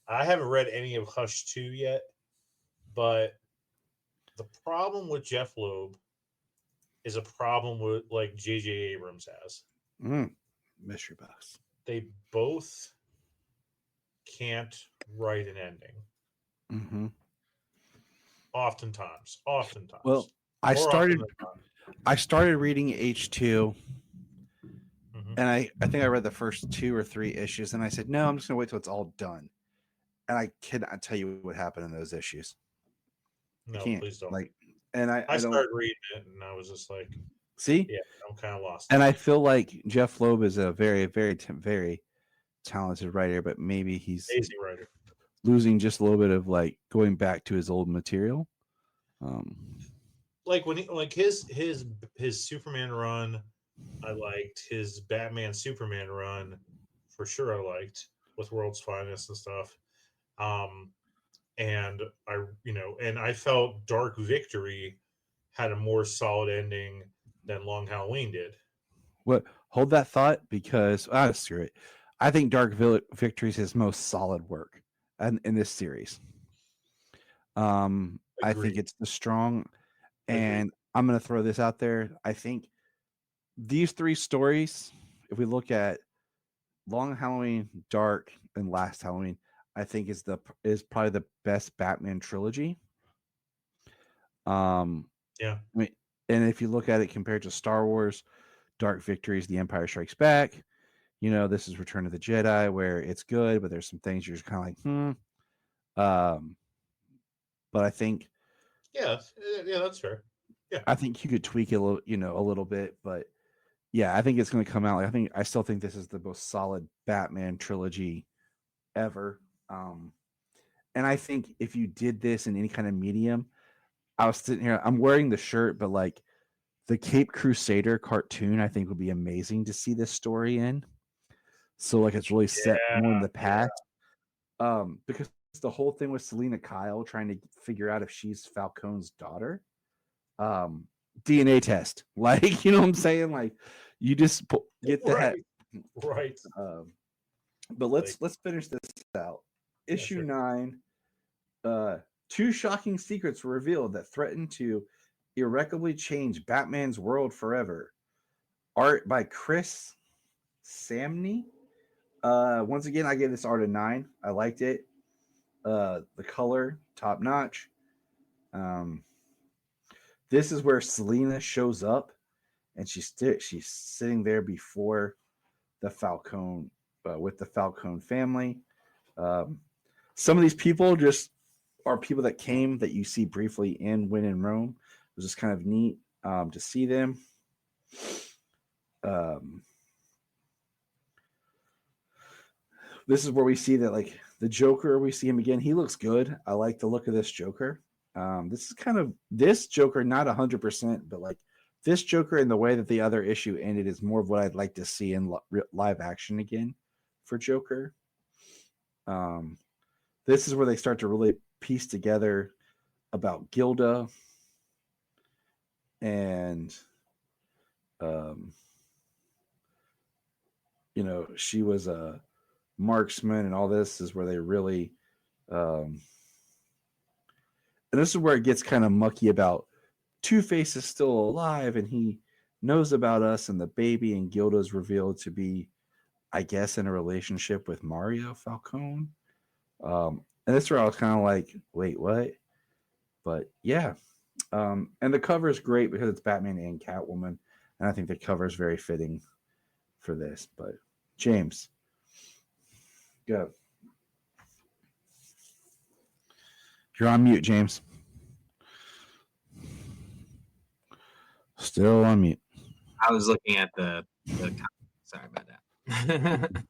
I haven't read any of Hush 2 yet, but the problem with Jeph Loeb is a problem with like J.J. Abrams has. Mystery box. They both can't write an ending. Mm-hmm. Oftentimes. Well, I started reading H2, and I think I read the first 2 or 3 issues, and I said, no, I'm just gonna wait till it's all done. And I cannot tell you what happened in those issues. No, please don't. Like, and I started reading it, and I was just like, see, yeah, I'm kind of lost. And I feel like Jeph Loeb is a very, very, very talented writer, but maybe he's Amazing writer. Losing just a little bit of like going back to his old material. Like when his Superman run, I liked his Batman Superman run for sure. I liked with World's Finest and stuff. And I felt Dark Victory had a more solid ending than Long Halloween did. What? Hold that thought, because screw it. I think Dark Victory is his most solid work in this series. I think it's the strong, and I'm going to throw this out there. I think these 3 stories, if we look at Long Halloween, Dark, and Last Halloween, I think is probably the best Batman trilogy. Yeah. I mean, and if you look at it compared to Star Wars, Dark Victory is The Empire Strikes Back. This is Return of the Jedi, where it's good, but there's some things you're just kind of like, But I think, yeah, that's fair. Yeah, I think you could tweak it a little bit, but yeah, I think it's going to come out. I still think this is the most solid Batman trilogy ever. And I think if you did this in any kind of medium, I was sitting here, I'm wearing the shirt, but like the Cape Crusader cartoon, I think would be amazing to see this story in. So like it's really set more in the past. Because the whole thing with Selena Kyle trying to figure out if she's Falcone's daughter. DNA test, like, you know what I'm saying? Like, you just get that right. But let's finish this out. Issue 9. 2 shocking secrets were revealed that threaten to irreparably change Batman's world forever. Art by Chris Samney. Once again, I gave this art a 9. I liked it. The color, top notch. This is where Selena shows up, and she's sitting there before the Falcone, with the Falcone family. some of these people just are people that came that you see briefly in When in Rome. It was just kind of neat to see them. This is where we see that, like, the Joker, we see him again. He looks good. I like the look of this Joker. This is kind of this Joker, not 100%, but like this Joker and the way that the other issue ended is more of what I'd like to see in live action again for Joker. This is where they start to really piece together about Gilda and, she was a marksman, and all this is where they really, and this is where it gets kind of mucky about Two-Face is still alive and he knows about us, and the baby, and Gilda is revealed to be, I guess, in a relationship with Mario Falcone. And that's where I was kind of like, wait, what? But yeah. And the cover is great because it's Batman and Catwoman. And I think the cover is very fitting for this. But James, go. You're on mute, James. Still on mute. I was looking at the sorry about that.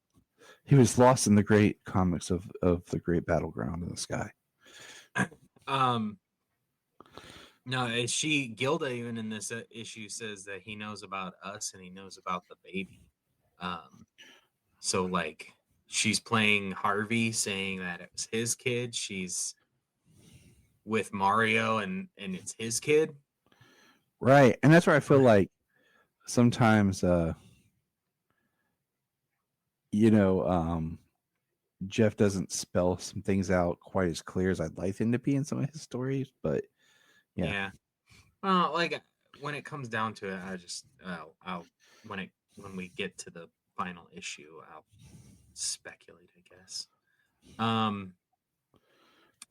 He was lost in the great comics of the great battleground in the sky. No, Gilda even in this issue says that he knows about us and he knows about the baby. So like she's playing Harvey, saying that it was his kid. She's with Mario and it's his kid. Right. And that's where I feel like sometimes Jeph doesn't spell some things out quite as clear as I'd like him to be in some of his stories, but yeah. Well, like when it comes down to it, I just I'll when we get to the final issue, I'll speculate, I guess.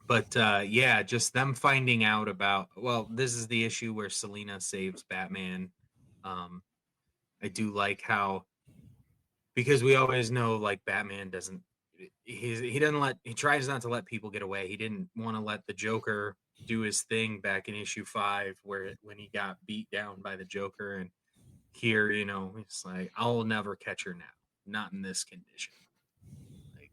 But yeah, just them finding out about. Well, this is the issue where Selina saves Batman. I do like how, because we always know like Batman doesn't. He tries not to let people get away. He didn't want to let the Joker do his thing back in issue 5 when he got beat down by the Joker, and here, it's like, I'll never catch her now, not in this condition. Like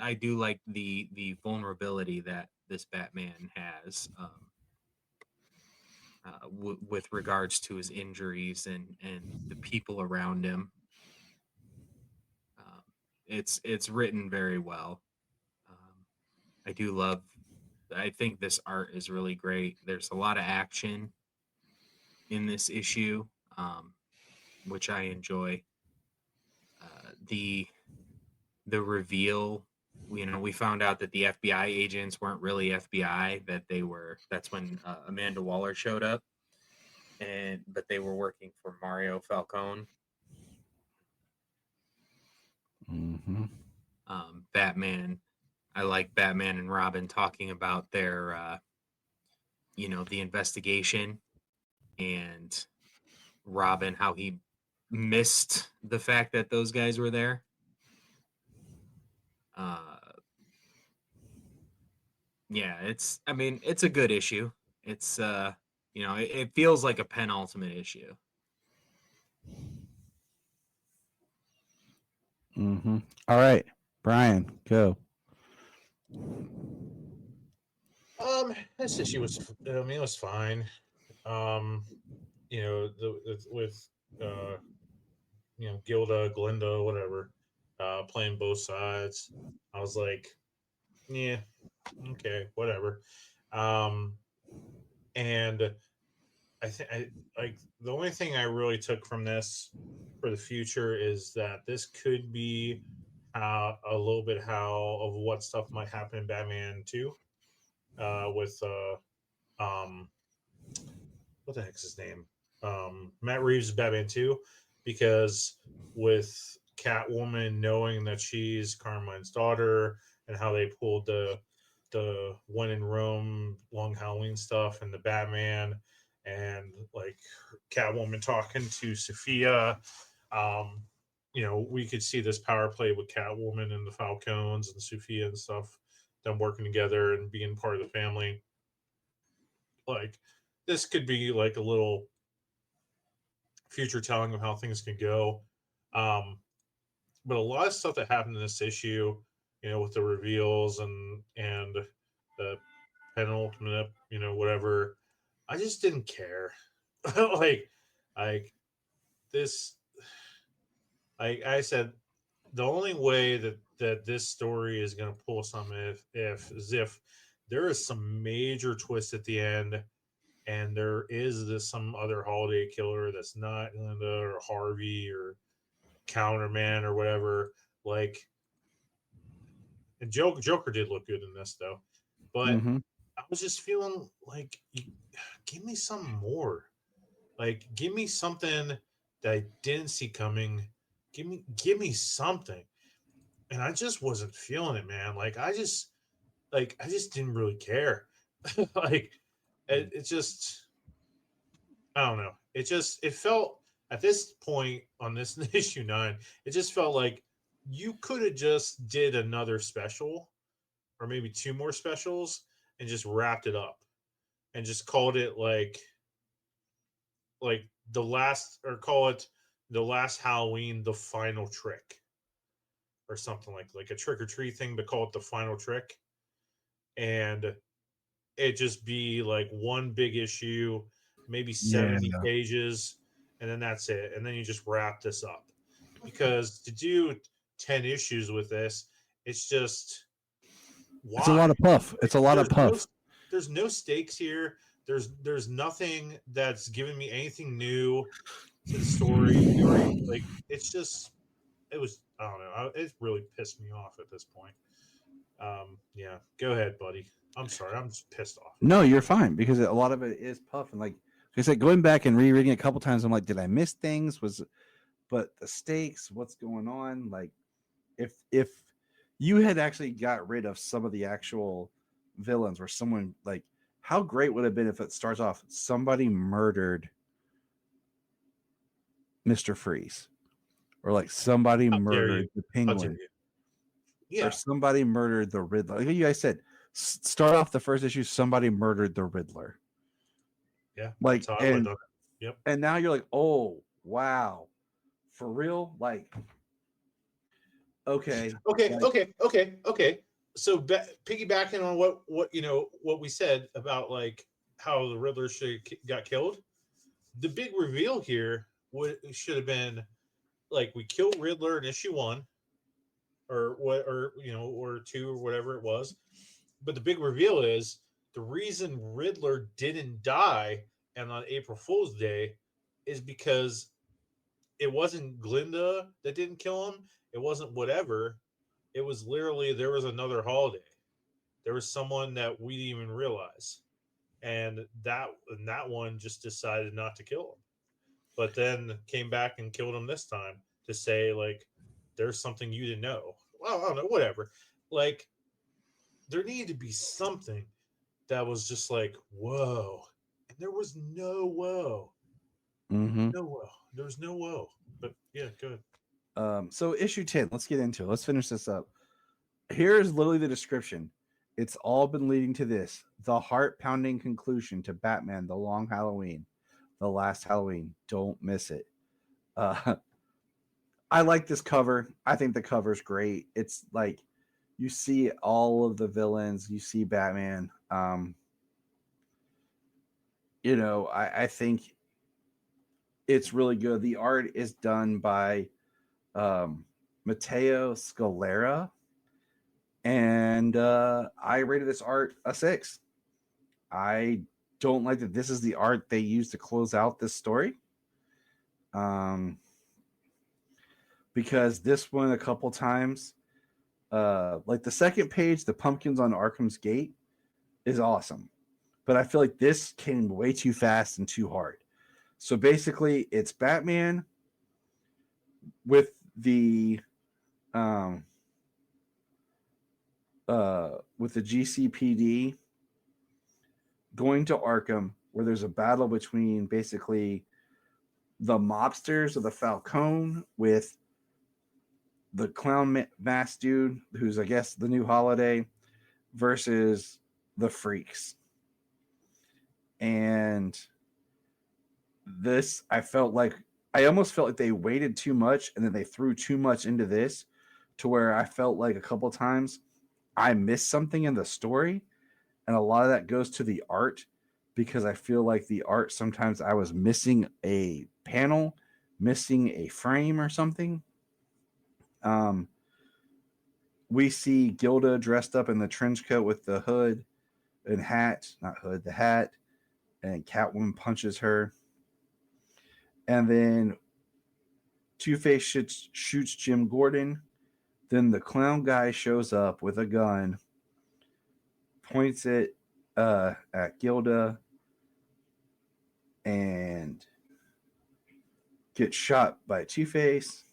I do like the vulnerability that this Batman has with regards to his injuries and the people around him. It's written very well. I think this art is really great. There's a lot of action in this issue, which I enjoy. The reveal, we found out that the FBI agents weren't really FBI, that's when Amanda Waller showed up, but they were working for Mario Falcone. Mm-hmm. Batman, I like Batman and Robin talking about their, the investigation, and Robin, how he missed the fact that those guys were there. Yeah, it's a good issue. It's, it feels like a penultimate issue. Mm-hmm. All right, Bryan, go. This issue was, it was fine. With Gilda, Glinda, whatever, playing both sides. I was like, yeah, okay, whatever. And I think the only thing I really took from this for the future is that this could be a little bit of what stuff might happen in Batman 2 with what the heck's his name? Matt Reeves' Batman 2, because with Catwoman knowing that she's Carmine's daughter, and how they pulled the When in Rome Long Halloween stuff, and the Batman, and like Catwoman talking to Sophia, we could see this power play with Catwoman and the Falcons and Sophia and stuff them working together and being part of the family. Like, this could be like a little future telling of how things can go. But a lot of stuff that happened in this issue, with the reveals and the penultimate, whatever, I just didn't care. like this. Like I said, the only way that this story is going to pull something if there is some major twist at the end, and there is some other holiday killer that's not Linda or Harvey or Counterman or whatever. Like, and Joker did look good in this though, but I was just feeling like, give me some more. Like, give me something that I didn't see coming. Give me something. And I just wasn't feeling it, man. Like, I just didn't really care. Like, it just, I don't know. It felt at this point on this issue 9, it just felt like you could have just did another special or maybe 2 more specials and just wrapped it up and just called it like the last, or call it the last Halloween, the final trick or something like a trick or treat thing, but call it the final trick. And it just be like one big issue, maybe 70 pages, and then that's it. And then you just wrap this up. Because to do 10 issues with this, it's just, why? It's a lot of puff. It's a lot of puff. There's no stakes here. There's nothing that's giving me anything new to the story. Like, it's just, it was, I don't know. It really pissed me off at this point. Yeah, go ahead, buddy. I'm sorry. I'm just pissed off. No, you're fine, because a lot of it is puff. And like I said, going back and rereading a couple times, I'm like, did I miss things? But the stakes, what's going on? Like, if you had actually got rid of some of the actual villains, or someone, like, how great would it have been if it starts off somebody murdered Mr. Freeze, or like somebody murdered the Penguin, or somebody murdered the Riddler. Like you guys said, start off the first issue, somebody murdered the Riddler. Yeah, like, and, yep. And now you're like, oh wow, for real? Like, okay. So piggybacking on what we said about like how the Riddler got killed, the big reveal here should have been like, we killed Riddler in issue 1, or 2, or whatever it was. But the big reveal is the reason Riddler didn't die and on April Fool's Day is because it wasn't Glinda that didn't kill him. It wasn't whatever. It was literally, there was another holiday. There was someone that we didn't even realize. And that one just decided not to kill him. But then came back and killed him this time to say, like, there's something you didn't know. Well, I don't know, whatever. Like, there needed to be something that was just like, whoa. And there was no whoa. Mm-hmm. No whoa. There was no whoa. But yeah, good. So issue 10, let's get into it. Let's finish this up. Here's literally the description. It's all been leading to this: the heart-pounding conclusion to Batman: The Long Halloween, the last Halloween. Don't miss it. I like this cover. I think the cover's great. It's like, you see all of the villains. You see Batman. I think it's really good. The art is done by Matteo Scalera, and I rated this art a 6. I don't like that this is the art they use to close out this story, because this one a couple times, like the second page, the pumpkins on Arkham's Gate, is awesome, but I feel like this came way too fast and too hard. So basically, it's Batman with the GCPD going to Arkham, where there's a battle between basically the mobsters of the Falcone with the clown mask dude, who's, I guess, the new Holiday, versus the Freaks. And this, I almost felt like they waited too much and then they threw too much into this, to where I felt like a couple times I missed something in the story. And a lot of that goes to the art, because I feel like the art, sometimes I was missing a panel, missing a frame or something. We see Gilda dressed up in the trench coat with the hood and hat, not hood, the hat, and Catwoman punches her. And then Two-Face shoots Jim Gordon. Then the clown guy shows up with a gun, points it at Gilda, and gets shot by Two-Face.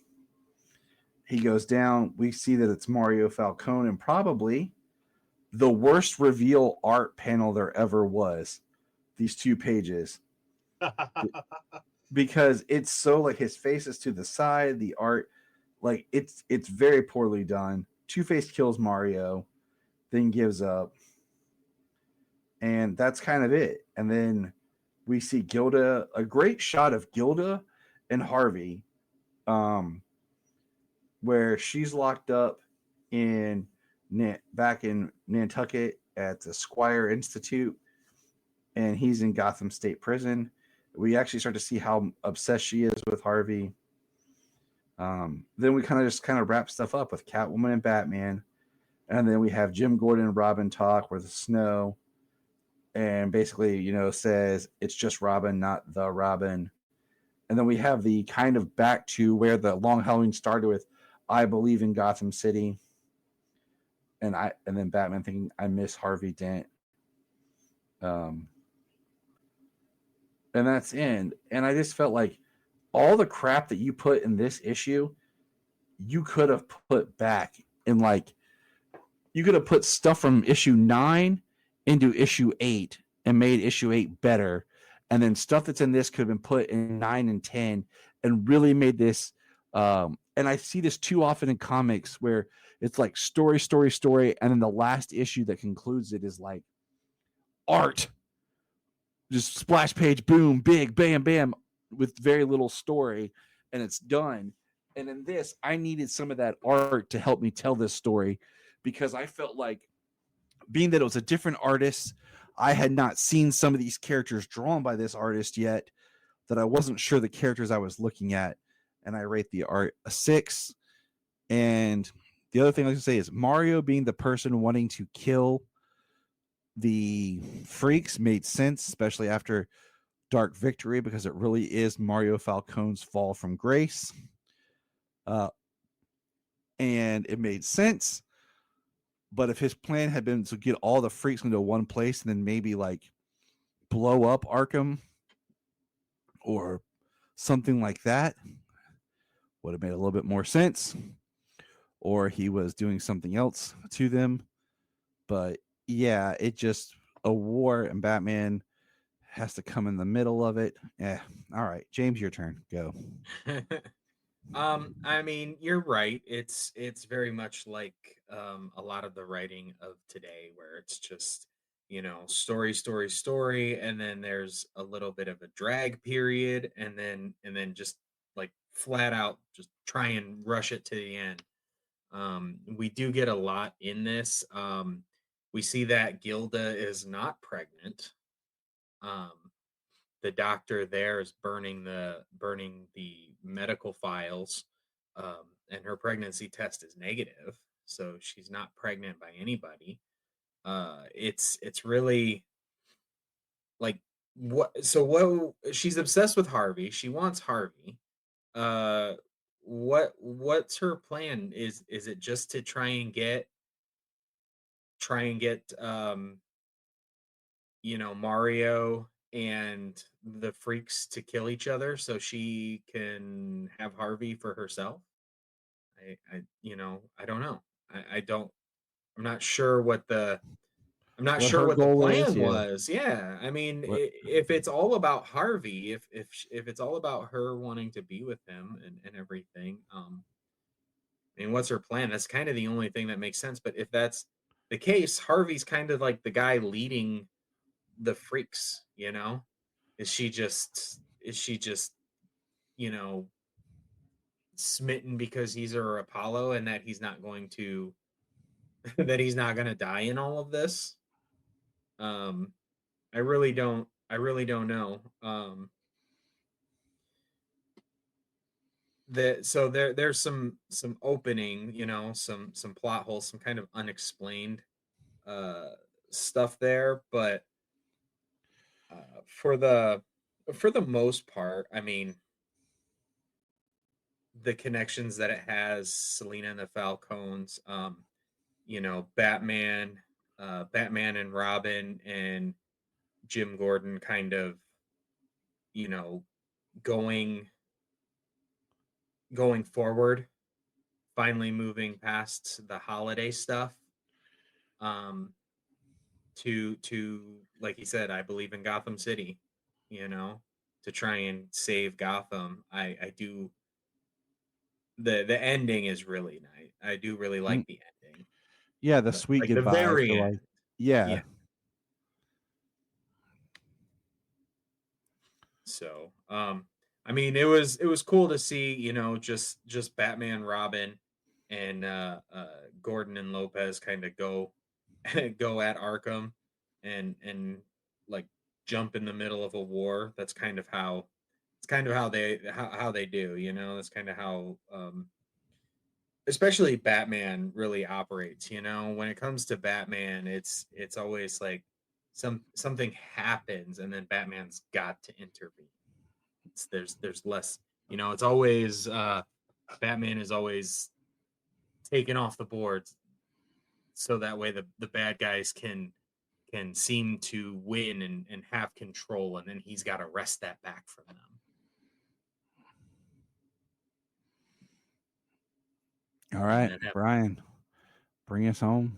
He goes down. We see that it's Mario Falcone, and probably the worst reveal art panel there ever was. These 2 pages. Because it's so like his face is to the side, the art, like it's very poorly done. Two-Face kills Mario, then gives up, and that's kind of it. And then we see Gilda, a great shot of Gilda and Harvey, where she's locked up back in Nantucket at the Squire Institute, and he's in Gotham State Prison. We actually start to see how obsessed she is with Harvey. Then we kind of wrap stuff up with Catwoman and Batman, and then we have Jim Gordon and Robin talk with the snow, and basically, says it's just Robin, not the Robin. And then we have the kind of back to where the Long Halloween started with, I believe in Gotham City, and then Batman thinking, I miss Harvey Dent. And that's in. And I just felt like all the crap that you put in this issue, you could have put back in, like, you could have put stuff from issue 9 into issue 8 and made issue 8 better. And then stuff that's in this could have been put in 9 and 10 and really made this. And I see this too often in comics where it's like story. And then the last issue that concludes it is like art. Just splash page, boom, big, bam, bam, with very little story, and it's done. And in this, I needed some of that art to help me tell this story, because I felt like, being that it was a different artist, I had not seen some of these characters drawn by this artist yet, that I wasn't sure the characters I was looking at, and I rate the art a 6. And the other thing I was going to say is Mario being the person wanting to kill the Freaks made sense, especially after Dark Victory, because it really is Mario Falcone's fall from grace. And it made sense. But if his plan had been to get all the Freaks into one place and then maybe like blow up Arkham or something like that, would have made a little bit more sense. Or he was doing something else to them. But yeah, it just, a war, and Batman has to come in the middle of it. Yeah. All right, James, your turn. Go. I mean, you're right. It's very much like a lot of the writing of today, where it's just, story, and then there's a little bit of a drag period, and then just like flat out just try and rush it to the end. We do get a lot in this. We see that Gilda is not pregnant. The doctor there is burning the medical files, and her pregnancy test is negative, so she's not pregnant by anybody. It's really like, what she's obsessed with Harvey. She wants Harvey. What's her plan? Is it just to try and get Mario and the Freaks to kill each other so she can have Harvey for herself? I don't know. I'm not sure what the plan was. Yeah. I mean, if it's all about Harvey, if it's all about her wanting to be with him and everything, I mean, what's her plan? That's kind of the only thing that makes sense. But if that's the case, Harvey's kind of like the guy leading the freaks, you know? Is she just, you know, smitten because he's her Apollo and that he's not going to that he's not going to die in all of this? I really don't know. So there's some opening, you know, some plot holes, some kind of unexplained stuff there, but for the most part, I mean, the connections that it has, Selena and the Falcons, you know, Batman and Robin and Jim Gordon kind of, you know, going forward, finally moving past the holiday stuff, to like he said, I believe in Gotham City, you know, to try and save Gotham. I do. The ending is really nice. I do really like the ending. Yeah, the But, sweet like, the goodbye. very for, end. like, yeah. So, I mean, it was cool to see, you know, just Batman, Robin, and Gordon and Lopez kind of go go at Arkham, and like jump in the middle of a war. That's kind of how how they do, you know. That's kind of how especially Batman really operates, you know. When it comes to Batman, it's always like something happens and then Batman's got to intervene. There's less, you know, it's always Batman is always taken off the board so that way the bad guys can seem to win and have control, and then he's got to wrest that back from them. All right, Bryan, bring us home.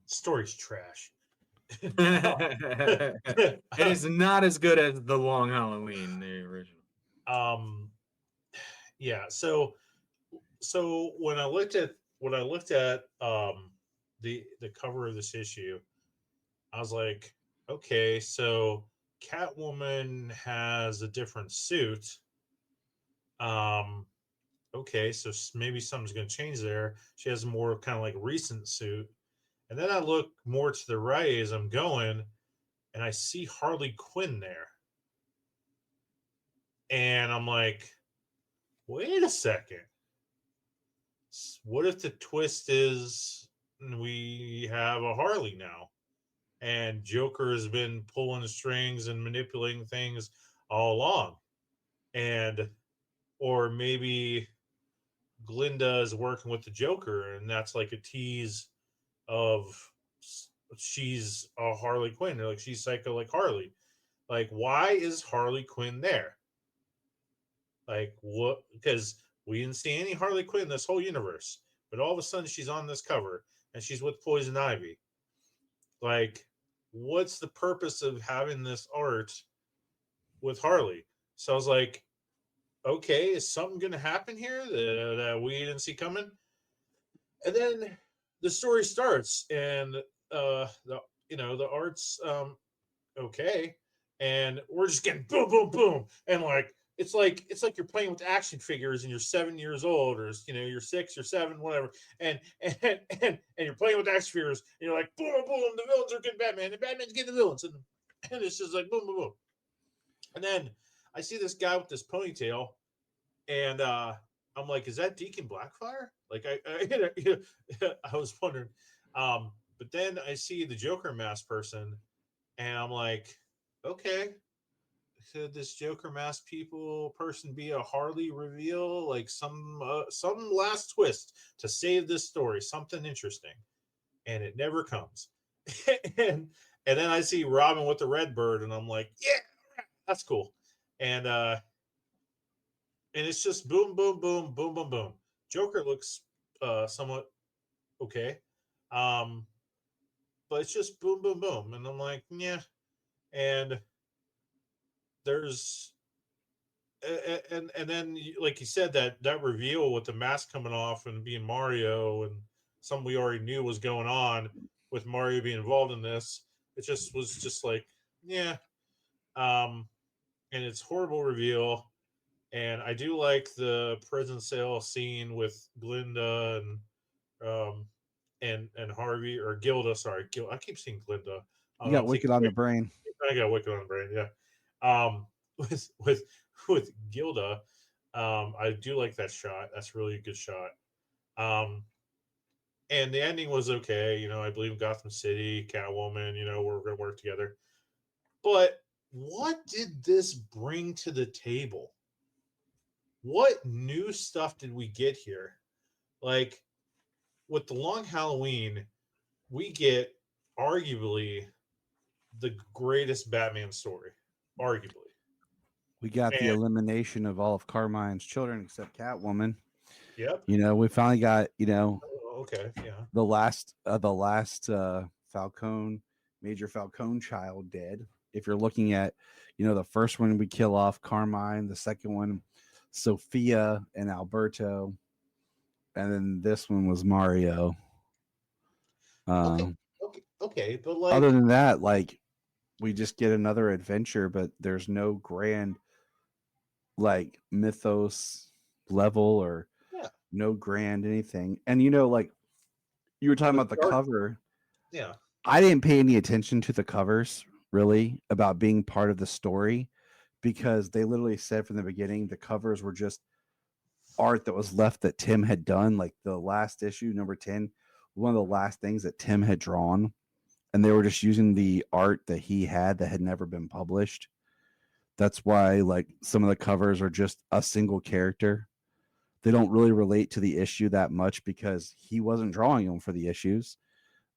Story's trash. It is not as good as The Long Halloween, the original. Yeah. So when I looked at the cover of this issue, I was like, okay, so Catwoman has a different suit. Okay, so maybe something's going to change there. She has a more kind of like recent suit. And then I look more to the right as I'm going, and I see Harley Quinn there. And I'm like, wait a second. What if the twist is we have a Harley now? And Joker has been pulling the strings and manipulating things all along. And, or maybe Glinda is working with the Joker, and that's like a tease of she's a Harley Quinn. Like, she's psycho like Harley. Like, why is Harley Quinn there? Like, what? Because we didn't see any Harley Quinn in this whole universe, but all of a sudden she's on this cover and she's with Poison Ivy. Like, what's the purpose of having this art with Harley? So I was like, okay, is something going to happen here that we didn't see coming? And then the story starts, and the art's okay, and we're just getting boom, boom, boom, and like it's like you're playing with action figures and you're 7 years old, or you're 6 or 7, whatever, and you're playing with action figures, and you're like boom, boom, the villains are getting Batman, and Batman's getting the villains, and it's just like boom, boom, boom, and then I see this guy with this ponytail, and I'm like, is that Deacon Blackfire? Like I was wondering, but then I see the Joker mask person, and I'm like, okay, could this Joker mask person be a Harley reveal? Like some last twist to save this story, something interesting, and it never comes. and then I see Robin with the red bird, and I'm like, yeah, that's cool, and it's just boom, boom, boom, boom, boom, boom. Joker looks somewhat okay, but it's just boom, boom, boom, and I'm like, yeah, and there's and then like you said, that reveal with the mask coming off and being Mario, and something we already knew was going on with Mario being involved in this. It just was just like, yeah. And it's horrible reveal. And I do like the prison cell scene with Glinda and Harvey or Gilda. Sorry, I keep saying Glinda. You got Wicked on the brain. I got Wicked on the brain. Yeah. Um, with Gilda, I do like that shot. That's really a good shot. And the ending was okay. You know, I believe Gotham City, Catwoman. You know, we're gonna work together. But what did this bring to the table? What new stuff did we get here? Like with the Long Halloween, we get arguably the greatest Batman story. Arguably. We got the elimination of all of Carmine's children except Catwoman. Yep. You know, we finally got, okay, yeah. The last Falcone, Major Falcone child dead. If you're looking at, the first one we kill off Carmine, the second one Sophia and Alberto, and then this one was Mario. Okay, but like other than that, like we just get another adventure, but there's no grand like mythos level or no grand anything. And like you were talking about the cover. Yeah. I didn't pay any attention to the covers really about being part of the story because they literally said from the beginning the covers were just art that was left that Tim had done. Like the last issue, number 10, one of the last things that Tim had drawn. And they were just using the art that he had that had never been published. That's why like some of the covers are just a single character. They don't really relate to the issue that much because he wasn't drawing them for the issues.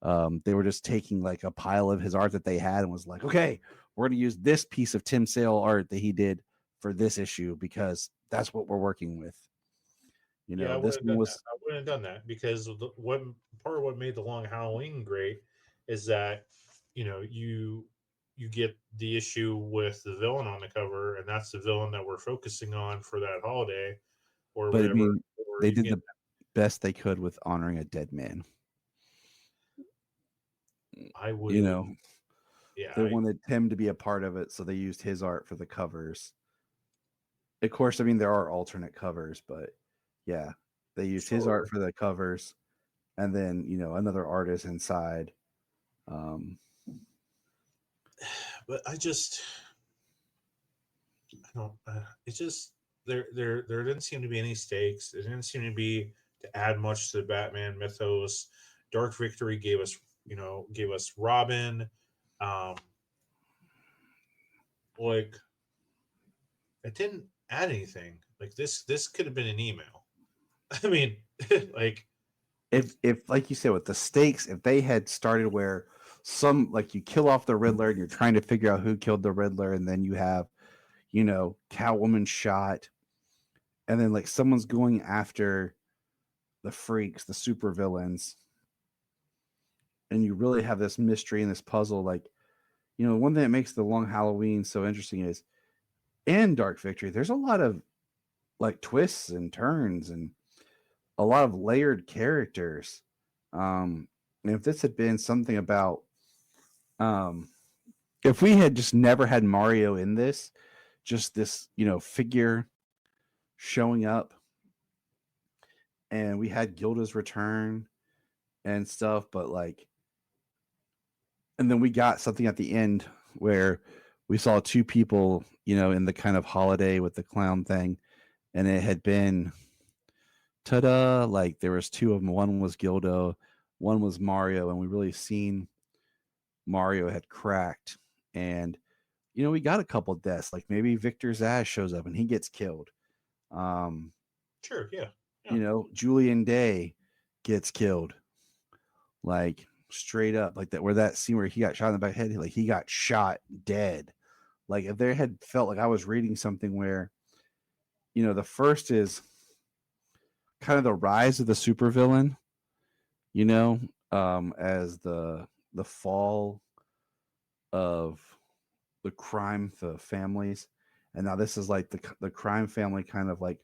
They were just taking like a pile of his art that they had and was like, okay, we're going to use this piece of Tim Sale art that he did for this issue because that's what we're working with. This one was. I wouldn't have done that because part of what made the Long Halloween great is that you get the issue with the villain on the cover, and that's the villain that we're focusing on for that holiday, or but whatever. I mean, they did the best they could with honoring a dead man. I would, yeah. They wanted Tim to be a part of it, so they used his art for the covers. Of course, I mean there are alternate covers, but yeah, they used his art for the covers, and then another artist inside. But I don't. It's just there didn't seem to be any stakes. There didn't seem to be to add much to the Batman mythos. Dark Victory gave us Robin. Like it didn't add anything. Like this could have been an email. I mean, like if like you said with the stakes, if they had started where some like you kill off the Riddler and you're trying to figure out who killed the Riddler, and then you have Catwoman shot, and then like someone's going after the freaks, the super villains, and you really have this mystery and this puzzle. Like one thing that makes the Long Halloween so interesting is in Dark Victory there's a lot of like twists and turns and a lot of layered characters. And if this had been something about if we had just never had Mario in this, just this figure showing up, and we had Gilda's return and stuff, but like, and then we got something at the end where we saw two people in the kind of holiday with the clown thing, and it had been ta-da, like there was two of them. One was Gilda, one was Mario, and we really seen Mario had cracked. And we got a couple deaths, like maybe Victor Zsasz shows up and he gets killed. Sure, yeah. Julian Day gets killed, like straight up, like that, where that scene where he got shot in the back head, like he got shot dead. Like if there had felt like I was reading something where the first is kind of the rise of the supervillain, as the fall of the crime, the families, and now this is like the crime family kind of like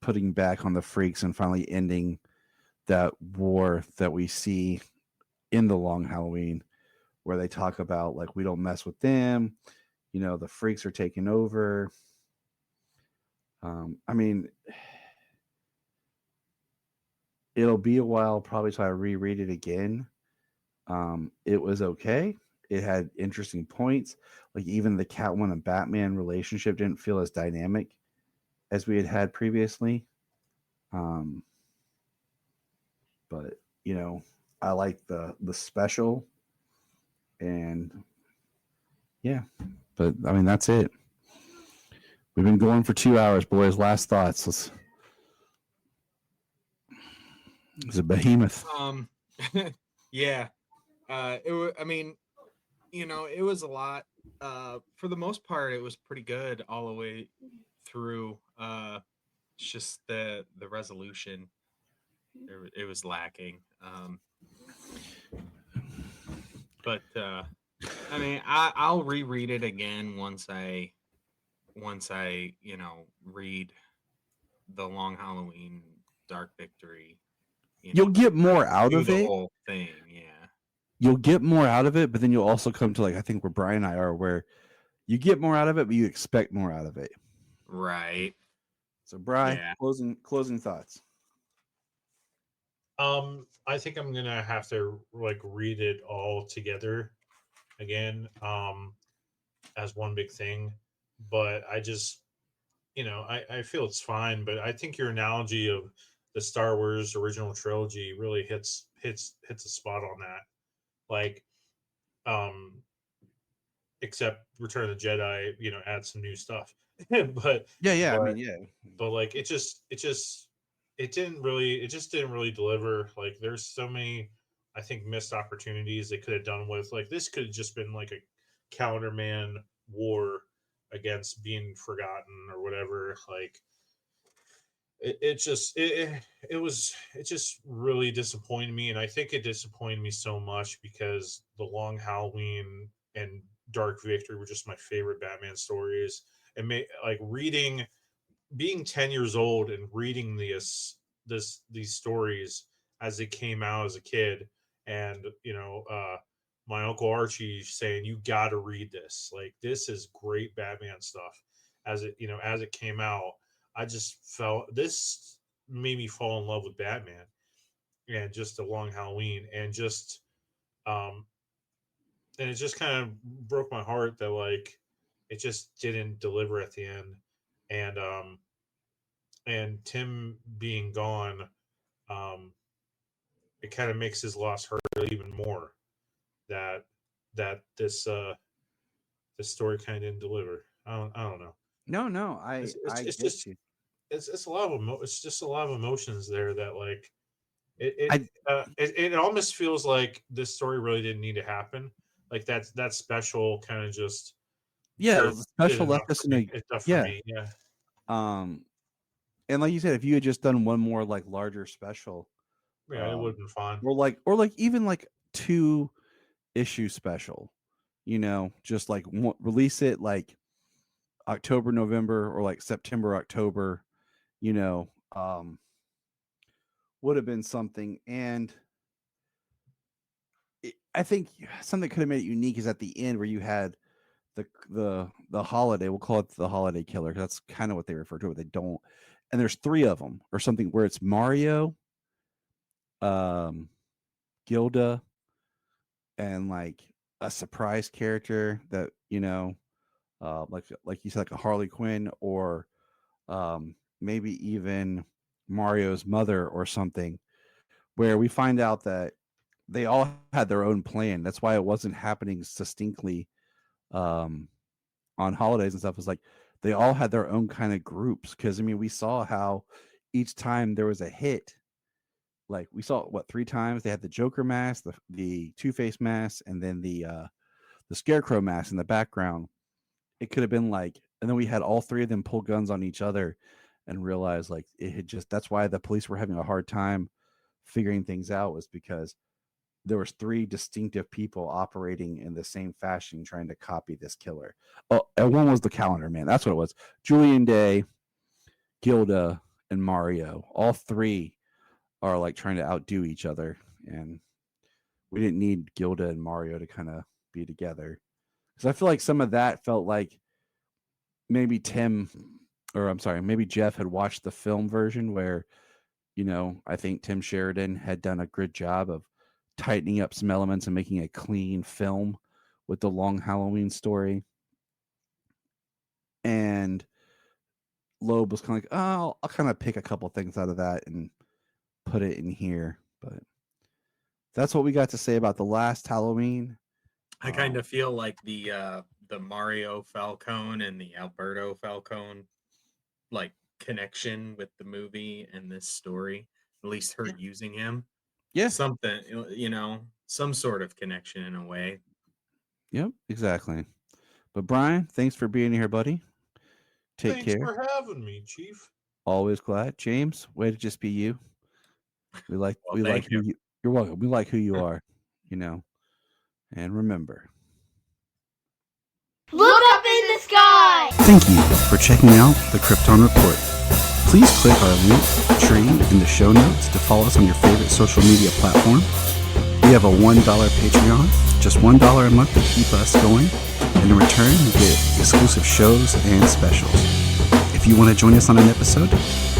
putting back on the freaks and finally ending that war that we see in the Long Halloween, where they talk about like we don't mess with them, you know, the freaks are taking over. I mean, it'll be a while probably till I reread it again. It was okay. It had interesting points. Like even the Catwoman and Batman relationship didn't feel as dynamic as we had previously. But you know, I like the special, and yeah. But I mean, that's it. We've been going for 2 hours, boys. Last thoughts. It's a behemoth. Yeah. I mean, you know, it was a lot. For the most part, it was pretty good all the way through. It's just the resolution, it was lacking. But I mean, I'll reread it again once I you know read the Long Halloween, Dark Victory. You'll get more out of the it. Whole thing, yeah. You'll get more out of it, but then you'll also come to like I think where Bryan and I are, where you get more out of it, but you expect more out of it. Right. So, Bryan, Yeah. closing thoughts. I think I'm gonna have to like read it all together again, as one big thing. But I just, you know, I feel it's fine. But I think your analogy of the Star Wars original trilogy really hits a spot on that. Like, except Return of the Jedi, you know, adds some new stuff. but Yeah. but, I mean, yeah. but like it just didn't really deliver. Like there's so many, I think, missed opportunities they could have done with. Like this could have just been like a counterman war against being forgotten or whatever. Like it just really disappointed me, and I think it disappointed me so much because the Long Halloween and Dark Victory were just my favorite Batman stories. And like being 10 years old and reading these stories as they came out as a kid, and you know, my uncle Archie saying, you got to read this, like this is great Batman stuff. As it came out, I just felt this made me fall in love with Batman and just a Long Halloween, and just and it just kind of broke my heart that like it just didn't deliver at the end. And Tim being gone, it kind of makes his loss hurt even more. That this story kind of didn't deliver. I don't know. No, I It's get just you. it's a lot of it's just a lot of emotions there that like it almost feels like this story really didn't need to happen. Like that special kind of just Yeah, the special left us in a enough for me. Yeah. And like you said, if you had just done one more like larger special, Yeah, it would have been fun. or like even like 2-issue special, you know, just like release it like October, November, or like September, October, you know, would have been something. And I think something that could have made it unique is at the end where you had the holiday. We'll call it the holiday killer. That's kind of what they refer to it. They don't. And there's 3 of them or something where it's Mario, Gilda, and like a surprise character that, you know, like you said, like a Harley Quinn, or maybe even Mario's mother or something, where we find out that they all had their own plan. That's why it wasn't happening distinctly on holidays and stuff. It's like they all had their own kind of groups. Because I mean, we saw how each time there was a hit, like we saw 3 times they had the Joker mask, the Two-Face mask, and then the Scarecrow mask in the background. It could have been like, and then we had all 3 of them pull guns on each other and realize like it had just, that's why the police were having a hard time figuring things out, was because there was 3 distinctive people operating in the same fashion trying to copy this killer. Oh, and one was the calendar man. That's what it was. Julian Day, Gilda, and Mario. All 3 are like trying to outdo each other, and we didn't need Gilda and Mario to kind of be together. Because I feel like some of that felt like maybe maybe Jeph had watched the film version where, I think Tim Sheridan had done a good job of tightening up some elements and making a clean film with the Long Halloween story. And Loeb was kind of like, oh, I'll kind of pick a couple things out of that and put it in here. But that's what we got to say about the last Halloween. I kind of feel like the Mario Falcone and the Alberto Falcone like connection with the movie and this story, at least her using him. Yeah. Something, some sort of connection in a way. Yep, exactly. But Bryan, thanks for being here, buddy. Take care. Thanks for having me, Chief. Always glad. James, way to just be you. We like who you. You're welcome. We like who you are, And remember, Look up in the sky! thank you for checking out the Krypton Report. Please click our link tree in the show notes to follow us on your favorite social media platform. We have a $1 Patreon, just $1 a month to keep us going. And in return, you get exclusive shows and specials. If you want to join us on an episode,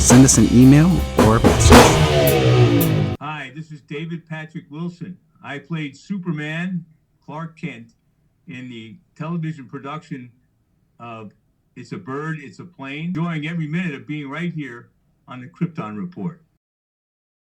send us an email or a message. Hi, this is David Patrick Wilson. I played Superman, Clark Kent, in the television production of It's a Bird, It's a Plane. Enjoying every minute of being right here on the Krypton Report.